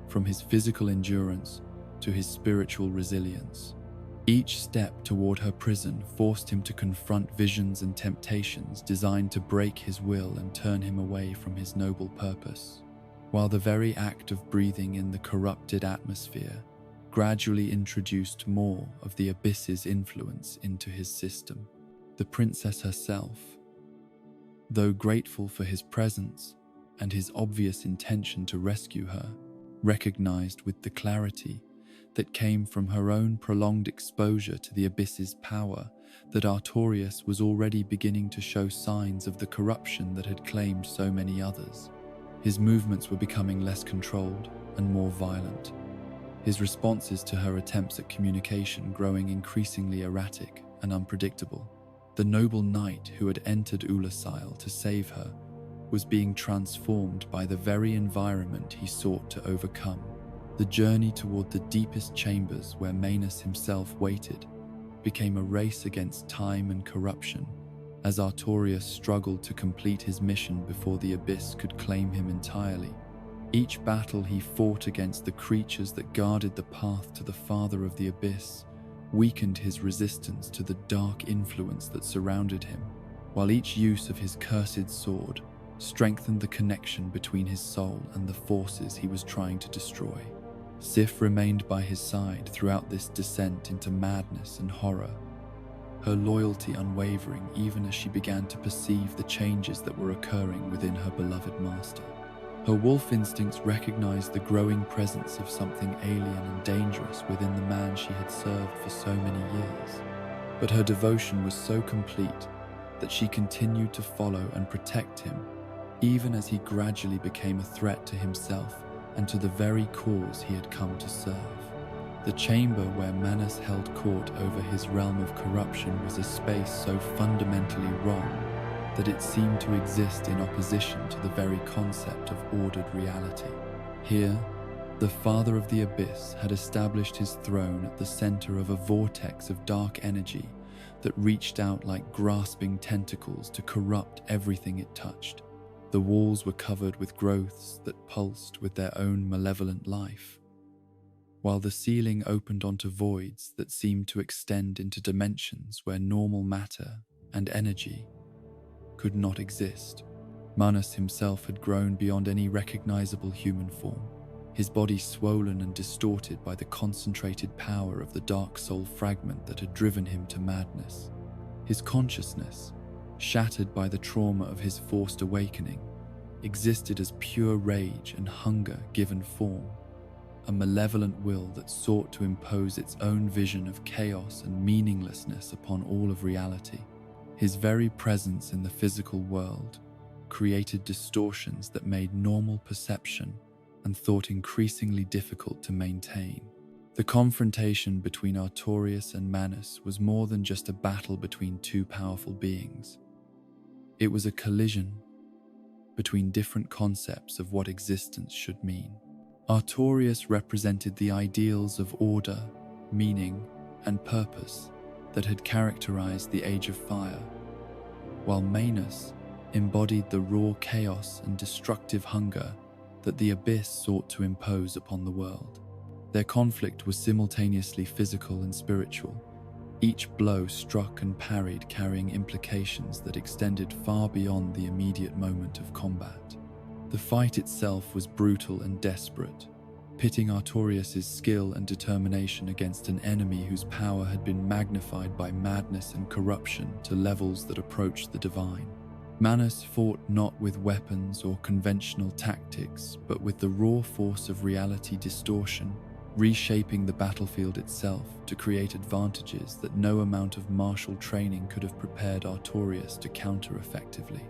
from his physical endurance to his spiritual resilience. Each step toward her prison forced him to confront visions and temptations designed to break his will and turn him away from his noble purpose, while the very act of breathing in the corrupted atmosphere gradually introduced more of the abyss's influence into his system. The princess herself, though grateful for his presence and his obvious intention to rescue her, recognized with the clarity that came from her own prolonged exposure to the abyss's power that Artorius was already beginning to show signs of the corruption that had claimed so many others. His movements were becoming less controlled and more violent, his responses to her attempts at communication growing increasingly erratic and unpredictable. The noble knight who had entered Oolacile to save her was being transformed by the very environment he sought to overcome. The journey toward the deepest chambers where Manus himself waited became a race against time and corruption, as Artorius struggled to complete his mission before the abyss could claim him entirely. Each battle he fought against the creatures that guarded the path to the father of the abyss weakened his resistance to the dark influence that surrounded him, while each use of his cursed sword strengthened the connection between his soul and the forces he was trying to destroy. Sif remained by his side throughout this descent into madness and horror, her loyalty unwavering even as she began to perceive the changes that were occurring within her beloved master. Her wolf instincts recognized the growing presence of something alien and dangerous within the man she had served for so many years. But her devotion was so complete that she continued to follow and protect him, even as he gradually became a threat to himself and to the very cause he had come to serve. The chamber where Manus held court over his realm of corruption was a space so fundamentally wrong that it seemed to exist in opposition to the very concept of ordered reality. Here, the Father of the Abyss had established his throne at the center of a vortex of dark energy that reached out like grasping tentacles to corrupt everything it touched. The walls were covered with growths that pulsed with their own malevolent life, while the ceiling opened onto voids that seemed to extend into dimensions where normal matter and energy could not exist. Manus himself had grown beyond any recognizable human form, his body swollen and distorted by the concentrated power of the dark soul fragment that had driven him to madness. His consciousness, shattered by the trauma of his forced awakening, existed as pure rage and hunger given form, a malevolent will that sought to impose its own vision of chaos and meaninglessness upon all of reality. His very presence in the physical world created distortions that made normal perception and thought increasingly difficult to maintain. The confrontation between Artorius and Manus was more than just a battle between two powerful beings. It was a collision between different concepts of what existence should mean. Artorius represented the ideals of order, meaning, and purpose that had characterized the Age of Fire, while Manus embodied the raw chaos and destructive hunger that the Abyss sought to impose upon the world. Their conflict was simultaneously physical and spiritual, each blow struck and parried carrying implications that extended far beyond the immediate moment of combat. The fight itself was brutal and desperate, pitting Artorius' skill and determination against an enemy whose power had been magnified by madness and corruption to levels that approached the divine. Manus fought not with weapons or conventional tactics, but with the raw force of reality distortion, reshaping the battlefield itself to create advantages that no amount of martial training could have prepared Artorius to counter effectively.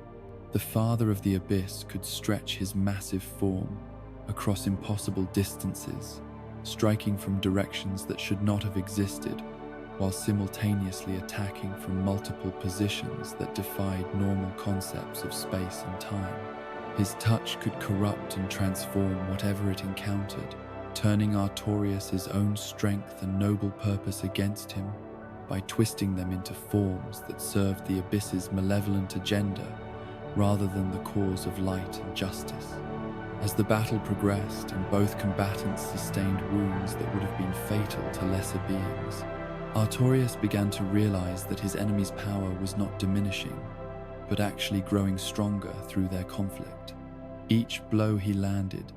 The Father of the Abyss could stretch his massive form across impossible distances, striking from directions that should not have existed, while simultaneously attacking from multiple positions that defied normal concepts of space and time. His touch could corrupt and transform whatever it encountered, turning Artorius' own strength and noble purpose against him by twisting them into forms that served the Abyss's malevolent agenda rather than the cause of light and justice. As the battle progressed and both combatants sustained wounds that would have been fatal to lesser beings, Artorius began to realize that his enemy's power was not diminishing, but actually growing stronger through their conflict. Each blow he landed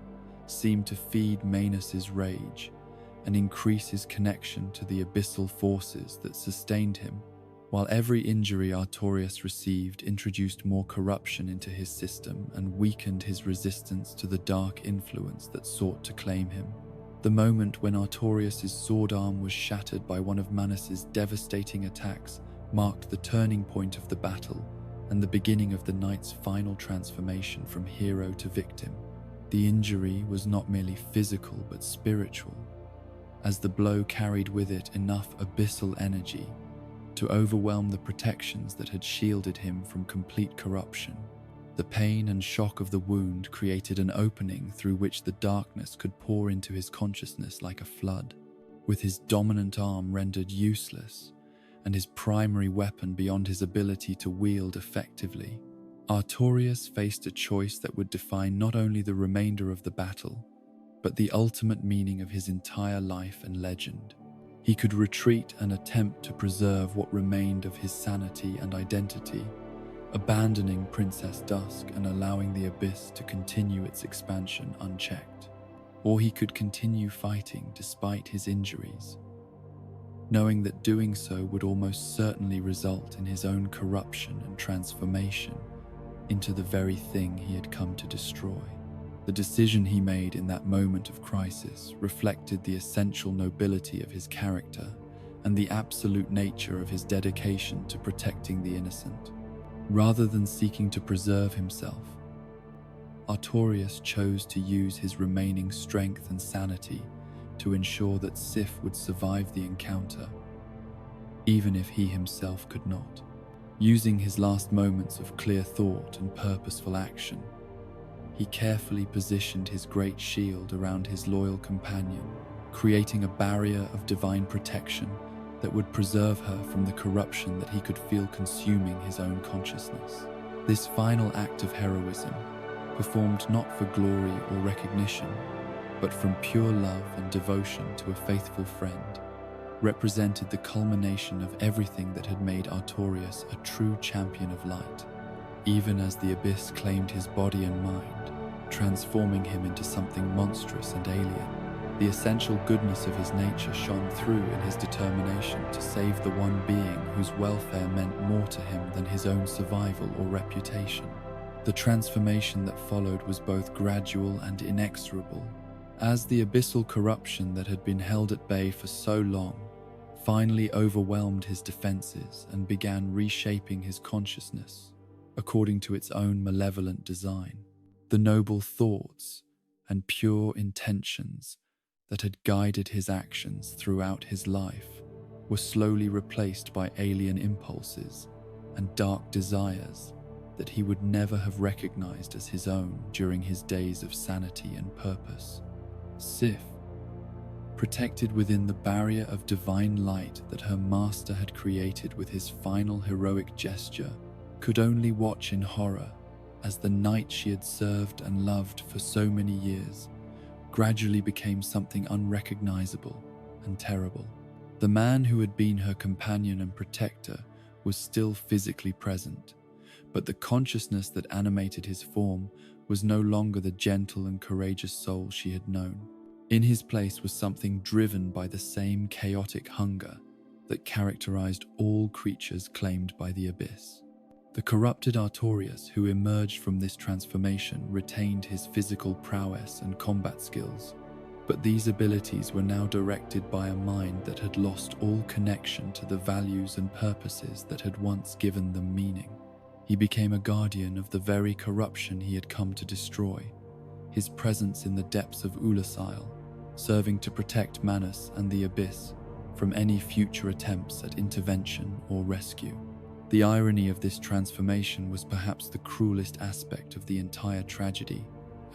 seemed to feed Manus' rage and increase his connection to the abyssal forces that sustained him, while every injury Artorius received introduced more corruption into his system and weakened his resistance to the dark influence that sought to claim him. The moment when Artorius' sword arm was shattered by one of Manus' devastating attacks marked the turning point of the battle and the beginning of the knight's final transformation from hero to victim. The injury was not merely physical but spiritual, as the blow carried with it enough abyssal energy to overwhelm the protections that had shielded him from complete corruption. The pain and shock of the wound created an opening through which the darkness could pour into his consciousness like a flood. With his dominant arm rendered useless and his primary weapon beyond his ability to wield effectively, Artorius faced a choice that would define not only the remainder of the battle, but the ultimate meaning of his entire life and legend. He could retreat and attempt to preserve what remained of his sanity and identity, abandoning Princess Dusk and allowing the abyss to continue its expansion unchecked. Or he could continue fighting despite his injuries, knowing that doing so would almost certainly result in his own corruption and transformation into the very thing he had come to destroy. The decision he made in that moment of crisis reflected the essential nobility of his character and the absolute nature of his dedication to protecting the innocent. Rather than seeking to preserve himself, Artorius chose to use his remaining strength and sanity to ensure that Sif would survive the encounter, even if he himself could not. Using his last moments of clear thought and purposeful action, he carefully positioned his great shield around his loyal companion, creating a barrier of divine protection that would preserve her from the corruption that he could feel consuming his own consciousness. This final act of heroism, performed not for glory or recognition, but from pure love and devotion to a faithful friend, represented the culmination of everything that had made Artorius a true champion of light, even as the abyss claimed his body and mind, transforming him into something monstrous and alien. The essential goodness of his nature shone through in his determination to save the one being whose welfare meant more to him than his own survival or reputation. The transformation that followed was both gradual and inexorable, as the abyssal corruption that had been held at bay for so long finally overwhelmed his defenses and began reshaping his consciousness according to its own malevolent design. The noble thoughts and pure intentions that had guided his actions throughout his life were slowly replaced by alien impulses and dark desires that he would never have recognized as his own during his days of sanity and purpose. Sif, protected within the barrier of divine light that her master had created with his final heroic gesture, could only watch in horror as the knight she had served and loved for so many years gradually became something unrecognizable and terrible. The man who had been her companion and protector was still physically present, but the consciousness that animated his form was no longer the gentle and courageous soul she had known. In his place was something driven by the same chaotic hunger that characterized all creatures claimed by the abyss. The corrupted Artorius who emerged from this transformation retained his physical prowess and combat skills, but these abilities were now directed by a mind that had lost all connection to the values and purposes that had once given them meaning. He became a guardian of the very corruption he had come to destroy, his presence in the depths of Oolacile, serving to protect Manus and the abyss from any future attempts at intervention or rescue. The irony of this transformation was perhaps the cruelest aspect of the entire tragedy,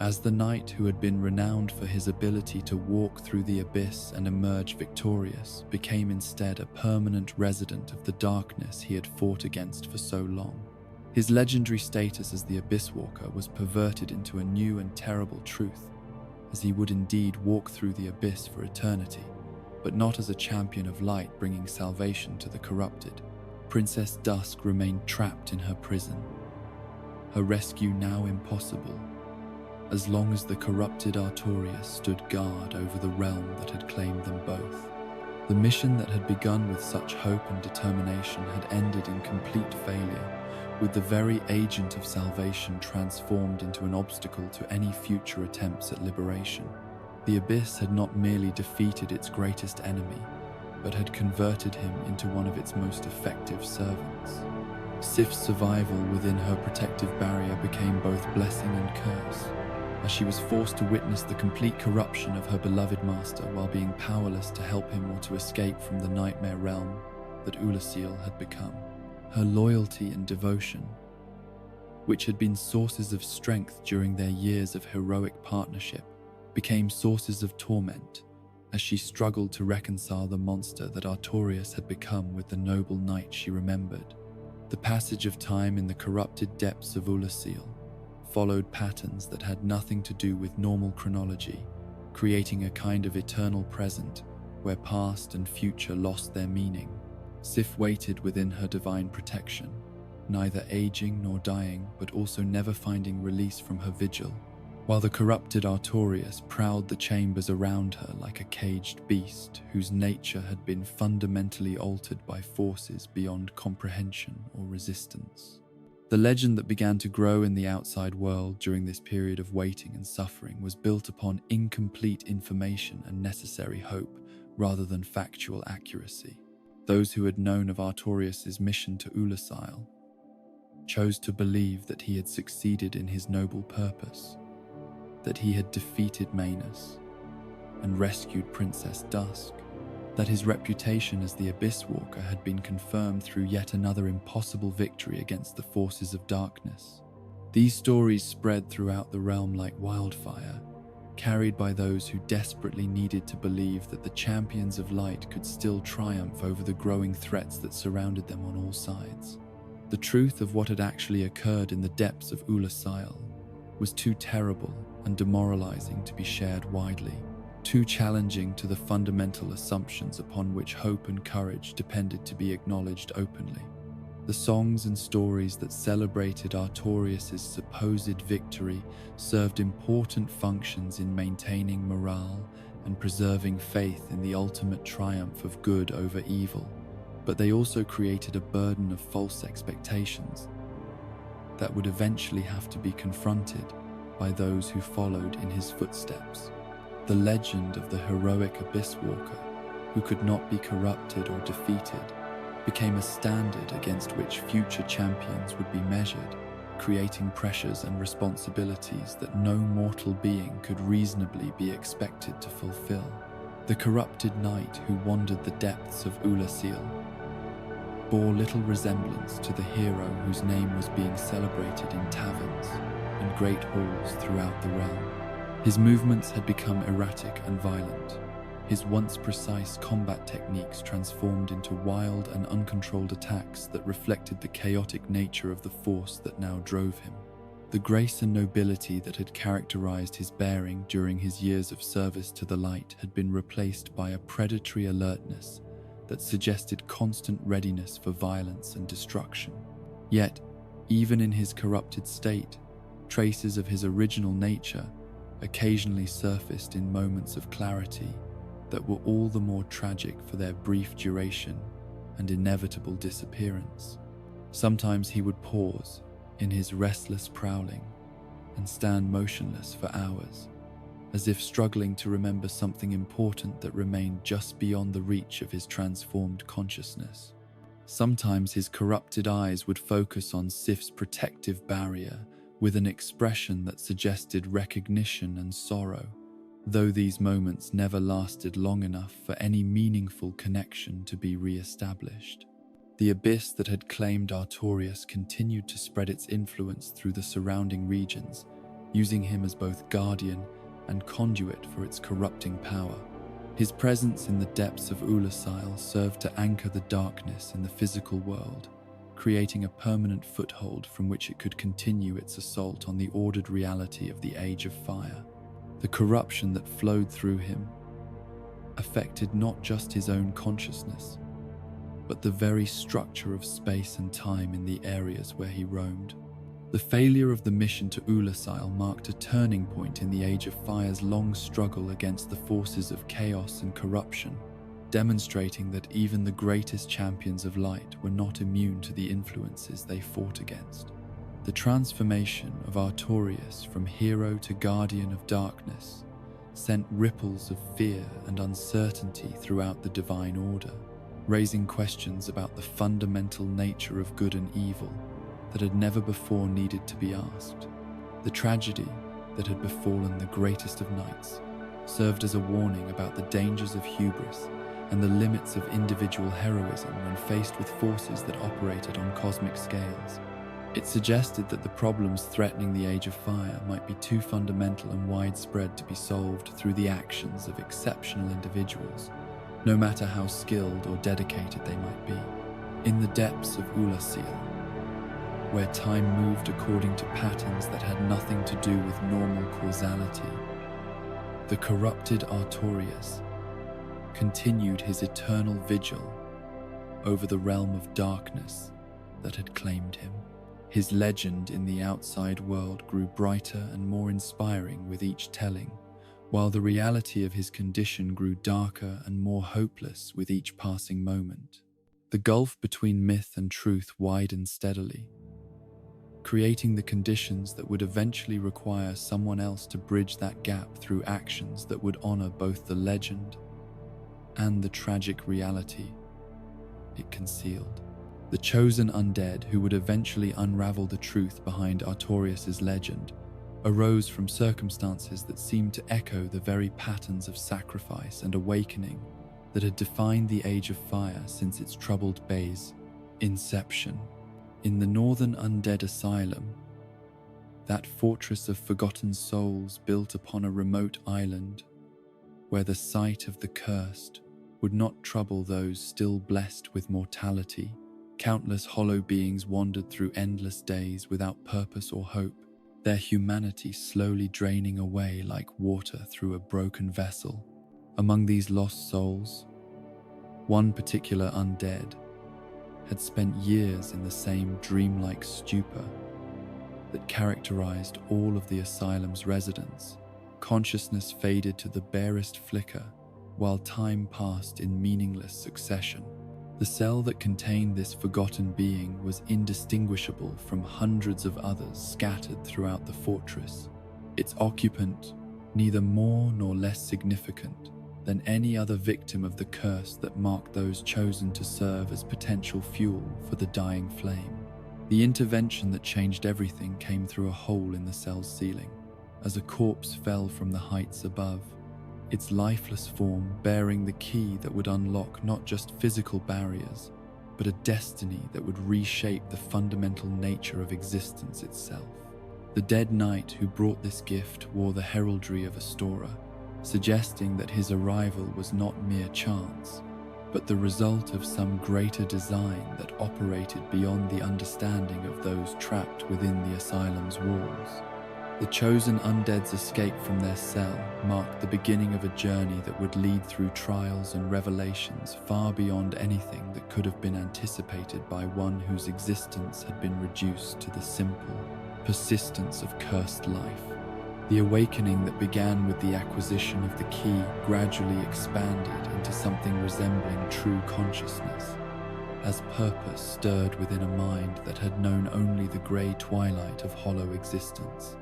as the knight who had been renowned for his ability to walk through the abyss and emerge victorious became instead a permanent resident of the darkness he had fought against for so long. His legendary status as the Abysswalker was perverted into a new and terrible truth, as he would indeed walk through the abyss for eternity, but not as a champion of light bringing salvation to the corrupted. Princess Dusk remained trapped in her prison, her rescue now impossible, as long as the corrupted Artorius stood guard over the realm that had claimed them both. The mission that had begun with such hope and determination had ended in complete failure, with the very agent of salvation transformed into an obstacle to any future attempts at liberation. The abyss had not merely defeated its greatest enemy, but had converted him into one of its most effective servants. Sif's survival within her protective barrier became both blessing and curse, as she was forced to witness the complete corruption of her beloved master while being powerless to help him or to escape from the nightmare realm that Oolacile had become. Her loyalty and devotion, which had been sources of strength during their years of heroic partnership, became sources of torment as she struggled to reconcile the monster that Artorius had become with the noble knight she remembered. The passage of time in the corrupted depths of Oolacile followed patterns that had nothing to do with normal chronology, creating a kind of eternal present where past and future lost their meaning. Sif waited within her divine protection, neither aging nor dying, but also never finding release from her vigil, while the corrupted Artorius prowled the chambers around her like a caged beast whose nature had been fundamentally altered by forces beyond comprehension or resistance. The legend that began to grow in the outside world during this period of waiting and suffering was built upon incomplete information and necessary hope rather than factual accuracy. Those who had known of Artorius' mission to Oolacile chose to believe that he had succeeded in his noble purpose, that he had defeated Manus and rescued Princess Dusk, that his reputation as the Abysswalker had been confirmed through yet another impossible victory against the forces of darkness. These stories spread throughout the realm like wildfire, carried by those who desperately needed to believe that the champions of light could still triumph over the growing threats that surrounded them on all sides. The truth of what had actually occurred in the depths of Oolacile was too terrible and demoralizing to be shared widely, too challenging to the fundamental assumptions upon which hope and courage depended to be acknowledged openly. The songs and stories that celebrated Artorius' supposed victory served important functions in maintaining morale and preserving faith in the ultimate triumph of good over evil, but they also created a burden of false expectations that would eventually have to be confronted by those who followed in his footsteps. The legend of the heroic Abysswalker, who could not be corrupted or defeated, became a standard against which future champions would be measured, creating pressures and responsibilities that no mortal being could reasonably be expected to fulfill. The corrupted knight who wandered the depths of Oolacile bore little resemblance to the hero whose name was being celebrated in taverns and great halls throughout the realm. His movements had become erratic and violent, his once precise combat techniques transformed into wild and uncontrolled attacks that reflected the chaotic nature of the force that now drove him. The grace and nobility that had characterized his bearing during his years of service to the light had been replaced by a predatory alertness that suggested constant readiness for violence and destruction. Yet, even in his corrupted state, traces of his original nature occasionally surfaced in moments of clarity that were all the more tragic for their brief duration and inevitable disappearance. Sometimes he would pause in his restless prowling and stand motionless for hours, as if struggling to remember something important that remained just beyond the reach of his transformed consciousness. Sometimes his corrupted eyes would focus on Sif's protective barrier with an expression that suggested recognition and sorrow, though these moments never lasted long enough for any meaningful connection to be re-established. The abyss that had claimed Artorius continued to spread its influence through the surrounding regions, using him as both guardian and conduit for its corrupting power. His presence in the depths of Oolacile served to anchor the darkness in the physical world, creating a permanent foothold from which it could continue its assault on the ordered reality of the Age of Fire. The corruption that flowed through him affected not just his own consciousness, but the very structure of space and time in the areas where he roamed. The failure of the mission to Oolacile marked a turning point in the Age of Fire's long struggle against the forces of chaos and corruption, demonstrating that even the greatest champions of light were not immune to the influences they fought against. The transformation of Artorius from hero to guardian of darkness sent ripples of fear and uncertainty throughout the Divine Order, raising questions about the fundamental nature of good and evil that had never before needed to be asked. The tragedy that had befallen the greatest of knights served as a warning about the dangers of hubris and the limits of individual heroism when faced with forces that operated on cosmic scales. It suggested that the problems threatening the Age of Fire might be too fundamental and widespread to be solved through the actions of exceptional individuals, no matter how skilled or dedicated they might be. In the depths of Oolacile, where time moved according to patterns that had nothing to do with normal causality, the corrupted Artorius continued his eternal vigil over the realm of darkness that had claimed him. His legend in the outside world grew brighter and more inspiring with each telling, while the reality of his condition grew darker and more hopeless with each passing moment. The gulf between myth and truth widened steadily, creating the conditions that would eventually require someone else to bridge that gap through actions that would honor both the legend and the tragic reality it concealed. The chosen undead who would eventually unravel the truth behind Artorius' legend arose from circumstances that seemed to echo the very patterns of sacrifice and awakening that had defined the Age of Fire since its troubled days' inception. In the northern undead asylum, that fortress of forgotten souls built upon a remote island where the sight of the cursed would not trouble those still blessed with mortality, countless hollow beings wandered through endless days without purpose or hope, their humanity slowly draining away like water through a broken vessel. Among these lost souls, one particular undead had spent years in the same dreamlike stupor that characterized all of the asylum's residents. Consciousness faded to the barest flicker, while time passed in meaningless succession. The cell that contained this forgotten being was indistinguishable from hundreds of others scattered throughout the fortress, its occupant neither more nor less significant than any other victim of the curse that marked those chosen to serve as potential fuel for the dying flame. The intervention that changed everything came through a hole in the cell's ceiling, as a corpse fell from the heights above, its lifeless form bearing the key that would unlock not just physical barriers, but a destiny that would reshape the fundamental nature of existence itself. The dead knight who brought this gift wore the heraldry of Astora, suggesting that his arrival was not mere chance, but the result of some greater design that operated beyond the understanding of those trapped within the asylum's walls. The chosen undead's escape from their cell marked the beginning of a journey that would lead through trials and revelations far beyond anything that could have been anticipated by one whose existence had been reduced to the simple persistence of cursed life. The awakening that began with the acquisition of the key gradually expanded into something resembling true consciousness, as purpose stirred within a mind that had known only the grey twilight of hollow existence.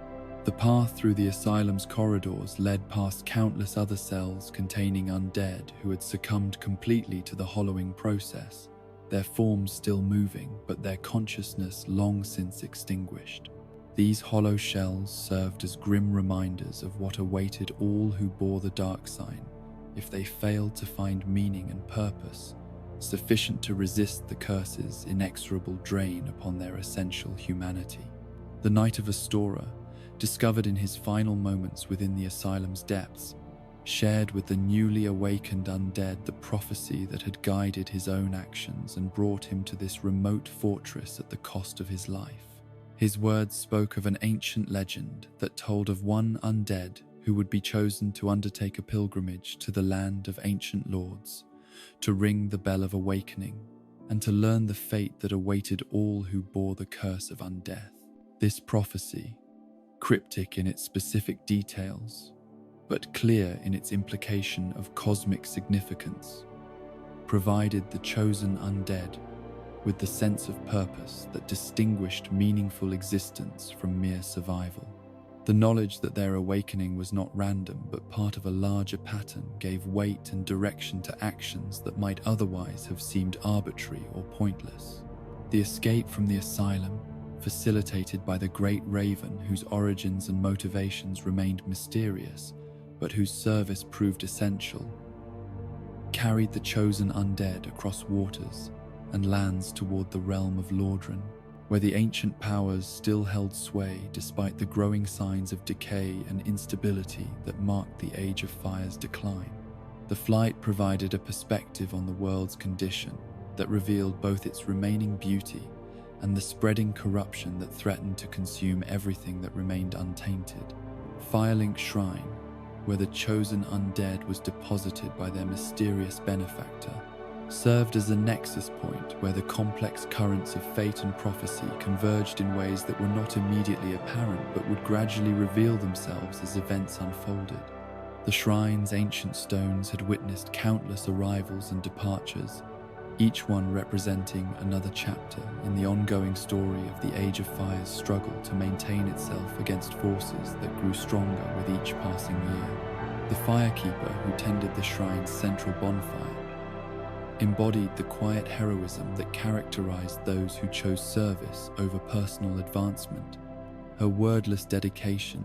The path through the asylum's corridors led past countless other cells containing undead who had succumbed completely to the hollowing process, their forms still moving but their consciousness long since extinguished. These hollow shells served as grim reminders of what awaited all who bore the dark sign if they failed to find meaning and purpose sufficient to resist the curse's inexorable drain upon their essential humanity. The Knight of Astora, discovered in his final moments within the asylum's depths, shared with the newly awakened undead the prophecy that had guided his own actions and brought him to this remote fortress at the cost of his life. His words spoke of an ancient legend that told of one undead who would be chosen to undertake a pilgrimage to the land of ancient lords, to ring the bell of awakening, and to learn the fate that awaited all who bore the curse of undeath. This prophecy, cryptic in its specific details, but clear in its implication of cosmic significance, provided the chosen undead with the sense of purpose that distinguished meaningful existence from mere survival. The knowledge that their awakening was not random but part of a larger pattern gave weight and direction to actions that might otherwise have seemed arbitrary or pointless. The escape from the asylum, facilitated by the Great Raven whose origins and motivations remained mysterious, but whose service proved essential, carried the chosen undead across waters and lands toward the realm of Lordran, where the ancient powers still held sway despite the growing signs of decay and instability that marked the Age of Fire's decline. The flight provided a perspective on the world's condition that revealed both its remaining beauty and the spreading corruption that threatened to consume everything that remained untainted. Firelink Shrine, where the chosen undead was deposited by their mysterious benefactor, served as a nexus point where the complex currents of fate and prophecy converged in ways that were not immediately apparent but would gradually reveal themselves as events unfolded. The shrine's ancient stones had witnessed countless arrivals and departures, each one representing another chapter in the ongoing story of the Age of Fire's struggle to maintain itself against forces that grew stronger with each passing year. The firekeeper who tended the shrine's central bonfire embodied the quiet heroism that characterized those who chose service over personal advancement, her wordless dedication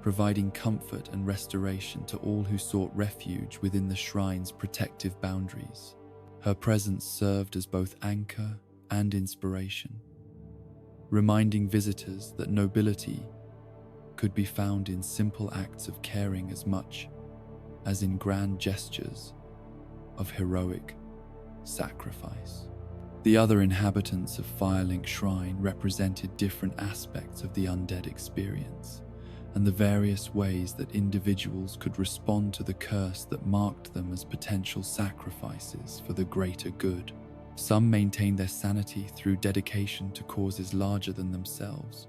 providing comfort and restoration to all who sought refuge within the shrine's protective boundaries. Her presence served as both anchor and inspiration, reminding visitors that nobility could be found in simple acts of caring as much as in grand gestures of heroic sacrifice. The other inhabitants of Firelink Shrine represented different aspects of the undead experience, and the various ways that individuals could respond to the curse that marked them as potential sacrifices for the greater good. Some maintained their sanity through dedication to causes larger than themselves,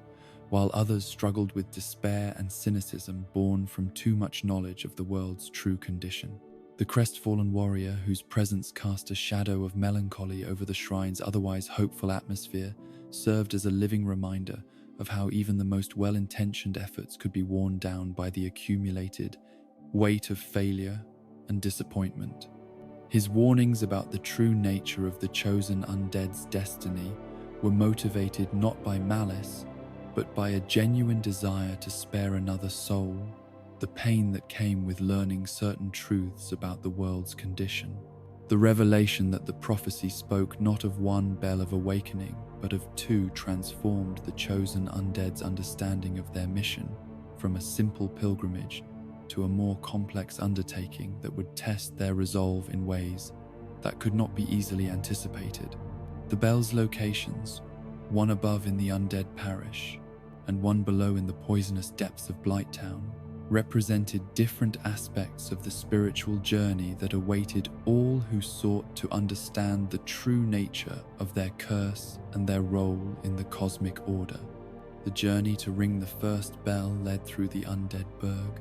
while others struggled with despair and cynicism born from too much knowledge of the world's true condition. The crestfallen warrior, whose presence cast a shadow of melancholy over the shrine's otherwise hopeful atmosphere, served as a living reminder of how even the most well-intentioned efforts could be worn down by the accumulated weight of failure and disappointment. His warnings about the true nature of the chosen undead's destiny were motivated not by malice, but by a genuine desire to spare another soul the pain that came with learning certain truths about the world's condition. The revelation that the prophecy spoke not of one bell of awakening, but of two transformed the chosen undead's understanding of their mission from a simple pilgrimage to a more complex undertaking that would test their resolve in ways that could not be easily anticipated. The bell's locations, one above in the undead parish and one below in the poisonous depths of Blighttown, represented different aspects of the spiritual journey that awaited all who sought to understand the true nature of their curse and their role in the cosmic order. The journey to ring the first bell led through the undead burg,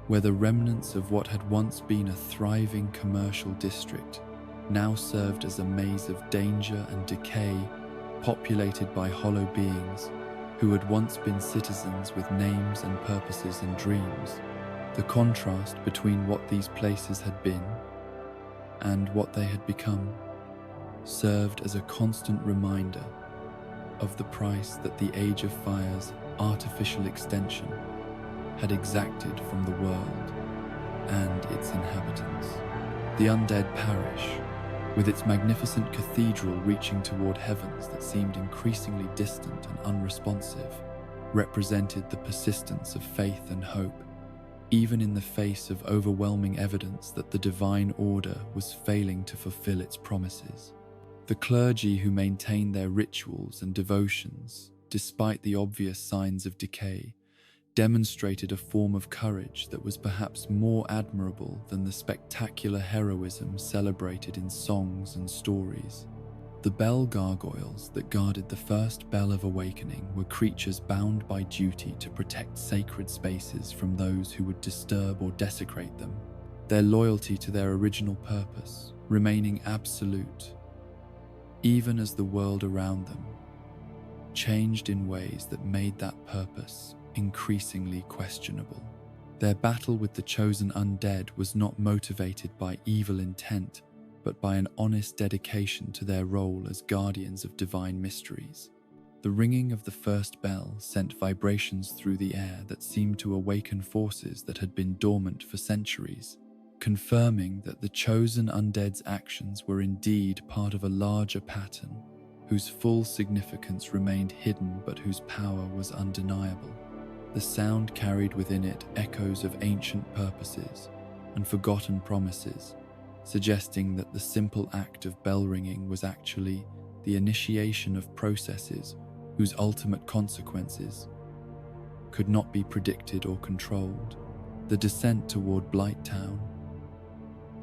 where the remnants of what had once been a thriving commercial district now served as a maze of danger and decay, populated by hollow beings who had once been citizens with names and purposes and dreams. The contrast between what these places had been and what they had become served as a constant reminder of the price that the Age of Fire's artificial extension had exacted from the world and its inhabitants. The undead parish, with its magnificent cathedral reaching toward heavens that seemed increasingly distant and unresponsive, represented the persistence of faith and hope, even in the face of overwhelming evidence that the divine order was failing to fulfill its promises. The clergy who maintained their rituals and devotions, despite the obvious signs of decay, demonstrated a form of courage that was perhaps more admirable than the spectacular heroism celebrated in songs and stories. The bell gargoyles that guarded the first bell of awakening were creatures bound by duty to protect sacred spaces from those who would disturb or desecrate them, their loyalty to their original purpose remaining absolute, even as the world around them changed in ways that made that purpose increasingly questionable. Their battle with the chosen undead was not motivated by evil intent, but by an honest dedication to their role as guardians of divine mysteries. The ringing of the first bell sent vibrations through the air that seemed to awaken forces that had been dormant for centuries, confirming that the chosen undead's actions were indeed part of a larger pattern, whose full significance remained hidden but whose power was undeniable. The sound carried within it echoes of ancient purposes and forgotten promises, suggesting that the simple act of bell ringing was actually the initiation of processes whose ultimate consequences could not be predicted or controlled. The descent toward Blighttown,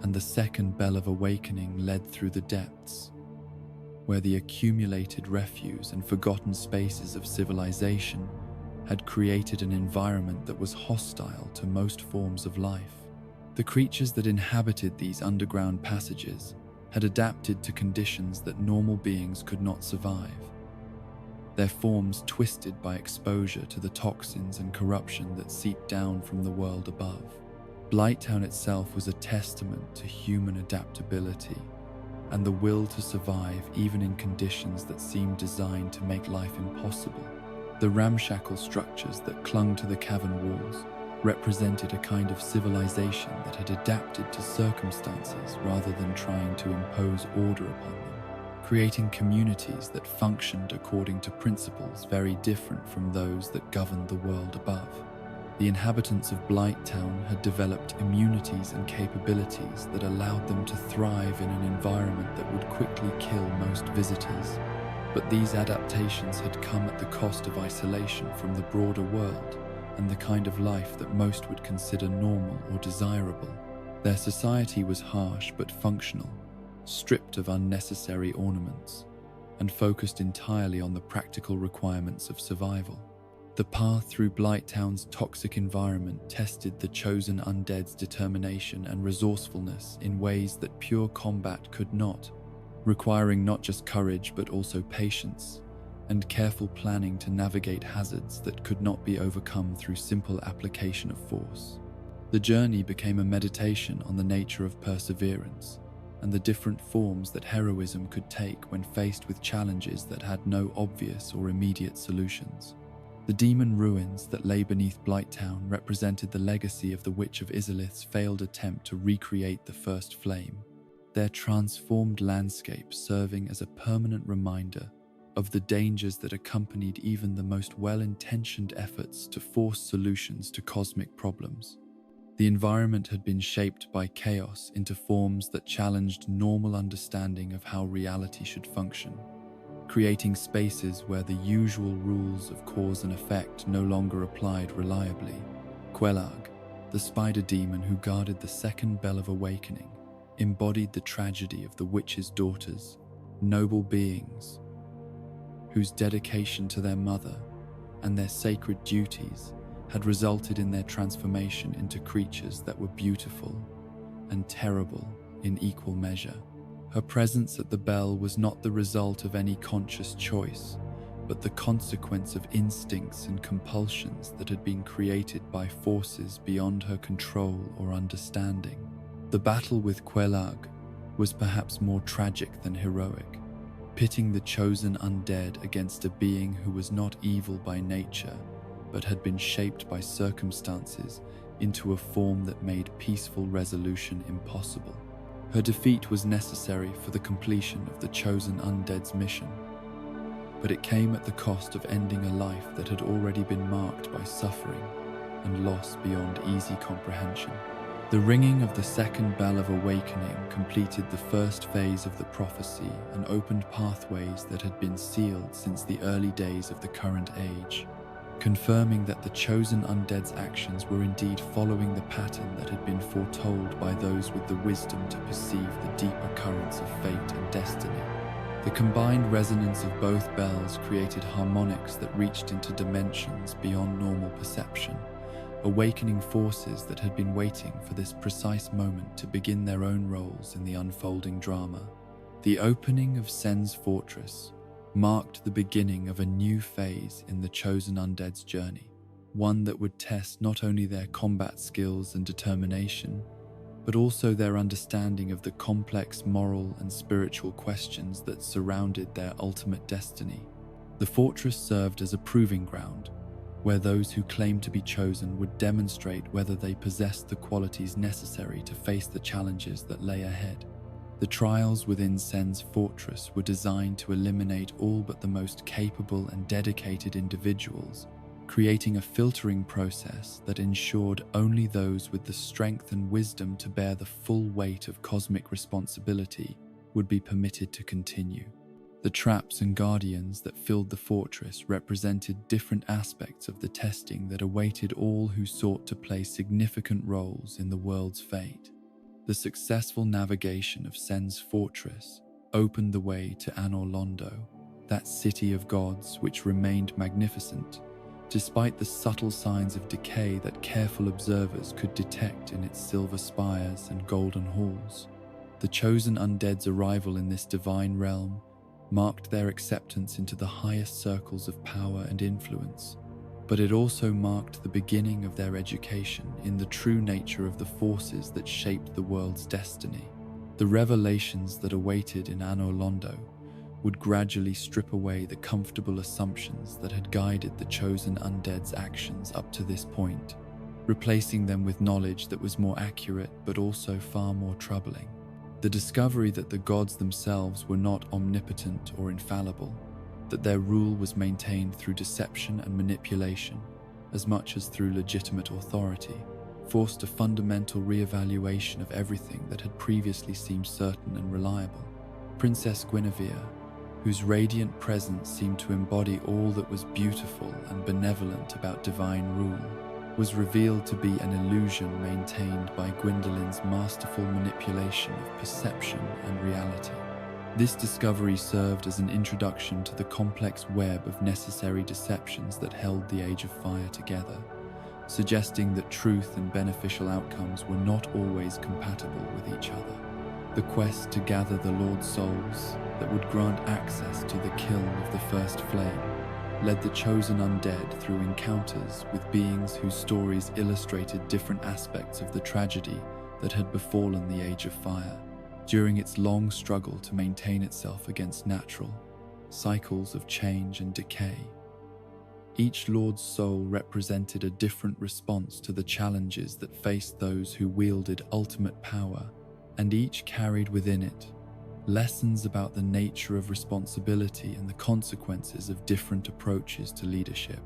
and the second bell of awakening led through the depths, where the accumulated refuse and forgotten spaces of civilization had created an environment that was hostile to most forms of life. The creatures that inhabited these underground passages had adapted to conditions that normal beings could not survive, their forms twisted by exposure to the toxins and corruption that seeped down from the world above. Blighttown itself was a testament to human adaptability and the will to survive even in conditions that seemed designed to make life impossible. The ramshackle structures that clung to the cavern walls represented a kind of civilization that had adapted to circumstances rather than trying to impose order upon them, creating communities that functioned according to principles very different from those that governed the world above. The inhabitants of Blighttown had developed immunities and capabilities that allowed them to thrive in an environment that would quickly kill most visitors. But these adaptations had come at the cost of isolation from the broader world and the kind of life that most would consider normal or desirable. Their society was harsh but functional, stripped of unnecessary ornaments, and focused entirely on the practical requirements of survival. The path through Blighttown's toxic environment tested the chosen undead's determination and resourcefulness in ways that pure combat could not, requiring not just courage but also patience and careful planning to navigate hazards that could not be overcome through simple application of force. The journey became a meditation on the nature of perseverance and the different forms that heroism could take when faced with challenges that had no obvious or immediate solutions. The demon ruins that lay beneath Blighttown represented the legacy of the Witch of Izalith's failed attempt to recreate the first flame, their transformed landscape serving as a permanent reminder of the dangers that accompanied even the most well-intentioned efforts to force solutions to cosmic problems. The environment had been shaped by chaos into forms that challenged normal understanding of how reality should function, creating spaces where the usual rules of cause and effect no longer applied reliably. Quelag, the spider demon who guarded the second bell of awakening, embodied the tragedy of the witch's daughters, noble beings whose dedication to their mother and their sacred duties had resulted in their transformation into creatures that were beautiful and terrible in equal measure. Her presence at the bell was not the result of any conscious choice, but the consequence of instincts and compulsions that had been created by forces beyond her control or understanding. The battle with Quelag was perhaps more tragic than heroic, pitting the chosen undead against a being who was not evil by nature, but had been shaped by circumstances into a form that made peaceful resolution impossible. Her defeat was necessary for the completion of the chosen undead's mission, but it came at the cost of ending a life that had already been marked by suffering and loss beyond easy comprehension. The ringing of the second bell of awakening completed the first phase of the prophecy and opened pathways that had been sealed since the early days of the current age, confirming that the chosen undead's actions were indeed following the pattern that had been foretold by those with the wisdom to perceive the deeper currents of fate and destiny. The combined resonance of both bells created harmonics that reached into dimensions beyond normal perception, awakening forces that had been waiting for this precise moment to begin their own roles in the unfolding drama. The opening of Sen's fortress marked the beginning of a new phase in the chosen undead's journey, one that would test not only their combat skills and determination, but also their understanding of the complex moral and spiritual questions that surrounded their ultimate destiny. The fortress served as a proving ground, where those who claimed to be chosen would demonstrate whether they possessed the qualities necessary to face the challenges that lay ahead. The trials within Sen's fortress were designed to eliminate all but the most capable and dedicated individuals, creating a filtering process that ensured only those with the strength and wisdom to bear the full weight of cosmic responsibility would be permitted to continue. The traps and guardians that filled the fortress represented different aspects of the testing that awaited all who sought to play significant roles in the world's fate. The successful navigation of Sen's fortress opened the way to Anor Londo, that city of gods which remained magnificent, despite the subtle signs of decay that careful observers could detect in its silver spires and golden halls. The chosen undead's arrival in this divine realm marked their acceptance into the highest circles of power and influence, but it also marked the beginning of their education in the true nature of the forces that shaped the world's destiny. The revelations that awaited in Anor Londo would gradually strip away the comfortable assumptions that had guided the chosen undead's actions up to this point, replacing them with knowledge that was more accurate but also far more troubling. The discovery that the gods themselves were not omnipotent or infallible, that their rule was maintained through deception and manipulation as much as through legitimate authority, forced a fundamental re-evaluation of everything that had previously seemed certain and reliable. Princess Guinevere, whose radiant presence seemed to embody all that was beautiful and benevolent about divine rule, was revealed to be an illusion maintained by Gwendolyn's masterful manipulation of perception and reality. This discovery served as an introduction to the complex web of necessary deceptions that held the Age of Fire together, suggesting that truth and beneficial outcomes were not always compatible with each other. The quest to gather the Lord's souls that would grant access to the kiln of the first flame led the chosen undead through encounters with beings whose stories illustrated different aspects of the tragedy that had befallen the Age of Fire during its long struggle to maintain itself against natural cycles of change and decay. Each Lord's soul represented a different response to the challenges that faced those who wielded ultimate power, and each carried within it lessons about the nature of responsibility and the consequences of different approaches to leadership.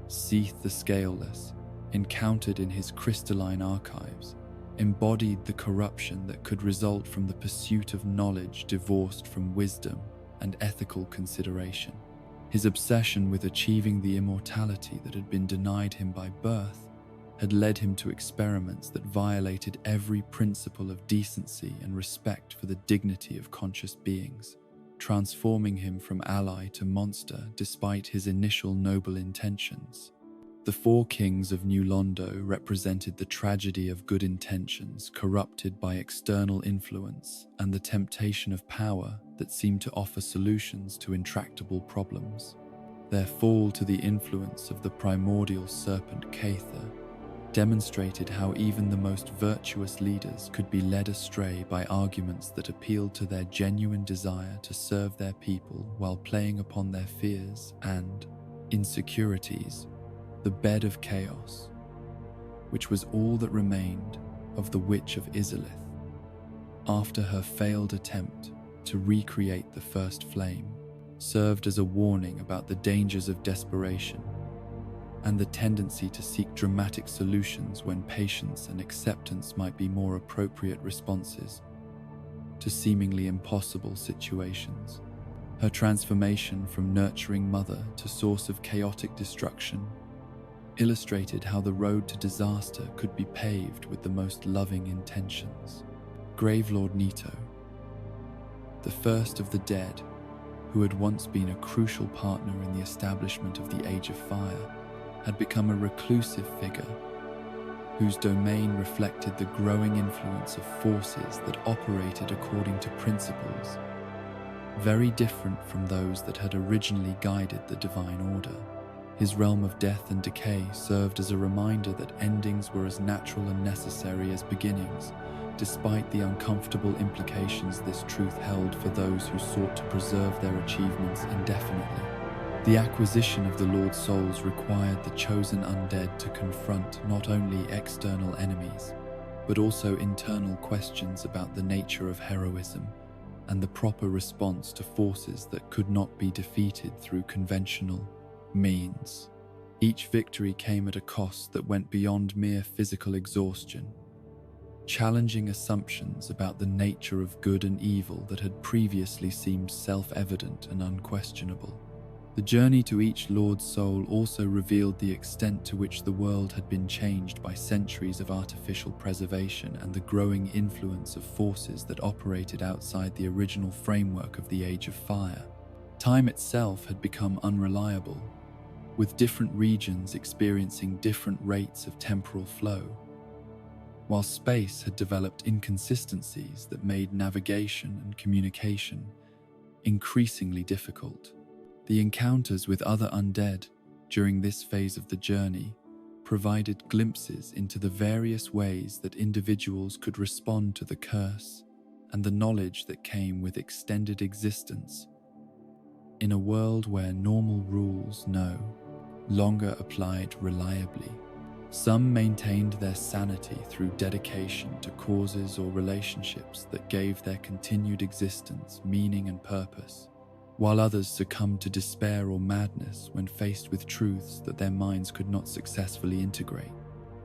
Seath the Scaleless, encountered in his crystalline archives, embodied the corruption that could result from the pursuit of knowledge divorced from wisdom and ethical consideration. His obsession with achieving the immortality that had been denied him by birth had led him to experiments that violated every principle of decency and respect for the dignity of conscious beings, transforming him from ally to monster despite his initial noble intentions. The four kings of New Londo represented the tragedy of good intentions corrupted by external influence and the temptation of power that seemed to offer solutions to intractable problems. Their fall to the influence of the primordial serpent Cather demonstrated how even the most virtuous leaders could be led astray by arguments that appealed to their genuine desire to serve their people while playing upon their fears and insecurities. The bed of chaos, which was all that remained of the Witch of Izalith, after her failed attempt to recreate the first flame, served as a warning about the dangers of desperation and the tendency to seek dramatic solutions when patience and acceptance might be more appropriate responses to seemingly impossible situations. Her transformation from nurturing mother to source of chaotic destruction illustrated how the road to disaster could be paved with the most loving intentions. Gravelord Nito, the first of the dead, who had once been a crucial partner in the establishment of the Age of Fire, had become a reclusive figure whose domain reflected the growing influence of forces that operated according to principles very different from those that had originally guided the Divine Order. His realm of death and decay served as a reminder that endings were as natural and necessary as beginnings, despite the uncomfortable implications this truth held for those who sought to preserve their achievements indefinitely. The acquisition of the Lord's souls required the chosen undead to confront not only external enemies, but also internal questions about the nature of heroism and the proper response to forces that could not be defeated through conventional means. Each victory came at a cost that went beyond mere physical exhaustion, challenging assumptions about the nature of good and evil that had previously seemed self-evident and unquestionable. The journey to each Lord's soul also revealed the extent to which the world had been changed by centuries of artificial preservation and the growing influence of forces that operated outside the original framework of the Age of Fire. Time itself had become unreliable, with different regions experiencing different rates of temporal flow, while space had developed inconsistencies that made navigation and communication increasingly difficult. The encounters with other undead during this phase of the journey provided glimpses into the various ways that individuals could respond to the curse and the knowledge that came with extended existence in a world where normal rules no longer applied reliably. Some maintained their sanity through dedication to causes or relationships that gave their continued existence meaning and purpose, while others succumbed to despair or madness when faced with truths that their minds could not successfully integrate.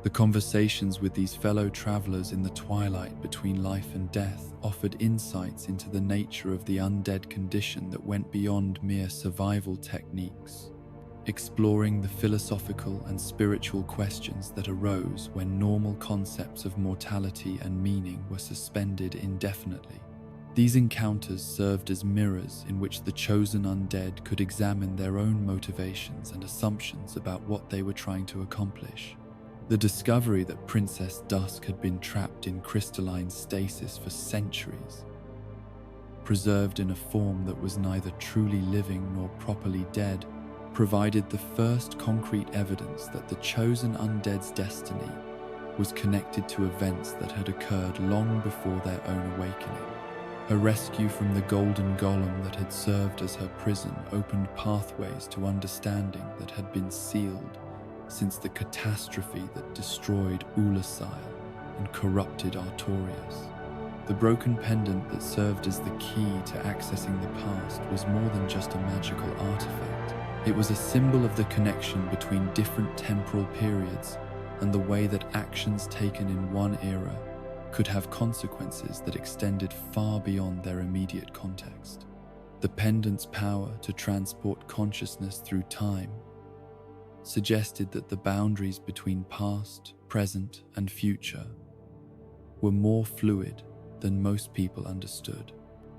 The conversations with these fellow travelers in the twilight between life and death offered insights into the nature of the undead condition that went beyond mere survival techniques, exploring the philosophical and spiritual questions that arose when normal concepts of mortality and meaning were suspended indefinitely. These encounters served as mirrors in which the chosen undead could examine their own motivations and assumptions about what they were trying to accomplish. The discovery that Princess Dusk had been trapped in crystalline stasis for centuries, preserved in a form that was neither truly living nor properly dead, provided the first concrete evidence that the chosen undead's destiny was connected to events that had occurred long before their own awakening. Her rescue from the golden golem that had served as her prison opened pathways to understanding that had been sealed since the catastrophe that destroyed Oolacile and corrupted Artorias. The broken pendant that served as the key to accessing the past was more than just a magical artifact. It was a symbol of the connection between different temporal periods and the way that actions taken in one era could have consequences that extended far beyond their immediate context. The pendant's power to transport consciousness through time suggested that the boundaries between past, present, and future were more fluid than most people understood.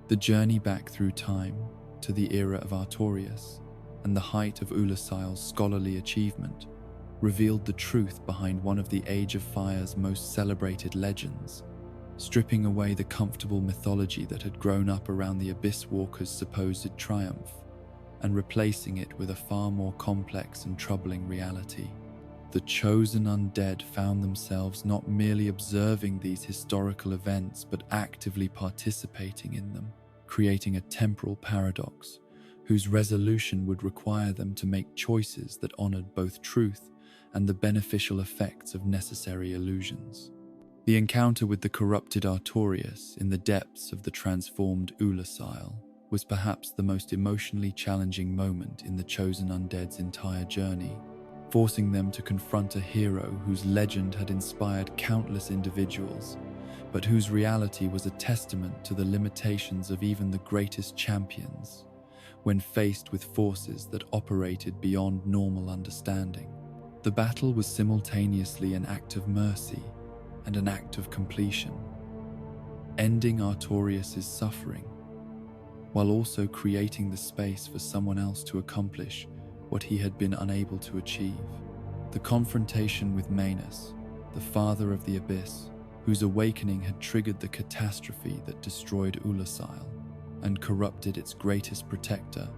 The journey back through time to the era of Artorius and the height of Oolacile's scholarly achievement revealed the truth behind one of the Age of Fire's most celebrated legends, stripping away the comfortable mythology that had grown up around the Abysswalker's supposed triumph and replacing it with a far more complex and troubling reality. The chosen undead found themselves not merely observing these historical events but actively participating in them, creating a temporal paradox whose resolution would require them to make choices that honored both truth and the beneficial effects of necessary illusions. The encounter with the corrupted Artorius in the depths of the transformed Oolacile was perhaps the most emotionally challenging moment in the chosen undead's entire journey, forcing them to confront a hero whose legend had inspired countless individuals, but whose reality was a testament to the limitations of even the greatest champions when faced with forces that operated beyond normal understanding. The battle was simultaneously an act of mercy and an act of completion, ending Artorius' suffering, while also creating the space for someone else to accomplish what he had been unable to achieve. The confrontation with Manus, the father of the Abyss, whose awakening had triggered the catastrophe that destroyed Oolacile and corrupted its greatest protector,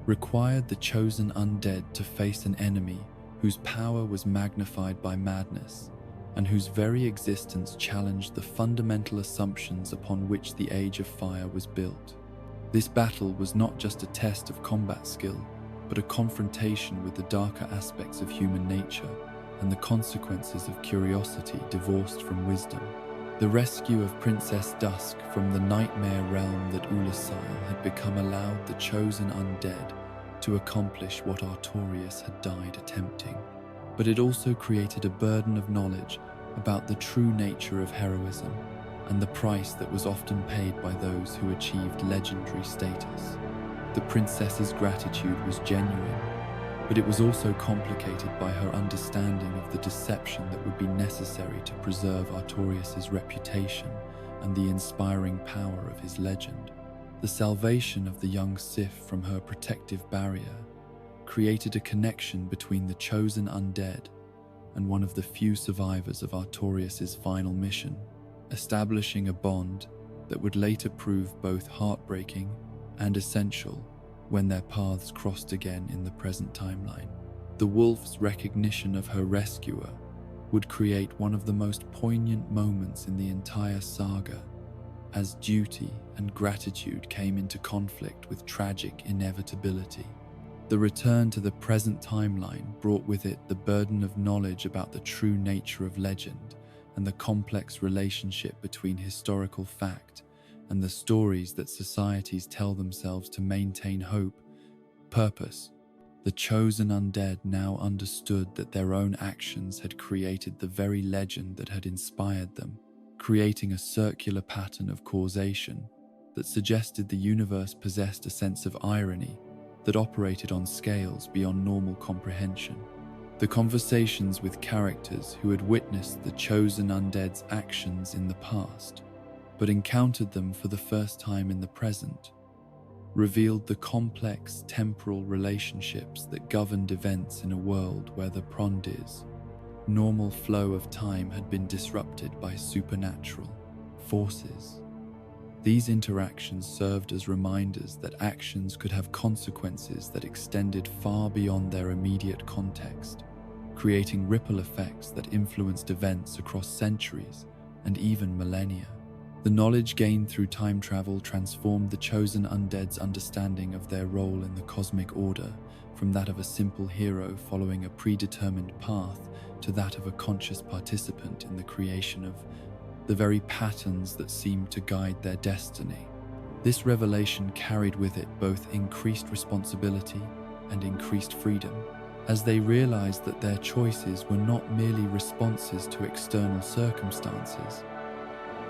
required the chosen undead to face an enemy whose power was magnified by madness and whose very existence challenged the fundamental assumptions upon which the Age of Fire was built. This battle was not just a test of combat skill, but a confrontation with the darker aspects of human nature and the consequences of curiosity divorced from wisdom. The rescue of Princess Dusk from the nightmare realm that Oolacile had become allowed the chosen undead to accomplish what Artorius had died attempting. But it also created a burden of knowledge about the true nature of heroism and the price that was often paid by those who achieved legendary status. The princess's gratitude was genuine, but it was also complicated by her understanding of the deception that would be necessary to preserve Artorius' reputation and the inspiring power of his legend. The salvation of the young Sif from her protective barrier created a connection between the chosen undead and one of the few survivors of Artorius' final mission, establishing a bond that would later prove both heartbreaking and essential when their paths crossed again in the present timeline. The wolf's recognition of her rescuer would create one of the most poignant moments in the entire saga, as duty and gratitude came into conflict with tragic inevitability. The return to the present timeline brought with it the burden of knowledge about the true nature of legend and the complex relationship between historical fact and the stories that societies tell themselves to maintain hope, purpose. The chosen undead now understood that their own actions had created the very legend that had inspired them, creating a circular pattern of causation that suggested the universe possessed a sense of irony that operated on scales beyond normal comprehension. The conversations with characters who had witnessed the chosen undead's actions in the past, but encountered them for the first time in the present, revealed the complex temporal relationships that governed events in a world where the Prondir's normal flow of time had been disrupted by supernatural forces. These interactions served as reminders that actions could have consequences that extended far beyond their immediate context, creating ripple effects that influenced events across centuries and even millennia. The knowledge gained through time travel transformed the chosen undead's understanding of their role in the cosmic order from that of a simple hero following a predetermined path to that of a conscious participant in the creation of the very patterns that seemed to guide their destiny. This revelation carried with it both increased responsibility and increased freedom, as they realized that their choices were not merely responses to external circumstances,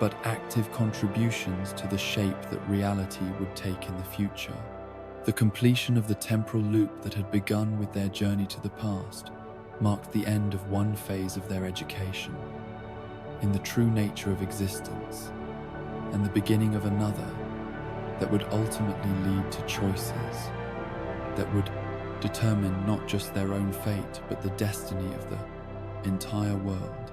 but active contributions to the shape that reality would take in the future. The completion of the temporal loop that had begun with their journey to the past marked the end of one phase of their education in the true nature of existence, and the beginning of another that would ultimately lead to choices that would determine not just their own fate but the destiny of the entire world.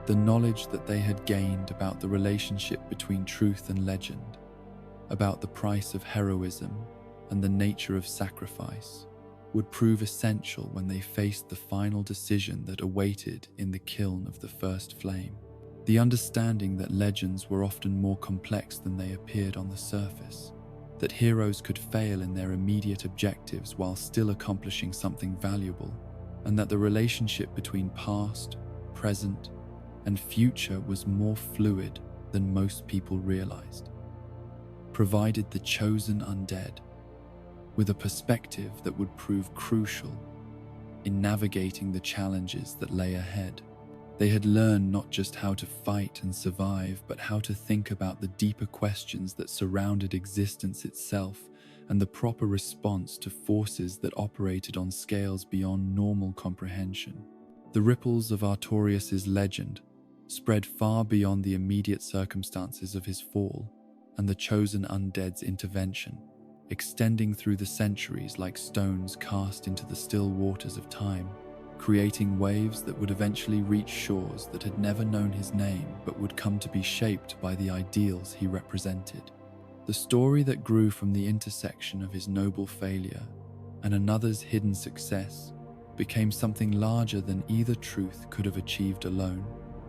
The knowledge that they had gained about the relationship between truth and legend, about the price of heroism and the nature of sacrifice, would prove essential when they faced the final decision that awaited in the kiln of the first flame. The understanding that legends were often more complex than they appeared on the surface, that heroes could fail in their immediate objectives while still accomplishing something valuable, and that the relationship between past, present, and future was more fluid than most people realized, provided the chosen undead with a perspective that would prove crucial in navigating the challenges that lay ahead. They had learned not just how to fight and survive, but how to think about the deeper questions that surrounded existence itself and the proper response to forces that operated on scales beyond normal comprehension. The ripples of Artorius' legend spread far beyond the immediate circumstances of his fall and the chosen undead's intervention, extending through the centuries like stones cast into the still waters of time, creating waves that would eventually reach shores that had never known his name but would come to be shaped by the ideals he represented. The story that grew from the intersection of his noble failure and another's hidden success became something larger than either truth could have achieved alone,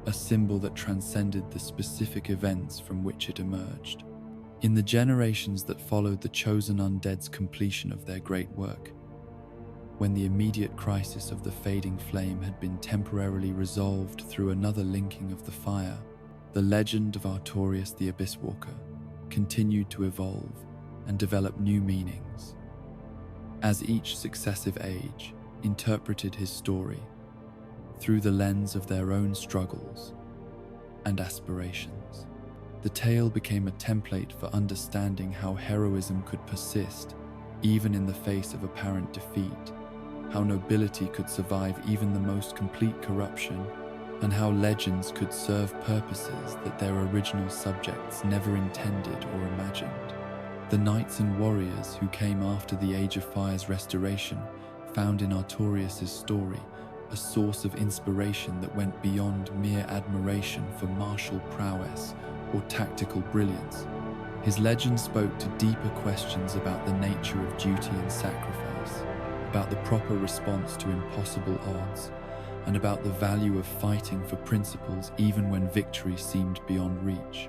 a symbol that transcended the specific events from which it emerged. In the generations that followed the chosen undead's completion of their great work, when the immediate crisis of the fading flame had been temporarily resolved through another linking of the fire, the legend of Artorius the Abysswalker continued to evolve and develop new meanings, as each successive age interpreted his story through the lens of their own struggles and aspirations. The tale became a template for understanding how heroism could persist even in the face of apparent defeat, how nobility could survive even the most complete corruption, and how legends could serve purposes that their original subjects never intended or imagined. The knights and warriors who came after the Age of Fire's restoration found in Artorius' story a source of inspiration that went beyond mere admiration for martial prowess or tactical brilliance. His legend spoke to deeper questions about the nature of duty and sacrifice, about the proper response to impossible odds, and about the value of fighting for principles even when victory seemed beyond reach.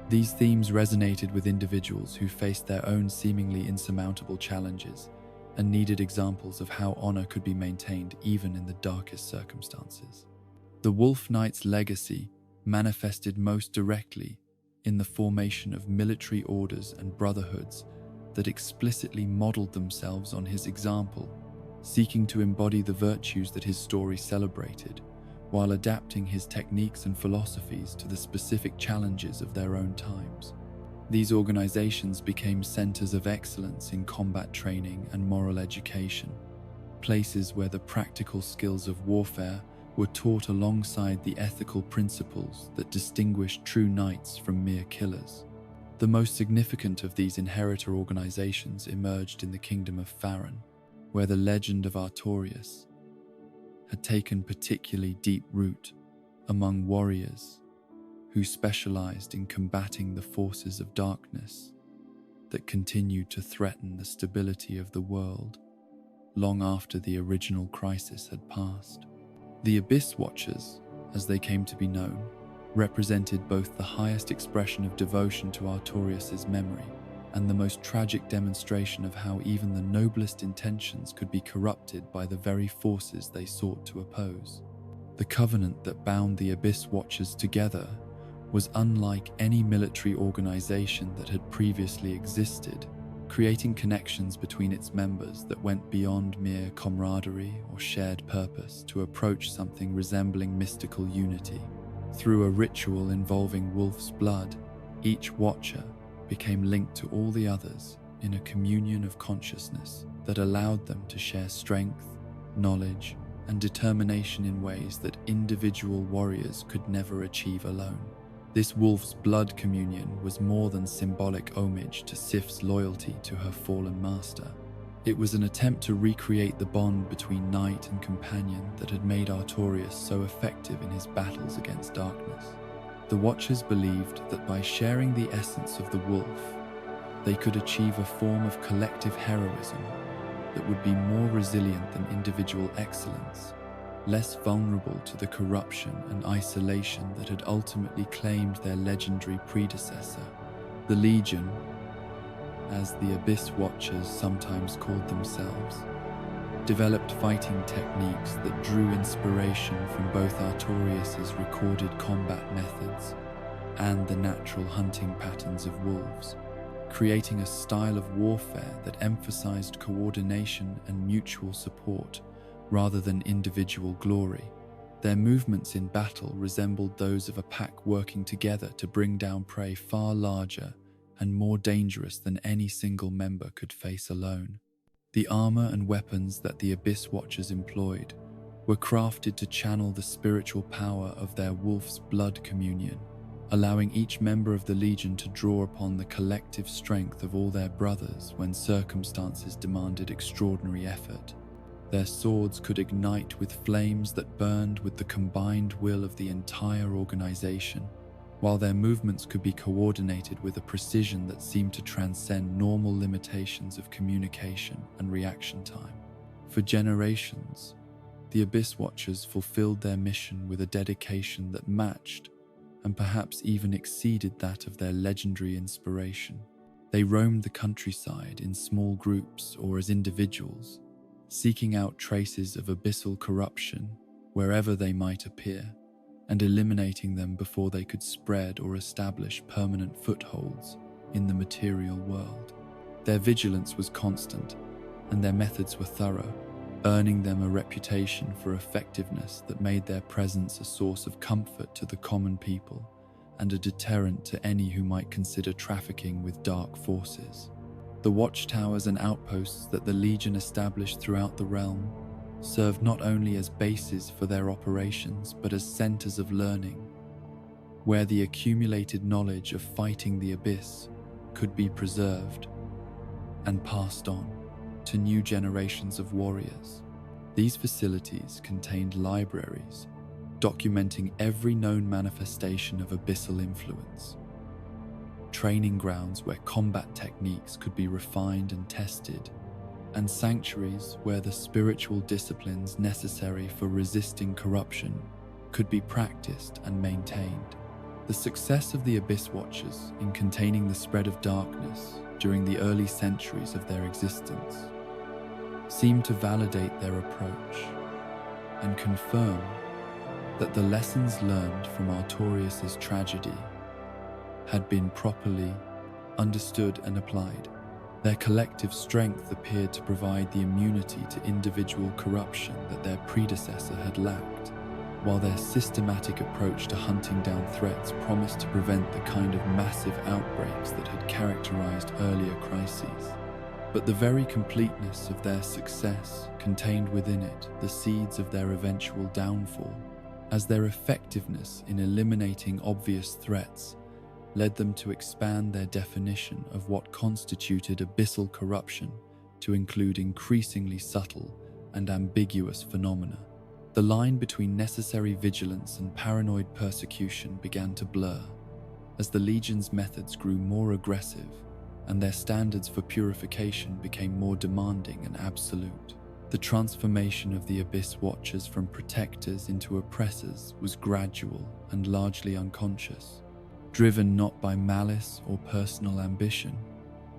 These themes resonated with individuals who faced their own seemingly insurmountable challenges and needed examples of how honor could be maintained even in the darkest circumstances. The Wolf Knight's legacy manifested most directly in the formation of military orders and brotherhoods that explicitly modeled themselves on his example, seeking to embody the virtues that his story celebrated, while adapting his techniques and philosophies to the specific challenges of their own times. These organizations became centers of excellence in combat training and moral education, places where the practical skills of warfare were taught alongside the ethical principles that distinguished true knights from mere killers. The most significant of these inheritor organizations emerged in the kingdom of Farron, where the legend of Artorius had taken particularly deep root among warriors who specialized in combating the forces of darkness that continued to threaten the stability of the world long after the original crisis had passed. The Abysswalkers, as they came to be known, represented both the highest expression of devotion to Artorius' memory and the most tragic demonstration of how even the noblest intentions could be corrupted by the very forces they sought to oppose. The covenant that bound the Abysswalkers together was unlike any military organization that had previously existed, creating connections between its members that went beyond mere camaraderie or shared purpose to approach something resembling mystical unity. Through a ritual involving wolf's blood, each watcher became linked to all the others in a communion of consciousness that allowed them to share strength, knowledge, and determination in ways that individual warriors could never achieve alone. This wolf's blood communion was more than symbolic homage to Sif's loyalty to her fallen master. It was an attempt to recreate the bond between knight and companion that had made Artorius so effective in his battles against darkness. The Watchers believed that by sharing the essence of the wolf, they could achieve a form of collective heroism that would be more resilient than individual excellence, less vulnerable to the corruption and isolation that had ultimately claimed their legendary predecessor. The Legion, as the Abysswalkers sometimes called themselves, developed fighting techniques that drew inspiration from both Artorius' recorded combat methods and the natural hunting patterns of wolves, creating a style of warfare that emphasized coordination and mutual support rather than individual glory. Their movements in battle resembled those of a pack working together to bring down prey far larger and more dangerous than any single member could face alone. The armor and weapons that the Abysswalkers employed were crafted to channel the spiritual power of their wolf's blood communion, allowing each member of the Legion to draw upon the collective strength of all their brothers when circumstances demanded extraordinary effort. Their swords could ignite with flames that burned with the combined will of the entire organization, while their movements could be coordinated with a precision that seemed to transcend normal limitations of communication and reaction time. For generations, the Abysswalkers fulfilled their mission with a dedication that matched and perhaps even exceeded that of their legendary inspiration. They roamed the countryside in small groups or as individuals, seeking out traces of abyssal corruption wherever they might appear, and eliminating them before they could spread or establish permanent footholds in the material world. Their vigilance was constant, and their methods were thorough, earning them a reputation for effectiveness that made their presence a source of comfort to the common people and a deterrent to any who might consider trafficking with dark forces. The watchtowers and outposts that the Legion established throughout the realm served not only as bases for their operations, but as centers of learning, where the accumulated knowledge of fighting the Abyss could be preserved and passed on to new generations of warriors. These facilities contained libraries documenting every known manifestation of abyssal influence, training grounds where combat techniques could be refined and tested, and sanctuaries where the spiritual disciplines necessary for resisting corruption could be practiced and maintained. The success of the Abyss Watchers in containing the spread of darkness during the early centuries of their existence seemed to validate their approach and confirm that the lessons learned from Artorius' tragedy had been properly understood and applied. Their collective strength appeared to provide the immunity to individual corruption that their predecessor had lacked, while their systematic approach to hunting down threats promised to prevent the kind of massive outbreaks that had characterized earlier crises. But the very completeness of their success contained within it the seeds of their eventual downfall, as their effectiveness in eliminating obvious threats led them to expand their definition of what constituted abyssal corruption to include increasingly subtle and ambiguous phenomena. The line between necessary vigilance and paranoid persecution began to blur, as the Legion's methods grew more aggressive and their standards for purification became more demanding and absolute. The transformation of the Abyss Watchers from protectors into oppressors was gradual and largely unconscious, driven not by malice or personal ambition,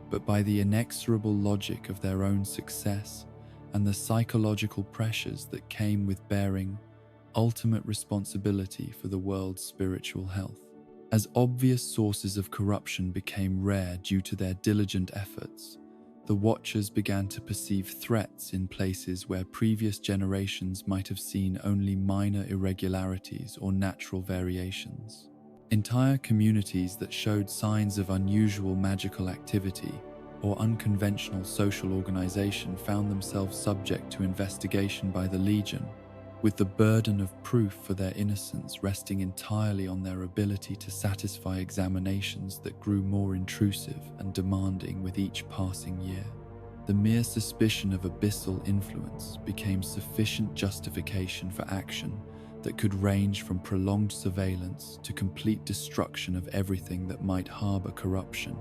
but by the inexorable logic of their own success and the psychological pressures that came with bearing ultimate responsibility for the world's spiritual health. As obvious sources of corruption became rare due to their diligent efforts, the Watchers began to perceive threats in places where previous generations might have seen only minor irregularities or natural variations. Entire communities that showed signs of unusual magical activity or unconventional social organization found themselves subject to investigation by the Legion, with the burden of proof for their innocence resting entirely on their ability to satisfy examinations that grew more intrusive and demanding with each passing year. The mere suspicion of abyssal influence became sufficient justification for action that could range from prolonged surveillance to complete destruction of everything that might harbor corruption.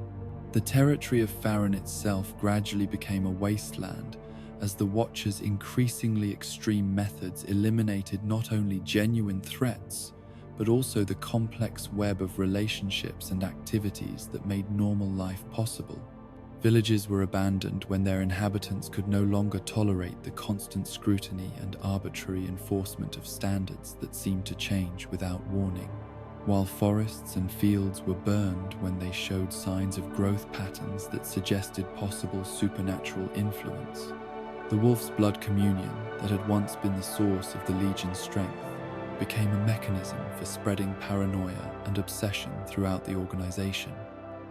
The territory of Farron itself gradually became a wasteland as the Watchers' increasingly extreme methods eliminated not only genuine threats, but also the complex web of relationships and activities that made normal life possible. Villages were abandoned when their inhabitants could no longer tolerate the constant scrutiny and arbitrary enforcement of standards that seemed to change without warning, while forests and fields were burned when they showed signs of growth patterns that suggested possible supernatural influence. The Wolf's Blood Communion that had once been the source of the Legion's strength became a mechanism for spreading paranoia and obsession throughout the organization,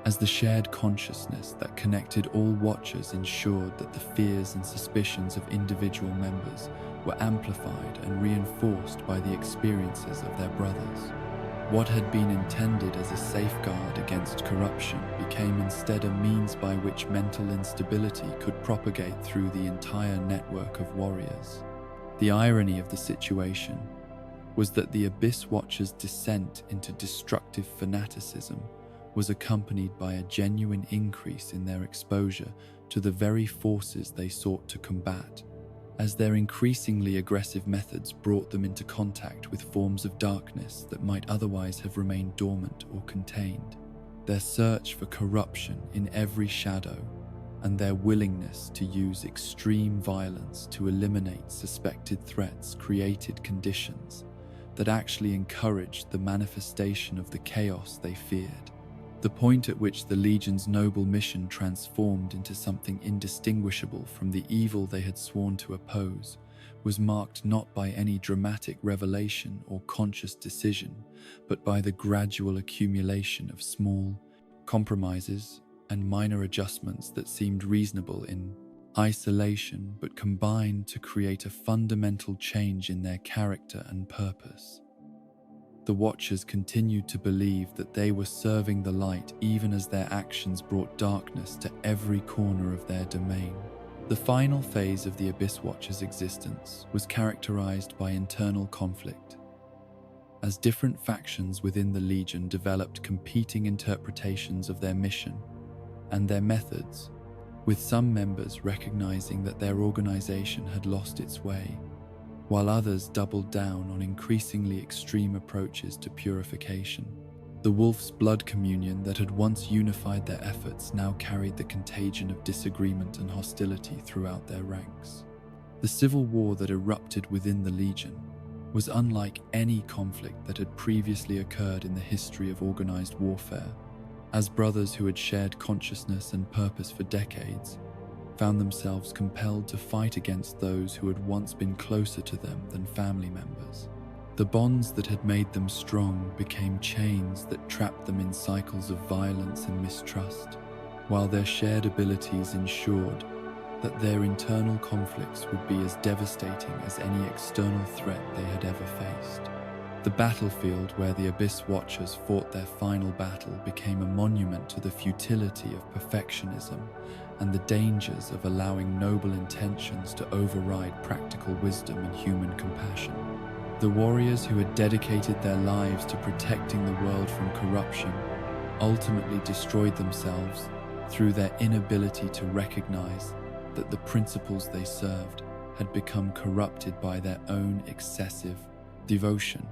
as the shared consciousness that connected all Watchers ensured that the fears and suspicions of individual members were amplified and reinforced by the experiences of their brothers. What had been intended as a safeguard against corruption became instead a means by which mental instability could propagate through the entire network of warriors. The irony of the situation was that the Abyss Watchers' descent into destructive fanaticism was accompanied by a genuine increase in their exposure to the very forces they sought to combat, as their increasingly aggressive methods brought them into contact with forms of darkness that might otherwise have remained dormant or contained. Their search for corruption in every shadow and their willingness to use extreme violence to eliminate suspected threats created conditions that actually encouraged the manifestation of the chaos they feared. The point at which the Legion's noble mission transformed into something indistinguishable from the evil they had sworn to oppose was marked not by any dramatic revelation or conscious decision, but by the gradual accumulation of small compromises and minor adjustments that seemed reasonable in isolation but combined to create a fundamental change in their character and purpose. The Watchers continued to believe that they were serving the light even as their actions brought darkness to every corner of their domain. The final phase of the Abysswalker's existence was characterized by internal conflict, as different factions within the Legion developed competing interpretations of their mission and their methods, with some members recognizing that their organization had lost its way, while others doubled down on increasingly extreme approaches to purification. The Wolf's blood communion that had once unified their efforts now carried the contagion of disagreement and hostility throughout their ranks. The civil war that erupted within the Legion was unlike any conflict that had previously occurred in the history of organized warfare, as brothers who had shared consciousness and purpose for decades found themselves compelled to fight against those who had once been closer to them than family members. The bonds that had made them strong became chains that trapped them in cycles of violence and mistrust, while their shared abilities ensured that their internal conflicts would be as devastating as any external threat they had ever faced. The battlefield where the Abyss Watchers fought their final battle became a monument to the futility of perfectionism and the dangers of allowing noble intentions to override practical wisdom and human compassion. The warriors who had dedicated their lives to protecting the world from corruption ultimately destroyed themselves through their inability to recognize that the principles they served had become corrupted by their own excessive devotion.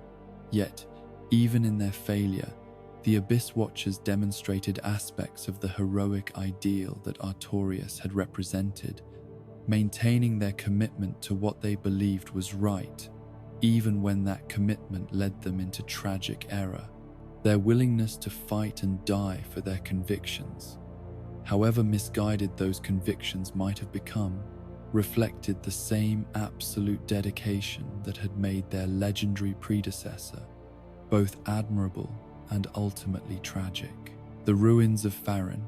Yet, even in their failure, the Abyss Watchers demonstrated aspects of the heroic ideal that Artorius had represented, maintaining their commitment to what they believed was right, even when that commitment led them into tragic error. Their willingness to fight and die for their convictions, however misguided those convictions might have become, reflected the same absolute dedication that had made their legendary predecessor both admirable and ultimately tragic. The ruins of Farron,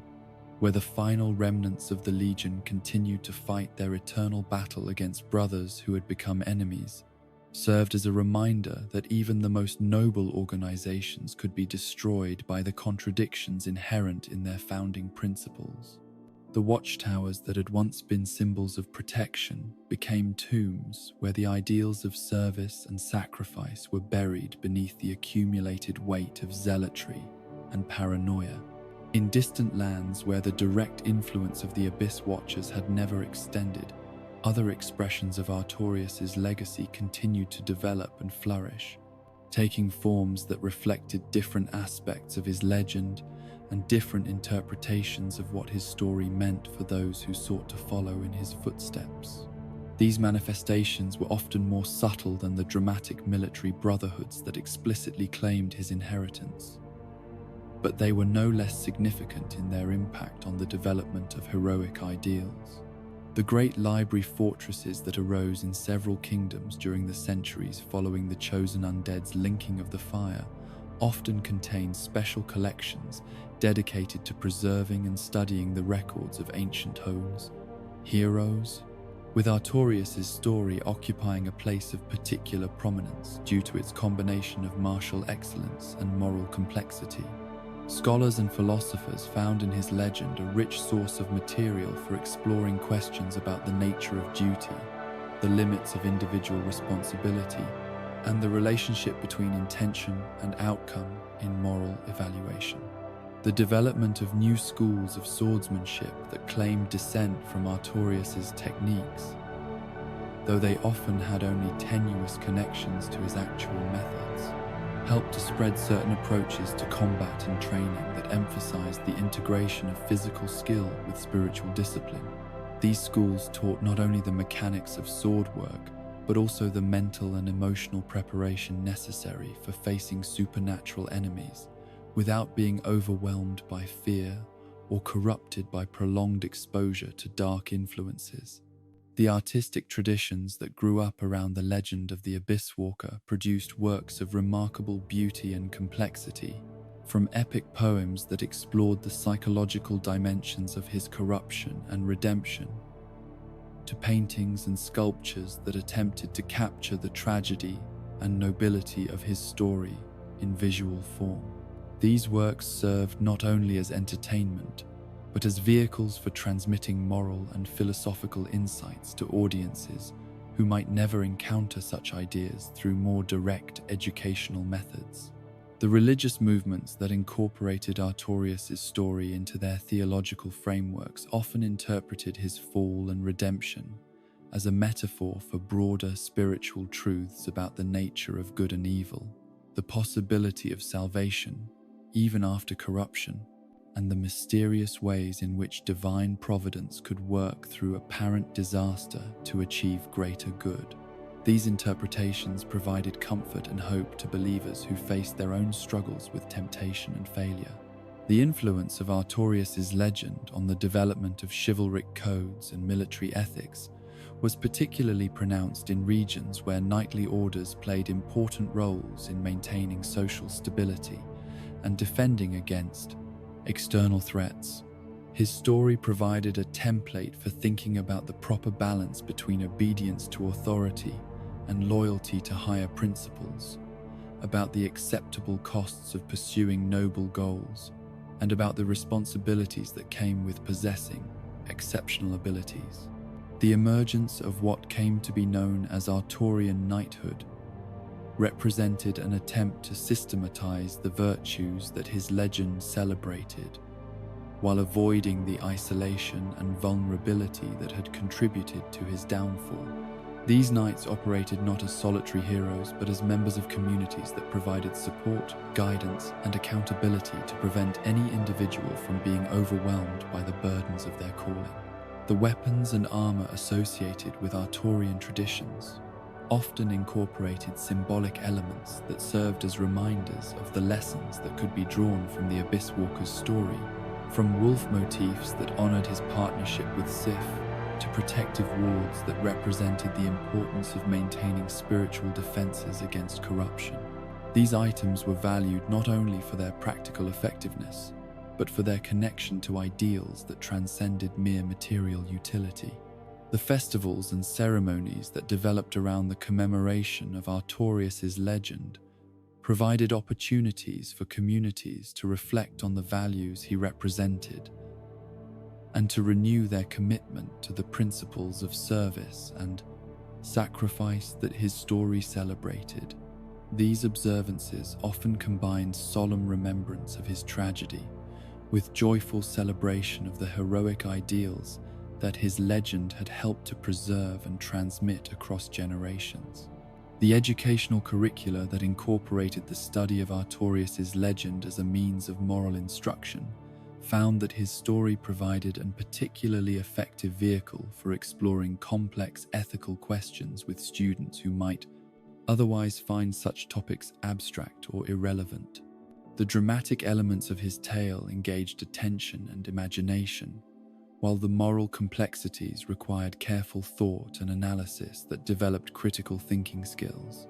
where the final remnants of the Legion continued to fight their eternal battle against brothers who had become enemies, served as a reminder that even the most noble organizations could be destroyed by the contradictions inherent in their founding principles. The watchtowers that had once been symbols of protection became tombs where the ideals of service and sacrifice were buried beneath the accumulated weight of zealotry and paranoia. In distant lands where the direct influence of the Abyss Watchers had never extended, other expressions of Artorius' legacy continued to develop and flourish, taking forms that reflected different aspects of his legend and different interpretations of what his story meant for those who sought to follow in his footsteps. These manifestations were often more subtle than the dramatic military brotherhoods that explicitly claimed his inheritance, but they were no less significant in their impact on the development of heroic ideals. The great library fortresses that arose in several kingdoms during the centuries following the chosen undead's linking of the fire often contained special collections dedicated to preserving and studying the records of ancient homes, heroes, with Artorius' story occupying a place of particular prominence due to its combination of martial excellence and moral complexity. Scholars and philosophers found in his legend a rich source of material for exploring questions about the nature of duty, the limits of individual responsibility, and the relationship between intention and outcome in moral evaluation. The development of new schools of swordsmanship that claimed descent from Artorius' techniques, though they often had only tenuous connections to his actual methods, helped to spread certain approaches to combat and training that emphasized the integration of physical skill with spiritual discipline. These schools taught not only the mechanics of sword work, but also the mental and emotional preparation necessary for facing supernatural enemies without being overwhelmed by fear or corrupted by prolonged exposure to dark influences. The artistic traditions that grew up around the legend of the Abysswalker produced works of remarkable beauty and complexity, from epic poems that explored the psychological dimensions of his corruption and redemption, to paintings and sculptures that attempted to capture the tragedy and nobility of his story in visual form. These works served not only as entertainment, but as vehicles for transmitting moral and philosophical insights to audiences who might never encounter such ideas through more direct educational methods. The religious movements that incorporated Artorius' story into their theological frameworks often interpreted his fall and redemption as a metaphor for broader spiritual truths about the nature of good and evil, the possibility of salvation, even after corruption, and the mysterious ways in which divine providence could work through apparent disaster to achieve greater good. These interpretations provided comfort and hope to believers who faced their own struggles with temptation and failure. The influence of Artorius' legend on the development of chivalric codes and military ethics was particularly pronounced in regions where knightly orders played important roles in maintaining social stability and defending against external threats. His story provided a template for thinking about the proper balance between obedience to authority and loyalty to higher principles, about the acceptable costs of pursuing noble goals, and about the responsibilities that came with possessing exceptional abilities. The emergence of what came to be known as Artorian knighthood represented an attempt to systematize the virtues that his legend celebrated, while avoiding the isolation and vulnerability that had contributed to his downfall. These knights operated not as solitary heroes, but as members of communities that provided support, guidance, and accountability to prevent any individual from being overwhelmed by the burdens of their calling. The weapons and armor associated with Artorian traditions often incorporated symbolic elements that served as reminders of the lessons that could be drawn from the Abysswalker's story, from wolf motifs that honored his partnership with Sif, to protective wards that represented the importance of maintaining spiritual defenses against corruption. These items were valued not only for their practical effectiveness, but for their connection to ideals that transcended mere material utility. The festivals and ceremonies that developed around the commemoration of Artorius' legend provided opportunities for communities to reflect on the values he represented and to renew their commitment to the principles of service and sacrifice that his story celebrated. These observances often combined solemn remembrance of his tragedy with joyful celebration of the heroic ideals that his legend had helped to preserve and transmit across generations. The educational curricula that incorporated the study of Artorius' legend as a means of moral instruction found that his story provided a particularly effective vehicle for exploring complex ethical questions with students who might otherwise find such topics abstract or irrelevant. The dramatic elements of his tale engaged attention and imagination, while the moral complexities required careful thought and analysis that developed critical thinking skills.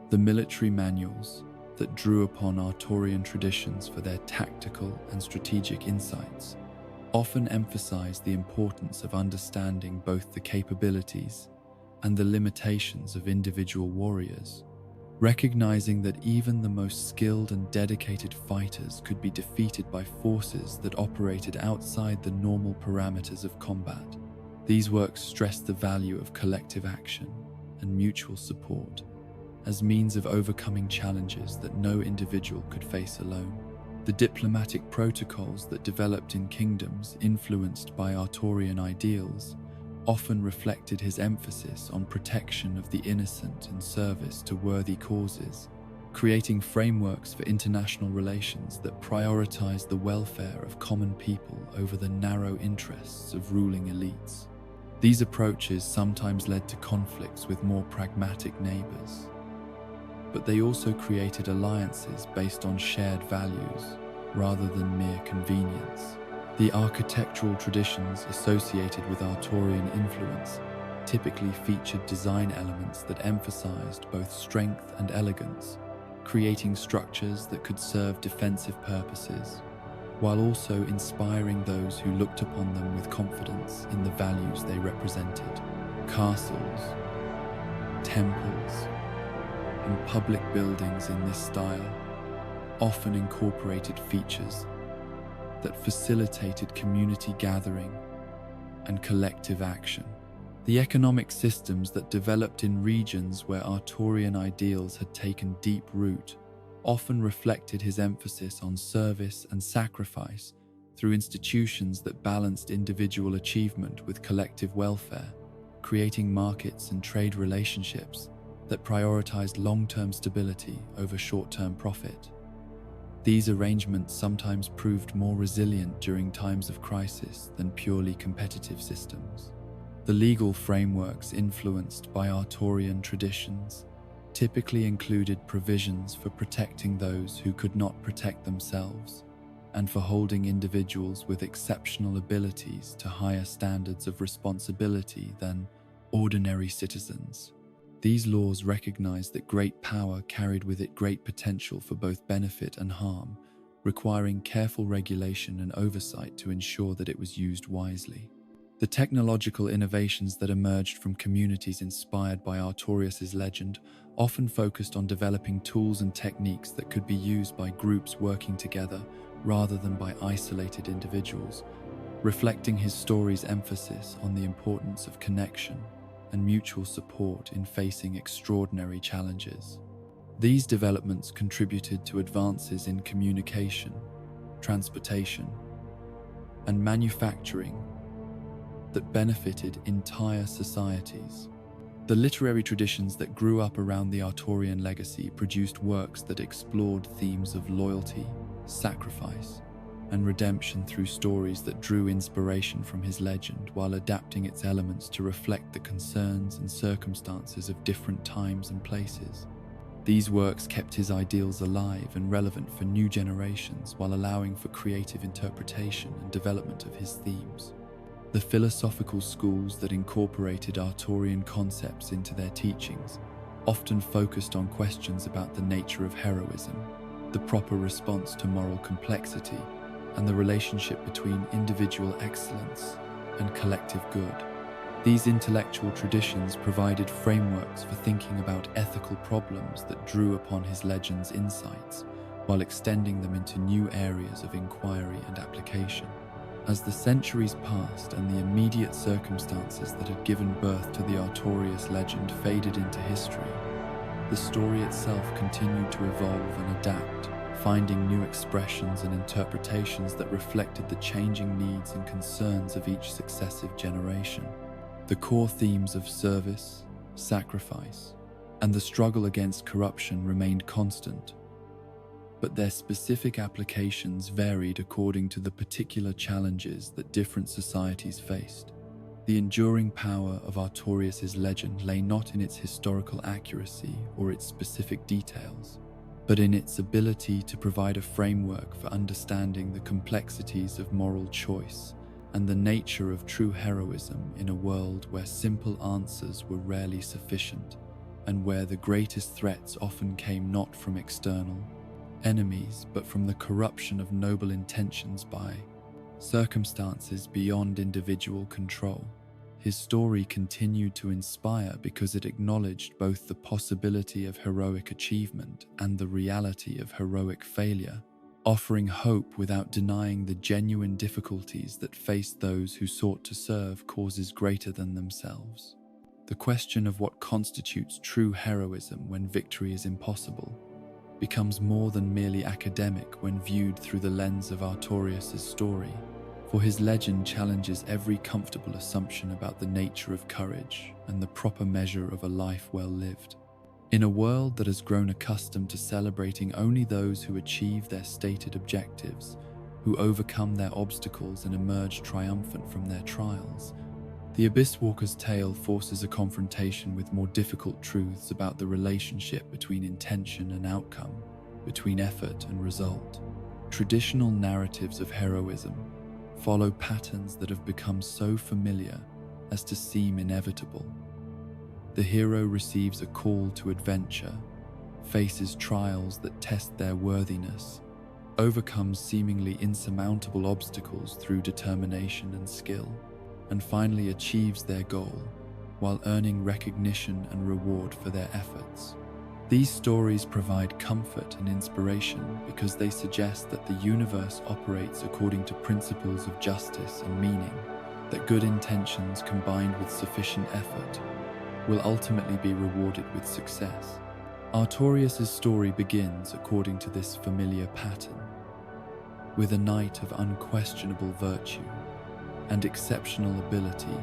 The military manuals that drew upon Artorian traditions for their tactical and strategic insights often emphasized the importance of understanding both the capabilities and the limitations of individual warriors, recognizing that even the most skilled and dedicated fighters could be defeated by forces that operated outside the normal parameters of combat. These works stressed the value of collective action and mutual support as means of overcoming challenges that no individual could face alone. The diplomatic protocols that developed in kingdoms influenced by Artorian ideals often reflected his emphasis on protection of the innocent and service to worthy causes, creating frameworks for international relations that prioritized the welfare of common people over the narrow interests of ruling elites. These approaches sometimes led to conflicts with more pragmatic neighbors, but they also created alliances based on shared values rather than mere convenience. The architectural traditions associated with Artorian influence typically featured design elements that emphasized both strength and elegance, creating structures that could serve defensive purposes, while also inspiring those who looked upon them with confidence in the values they represented. Castles, temples, and public buildings in this style often incorporated features that facilitated community gathering and collective action. The economic systems that developed in regions where Artorian ideals had taken deep root often reflected his emphasis on service and sacrifice through institutions that balanced individual achievement with collective welfare, creating markets and trade relationships that prioritized long-term stability over short-term profit. These arrangements sometimes proved more resilient during times of crisis than purely competitive systems. The legal frameworks influenced by Artorian traditions typically included provisions for protecting those who could not protect themselves, and for holding individuals with exceptional abilities to higher standards of responsibility than ordinary citizens. These laws recognized that great power carried with it great potential for both benefit and harm, requiring careful regulation and oversight to ensure that it was used wisely. The technological innovations that emerged from communities inspired by Artorius' legend often focused on developing tools and techniques that could be used by groups working together rather than by isolated individuals, reflecting his story's emphasis on the importance of connection and mutual support in facing extraordinary challenges. These developments contributed to advances in communication, transportation, and manufacturing that benefited entire societies. The literary traditions that grew up around the Artorian legacy produced works that explored themes of loyalty, sacrifice, and redemption through stories that drew inspiration from his legend while adapting its elements to reflect the concerns and circumstances of different times and places. These works kept his ideals alive and relevant for new generations while allowing for creative interpretation and development of his themes. The philosophical schools that incorporated Artorian concepts into their teachings often focused on questions about the nature of heroism, the proper response to moral complexity, and the relationship between individual excellence and collective good. These intellectual traditions provided frameworks for thinking about ethical problems that drew upon his legend's insights, while extending them into new areas of inquiry and application. As the centuries passed and the immediate circumstances that had given birth to the Artorius legend faded into history, the story itself continued to evolve and adapt, finding new expressions and interpretations that reflected the changing needs and concerns of each successive generation. The core themes of service, sacrifice, and the struggle against corruption remained constant, but their specific applications varied according to the particular challenges that different societies faced. The enduring power of Artorius' legend lay not in its historical accuracy or its specific details, but in its ability to provide a framework for understanding the complexities of moral choice and the nature of true heroism in a world where simple answers were rarely sufficient, and where the greatest threats often came not from external enemies, but from the corruption of noble intentions by circumstances beyond individual control. His story continued to inspire because it acknowledged both the possibility of heroic achievement and the reality of heroic failure, offering hope without denying the genuine difficulties that faced those who sought to serve causes greater than themselves. The question of what constitutes true heroism when victory is impossible becomes more than merely academic when viewed through the lens of Artorius' story, for his legend challenges every comfortable assumption about the nature of courage and the proper measure of a life well lived. In a world that has grown accustomed to celebrating only those who achieve their stated objectives, who overcome their obstacles and emerge triumphant from their trials, the Abysswalker's tale forces a confrontation with more difficult truths about the relationship between intention and outcome, between effort and result. Traditional narratives of heroism follow patterns that have become so familiar as to seem inevitable. The hero receives a call to adventure, faces trials that test their worthiness, overcomes seemingly insurmountable obstacles through determination and skill, and finally achieves their goal while earning recognition and reward for their efforts. These stories provide comfort and inspiration because they suggest that the universe operates according to principles of justice and meaning, that good intentions combined with sufficient effort will ultimately be rewarded with success. Artorius' story begins according to this familiar pattern, with a knight of unquestionable virtue and exceptional ability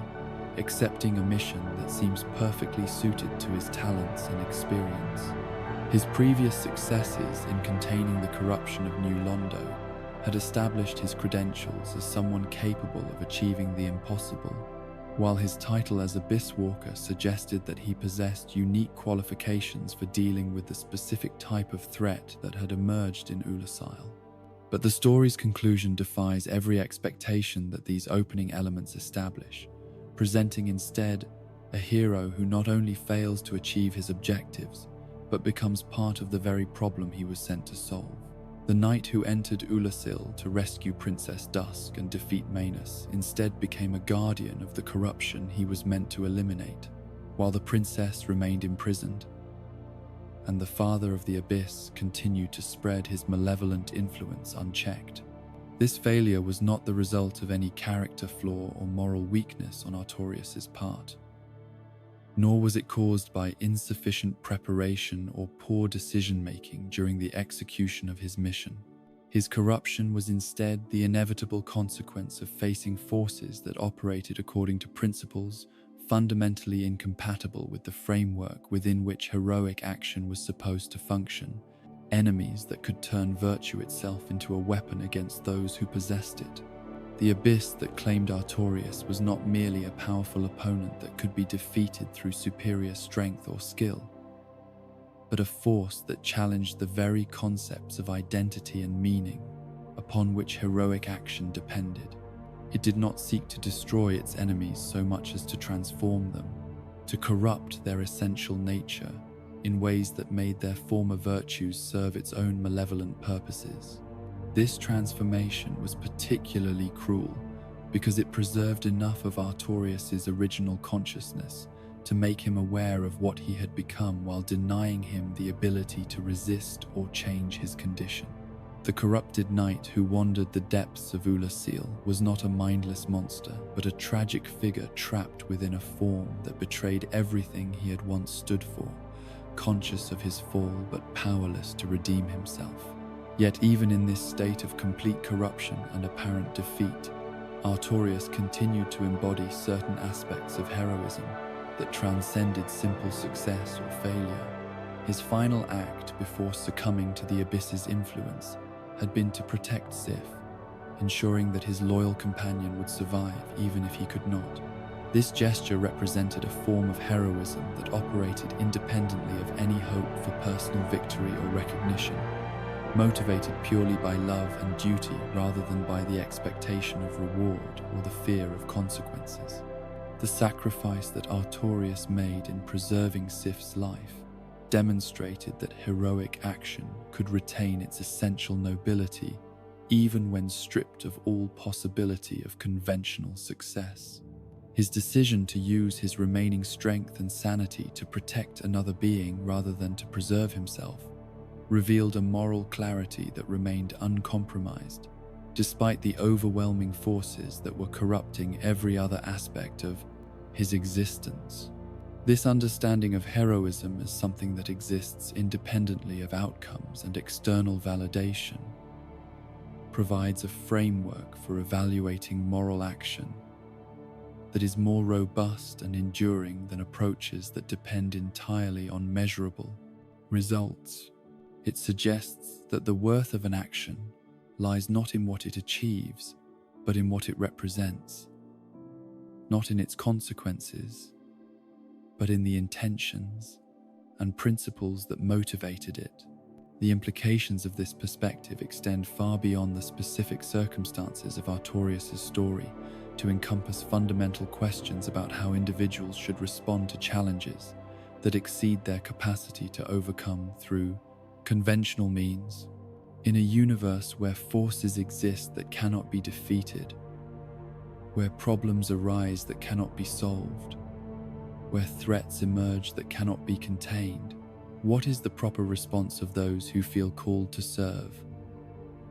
accepting a mission that seems perfectly suited to his talents and experience. His previous successes in containing the corruption of New Londo had established his credentials as someone capable of achieving the impossible, while his title as Abysswalker suggested that he possessed unique qualifications for dealing with the specific type of threat that had emerged in Oolacile. But the story's conclusion defies every expectation that these opening elements establish, presenting instead a hero who not only fails to achieve his objectives, but becomes part of the very problem he was sent to solve. The knight who entered Oolacile to rescue Princess Dusk and defeat Manus instead became a guardian of the corruption he was meant to eliminate, while the princess remained imprisoned, and the Father of the Abyss continued to spread his malevolent influence unchecked. This failure was not the result of any character flaw or moral weakness on Artorius' part, nor was it caused by insufficient preparation or poor decision-making during the execution of his mission. His corruption was instead the inevitable consequence of facing forces that operated according to principles fundamentally incompatible with the framework within which heroic action was supposed to function, enemies that could turn virtue itself into a weapon against those who possessed it. The abyss that claimed Artorius was not merely a powerful opponent that could be defeated through superior strength or skill, but a force that challenged the very concepts of identity and meaning upon which heroic action depended. It did not seek to destroy its enemies so much as to transform them, to corrupt their essential nature in ways that made their former virtues serve its own malevolent purposes. This transformation was particularly cruel because it preserved enough of Artorius' original consciousness to make him aware of what he had become while denying him the ability to resist or change his condition. The corrupted knight who wandered the depths of Oolacile was not a mindless monster, but a tragic figure trapped within a form that betrayed everything he had once stood for, conscious of his fall but powerless to redeem himself. Yet even in this state of complete corruption and apparent defeat, Artorius continued to embody certain aspects of heroism that transcended simple success or failure. His final act before succumbing to the Abyss's influence had been to protect Sif, ensuring that his loyal companion would survive even if he could not. This gesture represented a form of heroism that operated independently of any hope for personal victory or recognition, motivated purely by love and duty rather than by the expectation of reward or the fear of consequences. The sacrifice that Artorius made in preserving Sif's life demonstrated that heroic action could retain its essential nobility even when stripped of all possibility of conventional success. His decision to use his remaining strength and sanity to protect another being rather than to preserve himself revealed a moral clarity that remained uncompromised, despite the overwhelming forces that were corrupting every other aspect of his existence. This understanding of heroism as something that exists independently of outcomes and external validation provides a framework for evaluating moral action that is more robust and enduring than approaches that depend entirely on measurable results. It suggests that the worth of an action lies not in what it achieves, but in what it represents, not in its consequences, but in the intentions and principles that motivated it. The implications of this perspective extend far beyond the specific circumstances of Artorius' story to encompass fundamental questions about how individuals should respond to challenges that exceed their capacity to overcome through conventional means. In a universe where forces exist that cannot be defeated, where problems arise that cannot be solved, where threats emerge that cannot be contained, what is the proper response of those who feel called to serve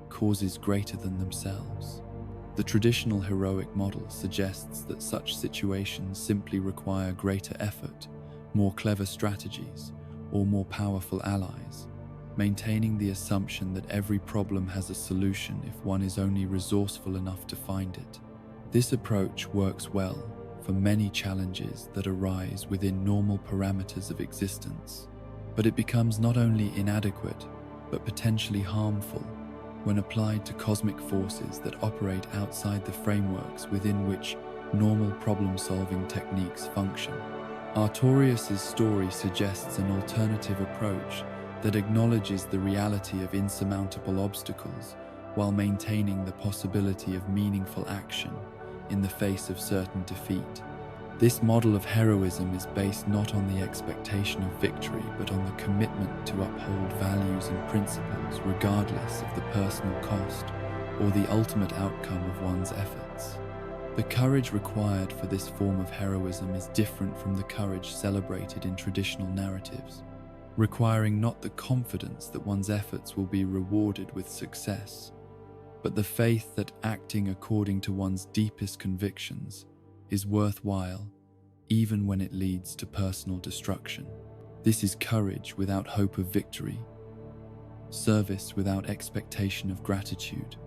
causes greater than themselves? The traditional heroic model suggests that such situations simply require greater effort, more clever strategies, or more powerful allies, maintaining the assumption that every problem has a solution if one is only resourceful enough to find it. This approach works well for many challenges that arise within normal parameters of existence, but it becomes not only inadequate, but potentially harmful when applied to cosmic forces that operate outside the frameworks within which normal problem-solving techniques function. Artorius' story suggests an alternative approach that acknowledges the reality of insurmountable obstacles while maintaining the possibility of meaningful action in the face of certain defeat. This model of heroism is based not on the expectation of victory, but on the commitment to uphold values and principles regardless of the personal cost or the ultimate outcome of one's efforts. The courage required for this form of heroism is different from the courage celebrated in traditional narratives, requiring not the confidence that one's efforts will be rewarded with success, but the faith that acting according to one's deepest convictions is worthwhile even when it leads to personal destruction. This is courage without hope of victory, service without expectation of gratitude,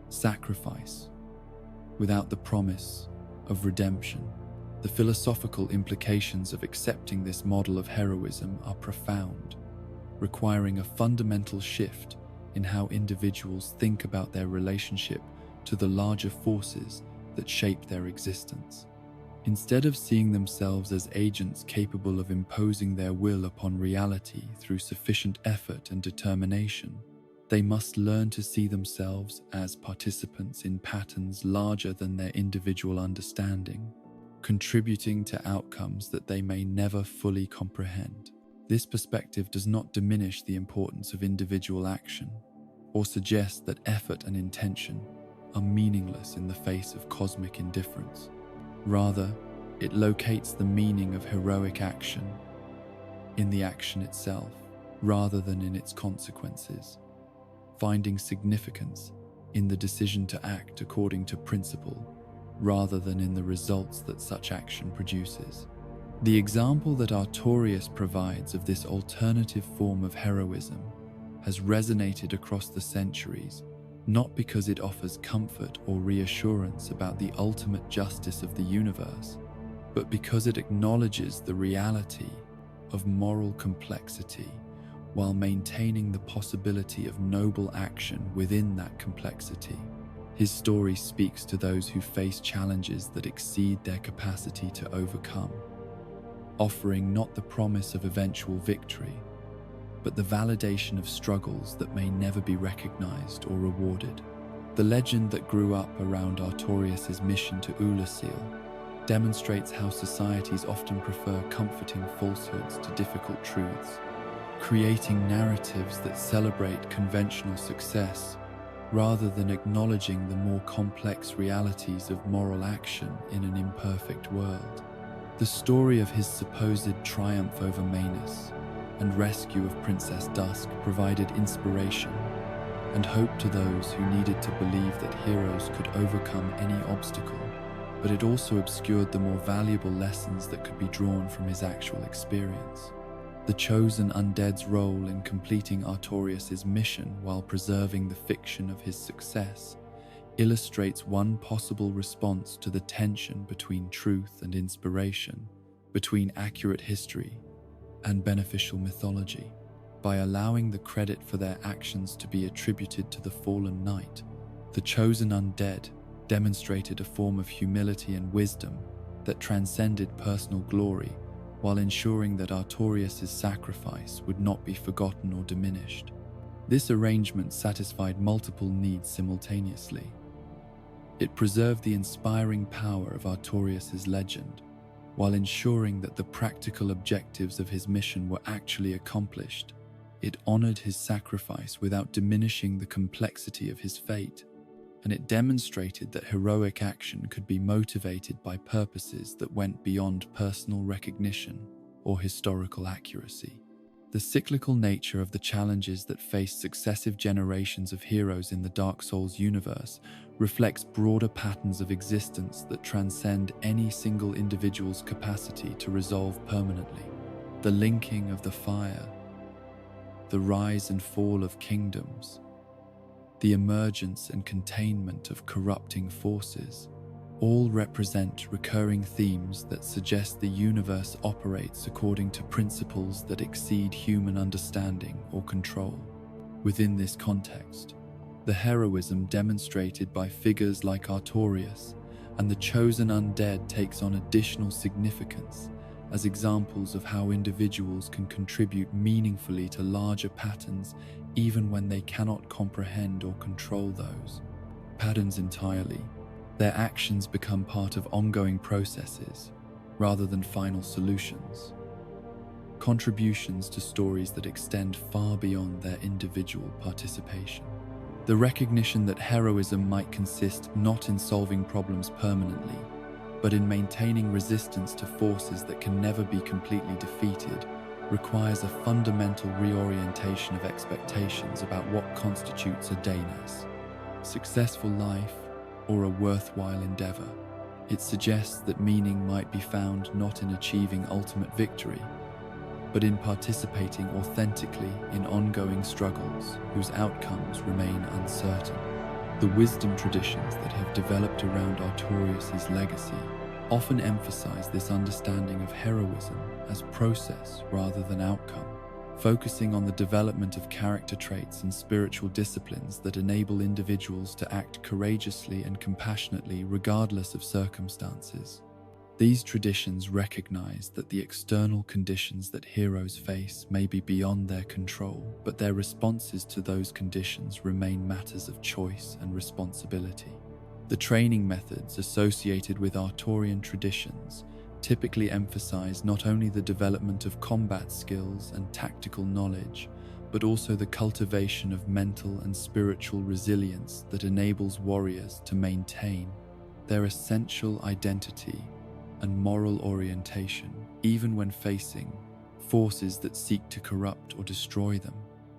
sacrifice without the promise of redemption. The philosophical implications of accepting this model of heroism are profound, requiring a fundamental shift in how individuals think about their relationship to the larger forces that shape their existence. Instead of seeing themselves as agents capable of imposing their will upon reality through sufficient effort and determination, they must learn to see themselves as participants in patterns larger than their individual understanding, contributing to outcomes that they may never fully comprehend. This perspective does not diminish the importance of individual action or suggest that effort and intention are meaningless in the face of cosmic indifference. Rather, it locates the meaning of heroic action in the action itself, rather than in its consequences, finding significance in the decision to act according to principle, rather than in the results that such action produces. The example that Artorius provides of this alternative form of heroism has resonated across the centuries, not because it offers comfort or reassurance about the ultimate justice of the universe, but because it acknowledges the reality of moral complexity while maintaining the possibility of noble action within that complexity. His story speaks to those who face challenges that exceed their capacity to overcome, offering not the promise of eventual victory, but the validation of struggles that may never be recognized or rewarded. The legend that grew up around Artorius' mission to Oolacile demonstrates how societies often prefer comforting falsehoods to difficult truths, creating narratives that celebrate conventional success rather than acknowledging the more complex realities of moral action in an imperfect world. The story of his supposed triumph over Manus and rescue of Princess Dusk provided inspiration and hope to those who needed to believe that heroes could overcome any obstacle, but it also obscured the more valuable lessons that could be drawn from his actual experience. The chosen undead's role in completing Artorius' mission while preserving the fiction of his success illustrates one possible response to the tension between truth and inspiration, between accurate history and beneficial mythology. By allowing the credit for their actions to be attributed to the fallen knight, the chosen undead demonstrated a form of humility and wisdom that transcended personal glory while ensuring that Artorius' sacrifice would not be forgotten or diminished. This arrangement satisfied multiple needs simultaneously. It preserved the inspiring power of Artorius' legend, while ensuring that the practical objectives of his mission were actually accomplished. It honored his sacrifice without diminishing the complexity of his fate, and it demonstrated that heroic action could be motivated by purposes that went beyond personal recognition or historical accuracy. The cyclical nature of the challenges that faced successive generations of heroes in the Dark Souls universe reflects broader patterns of existence that transcend any single individual's capacity to resolve permanently. The linking of the fire, the rise and fall of kingdoms, the emergence and containment of corrupting forces, all represent recurring themes that suggest the universe operates according to principles that exceed human understanding or control. Within this context, the heroism demonstrated by figures like Artorius and the chosen undead takes on additional significance as examples of how individuals can contribute meaningfully to larger patterns even when they cannot comprehend or control those patterns entirely. Their actions become part of ongoing processes rather than final solutions, contributions to stories that extend far beyond their individual participation. The recognition that heroism might consist not in solving problems permanently, but in maintaining resistance to forces that can never be completely defeated, requires a fundamental reorientation of expectations about what constitutes a Danes, successful life, or a worthwhile endeavor. It suggests that meaning might be found not in achieving ultimate victory, but in participating authentically in ongoing struggles whose outcomes remain uncertain. The wisdom traditions that have developed around Artorius' legacy often emphasize this understanding of heroism as process rather than outcome, focusing on the development of character traits and spiritual disciplines that enable individuals to act courageously and compassionately regardless of circumstances. These traditions recognize that the external conditions that heroes face may be beyond their control, but their responses to those conditions remain matters of choice and responsibility. The training methods associated with Artorian traditions typically emphasize not only the development of combat skills and tactical knowledge, but also the cultivation of mental and spiritual resilience that enables warriors to maintain their essential identity and moral orientation, even when facing forces that seek to corrupt or destroy them.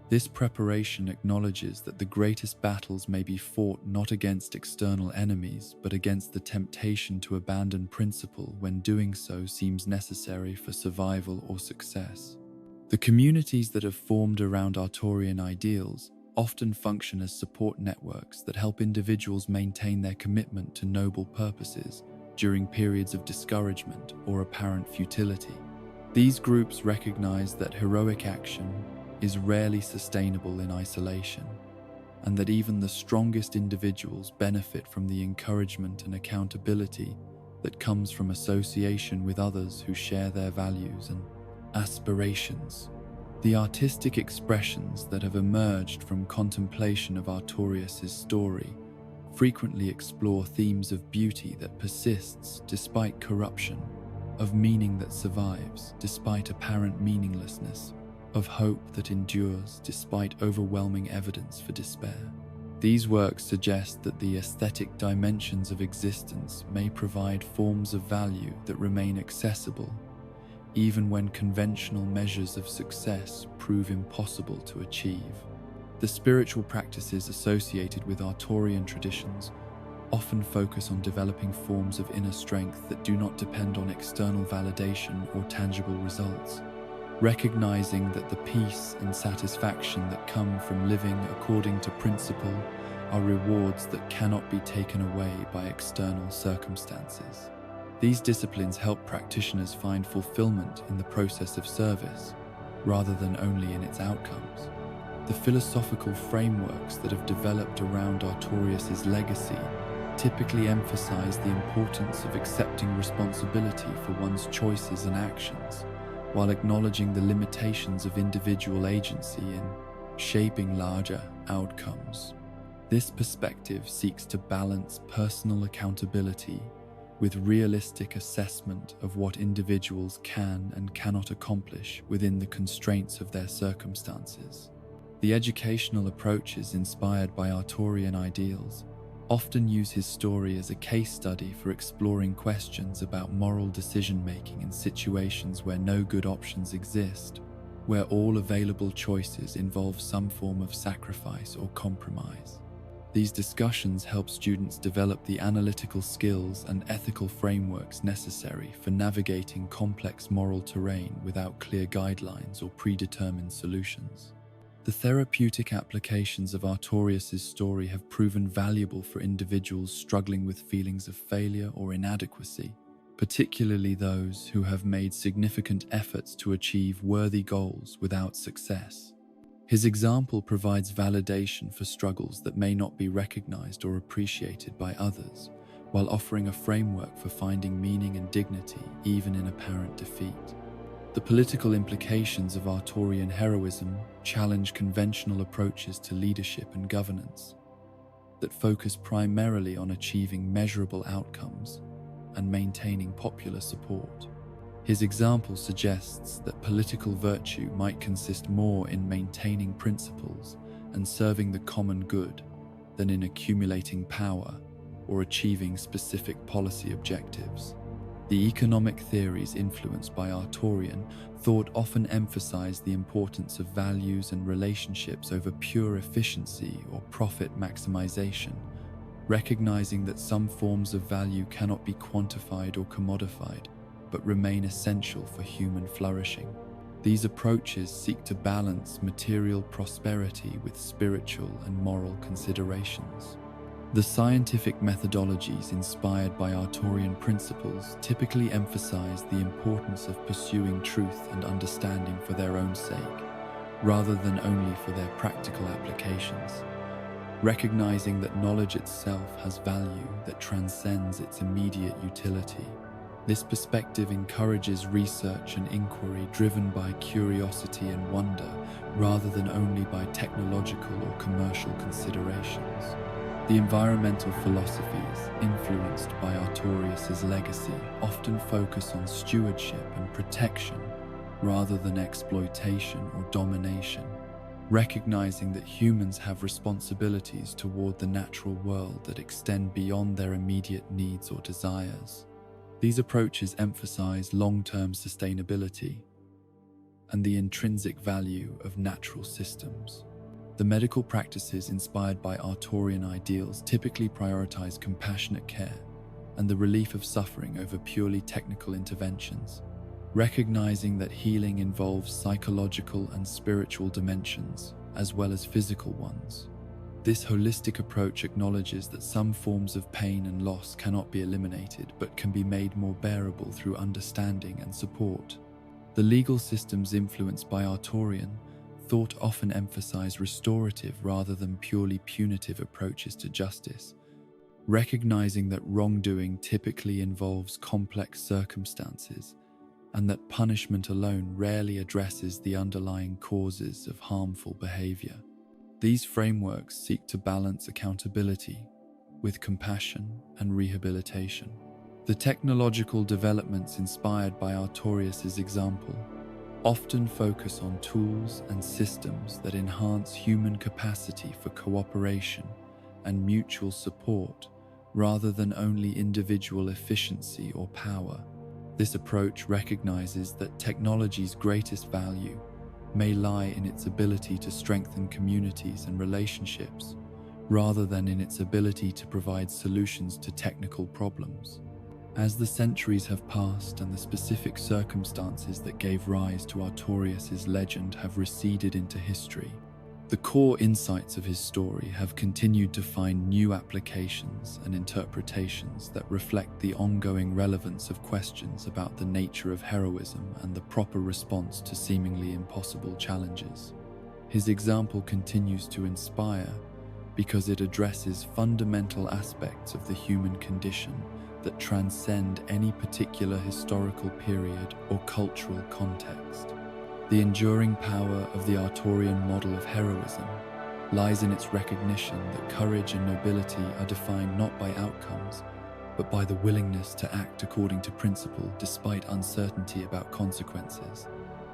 This preparation acknowledges that the greatest battles may be fought not against external enemies, but against the temptation to abandon principle when doing so seems necessary for survival or success. The communities that have formed around Artorian ideals often function as support networks that help individuals maintain their commitment to noble purposes during periods of discouragement or apparent futility. These groups recognize that heroic action is rarely sustainable in isolation, and that even the strongest individuals benefit from the encouragement and accountability that comes from association with others who share their values and aspirations. The artistic expressions that have emerged from contemplation of Artorius' story frequently explore themes of beauty that persists despite corruption, of meaning that survives despite apparent meaninglessness, of hope that endures despite overwhelming evidence for despair. These works suggest that the aesthetic dimensions of existence may provide forms of value that remain accessible, even when conventional measures of success prove impossible to achieve. The spiritual practices associated with Artorian traditions often focus on developing forms of inner strength that do not depend on external validation or tangible results, recognizing that the peace and satisfaction that come from living according to principle are rewards that cannot be taken away by external circumstances. These disciplines help practitioners find fulfillment in the process of service, rather than only in its outcomes. The philosophical frameworks that have developed around Artorius' legacy typically emphasize the importance of accepting responsibility for one's choices and actions, while acknowledging the limitations of individual agency in shaping larger outcomes. This perspective seeks to balance personal accountability with realistic assessment of what individuals can and cannot accomplish within the constraints of their circumstances. The educational approaches inspired by Artorian ideals often use his story as a case study for exploring questions about moral decision-making in situations where no good options exist, where all available choices involve some form of sacrifice or compromise. These discussions help students develop the analytical skills and ethical frameworks necessary for navigating complex moral terrain without clear guidelines or predetermined solutions. The therapeutic applications of Artorius' story have proven valuable for individuals struggling with feelings of failure or inadequacy, particularly those who have made significant efforts to achieve worthy goals without success. His example provides validation for struggles that may not be recognized or appreciated by others, while offering a framework for finding meaning and dignity even in apparent defeat. The political implications of Artorian heroism challenge conventional approaches to leadership and governance that focus primarily on achieving measurable outcomes and maintaining popular support. His example suggests that political virtue might consist more in maintaining principles and serving the common good than in accumulating power or achieving specific policy objectives. The economic theories influenced by Artorian thought often emphasize the importance of values and relationships over pure efficiency or profit maximization, recognizing that some forms of value cannot be quantified or commodified, but remain essential for human flourishing. These approaches seek to balance material prosperity with spiritual and moral considerations. The scientific methodologies inspired by Artorian principles typically emphasize the importance of pursuing truth and understanding for their own sake, rather than only for their practical applications, recognizing that knowledge itself has value that transcends its immediate utility. This perspective encourages research and inquiry driven by curiosity and wonder, rather than only by technological or commercial considerations. The environmental philosophies, influenced by Artorius' legacy, often focus on stewardship and protection, rather than exploitation or domination, recognizing that humans have responsibilities toward the natural world that extend beyond their immediate needs or desires. These approaches emphasize long-term sustainability and the intrinsic value of natural systems. The medical practices inspired by Artorian ideals typically prioritize compassionate care and the relief of suffering over purely technical interventions, recognizing that healing involves psychological and spiritual dimensions as well as physical ones. This holistic approach acknowledges that some forms of pain and loss cannot be eliminated but can be made more bearable through understanding and support. The legal systems influenced by Artorian thought often emphasize restorative rather than purely punitive approaches to justice, recognizing that wrongdoing typically involves complex circumstances and that punishment alone rarely addresses the underlying causes of harmful behavior. These frameworks seek to balance accountability with compassion and rehabilitation. The technological developments inspired by Artorius' example often focus on tools and systems that enhance human capacity for cooperation and mutual support rather than only individual efficiency or power. This approach recognizes that technology's greatest value may lie in its ability to strengthen communities and relationships, rather than in its ability to provide solutions to technical problems. As the centuries have passed and the specific circumstances that gave rise to Artorius' legend have receded into history, the core insights of his story have continued to find new applications and interpretations that reflect the ongoing relevance of questions about the nature of heroism and the proper response to seemingly impossible challenges. His example continues to inspire, because it addresses fundamental aspects of the human condition that transcend any particular historical period or cultural context. The enduring power of the Artorian model of heroism lies in its recognition that courage and nobility are defined not by outcomes, but by the willingness to act according to principle despite uncertainty about consequences.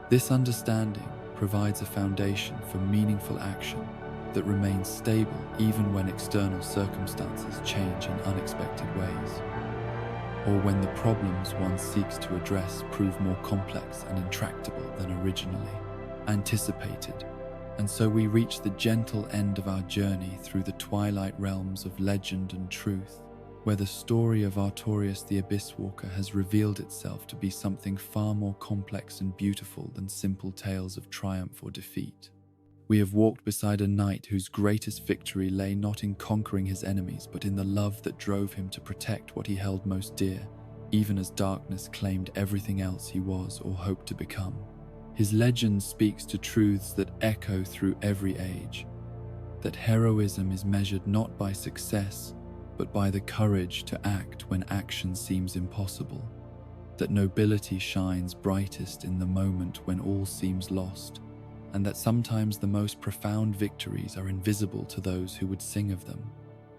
This understanding provides a foundation for meaningful action that remains stable even when external circumstances change in unexpected ways, or when the problems one seeks to address prove more complex and intractable than originally anticipated. And so we reach the gentle end of our journey through the twilight realms of legend and truth, where the story of Artorius the Abysswalker has revealed itself to be something far more complex and beautiful than simple tales of triumph or defeat. We have walked beside a knight whose greatest victory lay not in conquering his enemies, but in the love that drove him to protect what he held most dear, even as darkness claimed everything else he was or hoped to become. His legend speaks to truths that echo through every age, that heroism is measured not by success, but by the courage to act when action seems impossible, that nobility shines brightest in the moment when all seems lost, and that sometimes the most profound victories are invisible to those who would sing of them.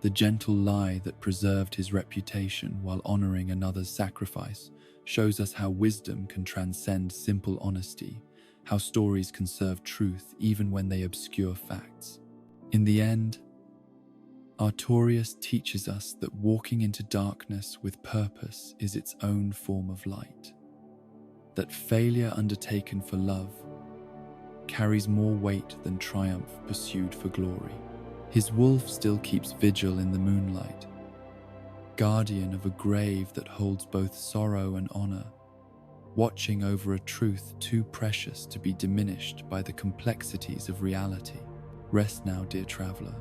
The gentle lie that preserved his reputation while honoring another's sacrifice shows us how wisdom can transcend simple honesty, how stories can serve truth even when they obscure facts. In the end, Artorius teaches us that walking into darkness with purpose is its own form of light, that failure undertaken for love carries more weight than triumph pursued for glory. His wolf still keeps vigil in the moonlight, guardian of a grave that holds both sorrow and honor, watching over a truth too precious to be diminished by the complexities of reality. Rest now, dear traveler,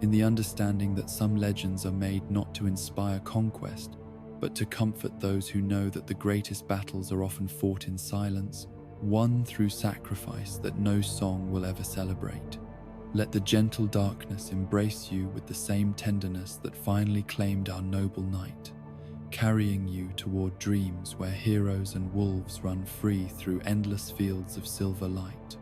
in the understanding that some legends are made not to inspire conquest, but to comfort those who know that the greatest battles are often fought in silence, won through sacrifice that no song will ever celebrate. Let the gentle darkness embrace you with the same tenderness that finally claimed our noble knight, carrying you toward dreams where heroes and wolves run free through endless fields of silver light.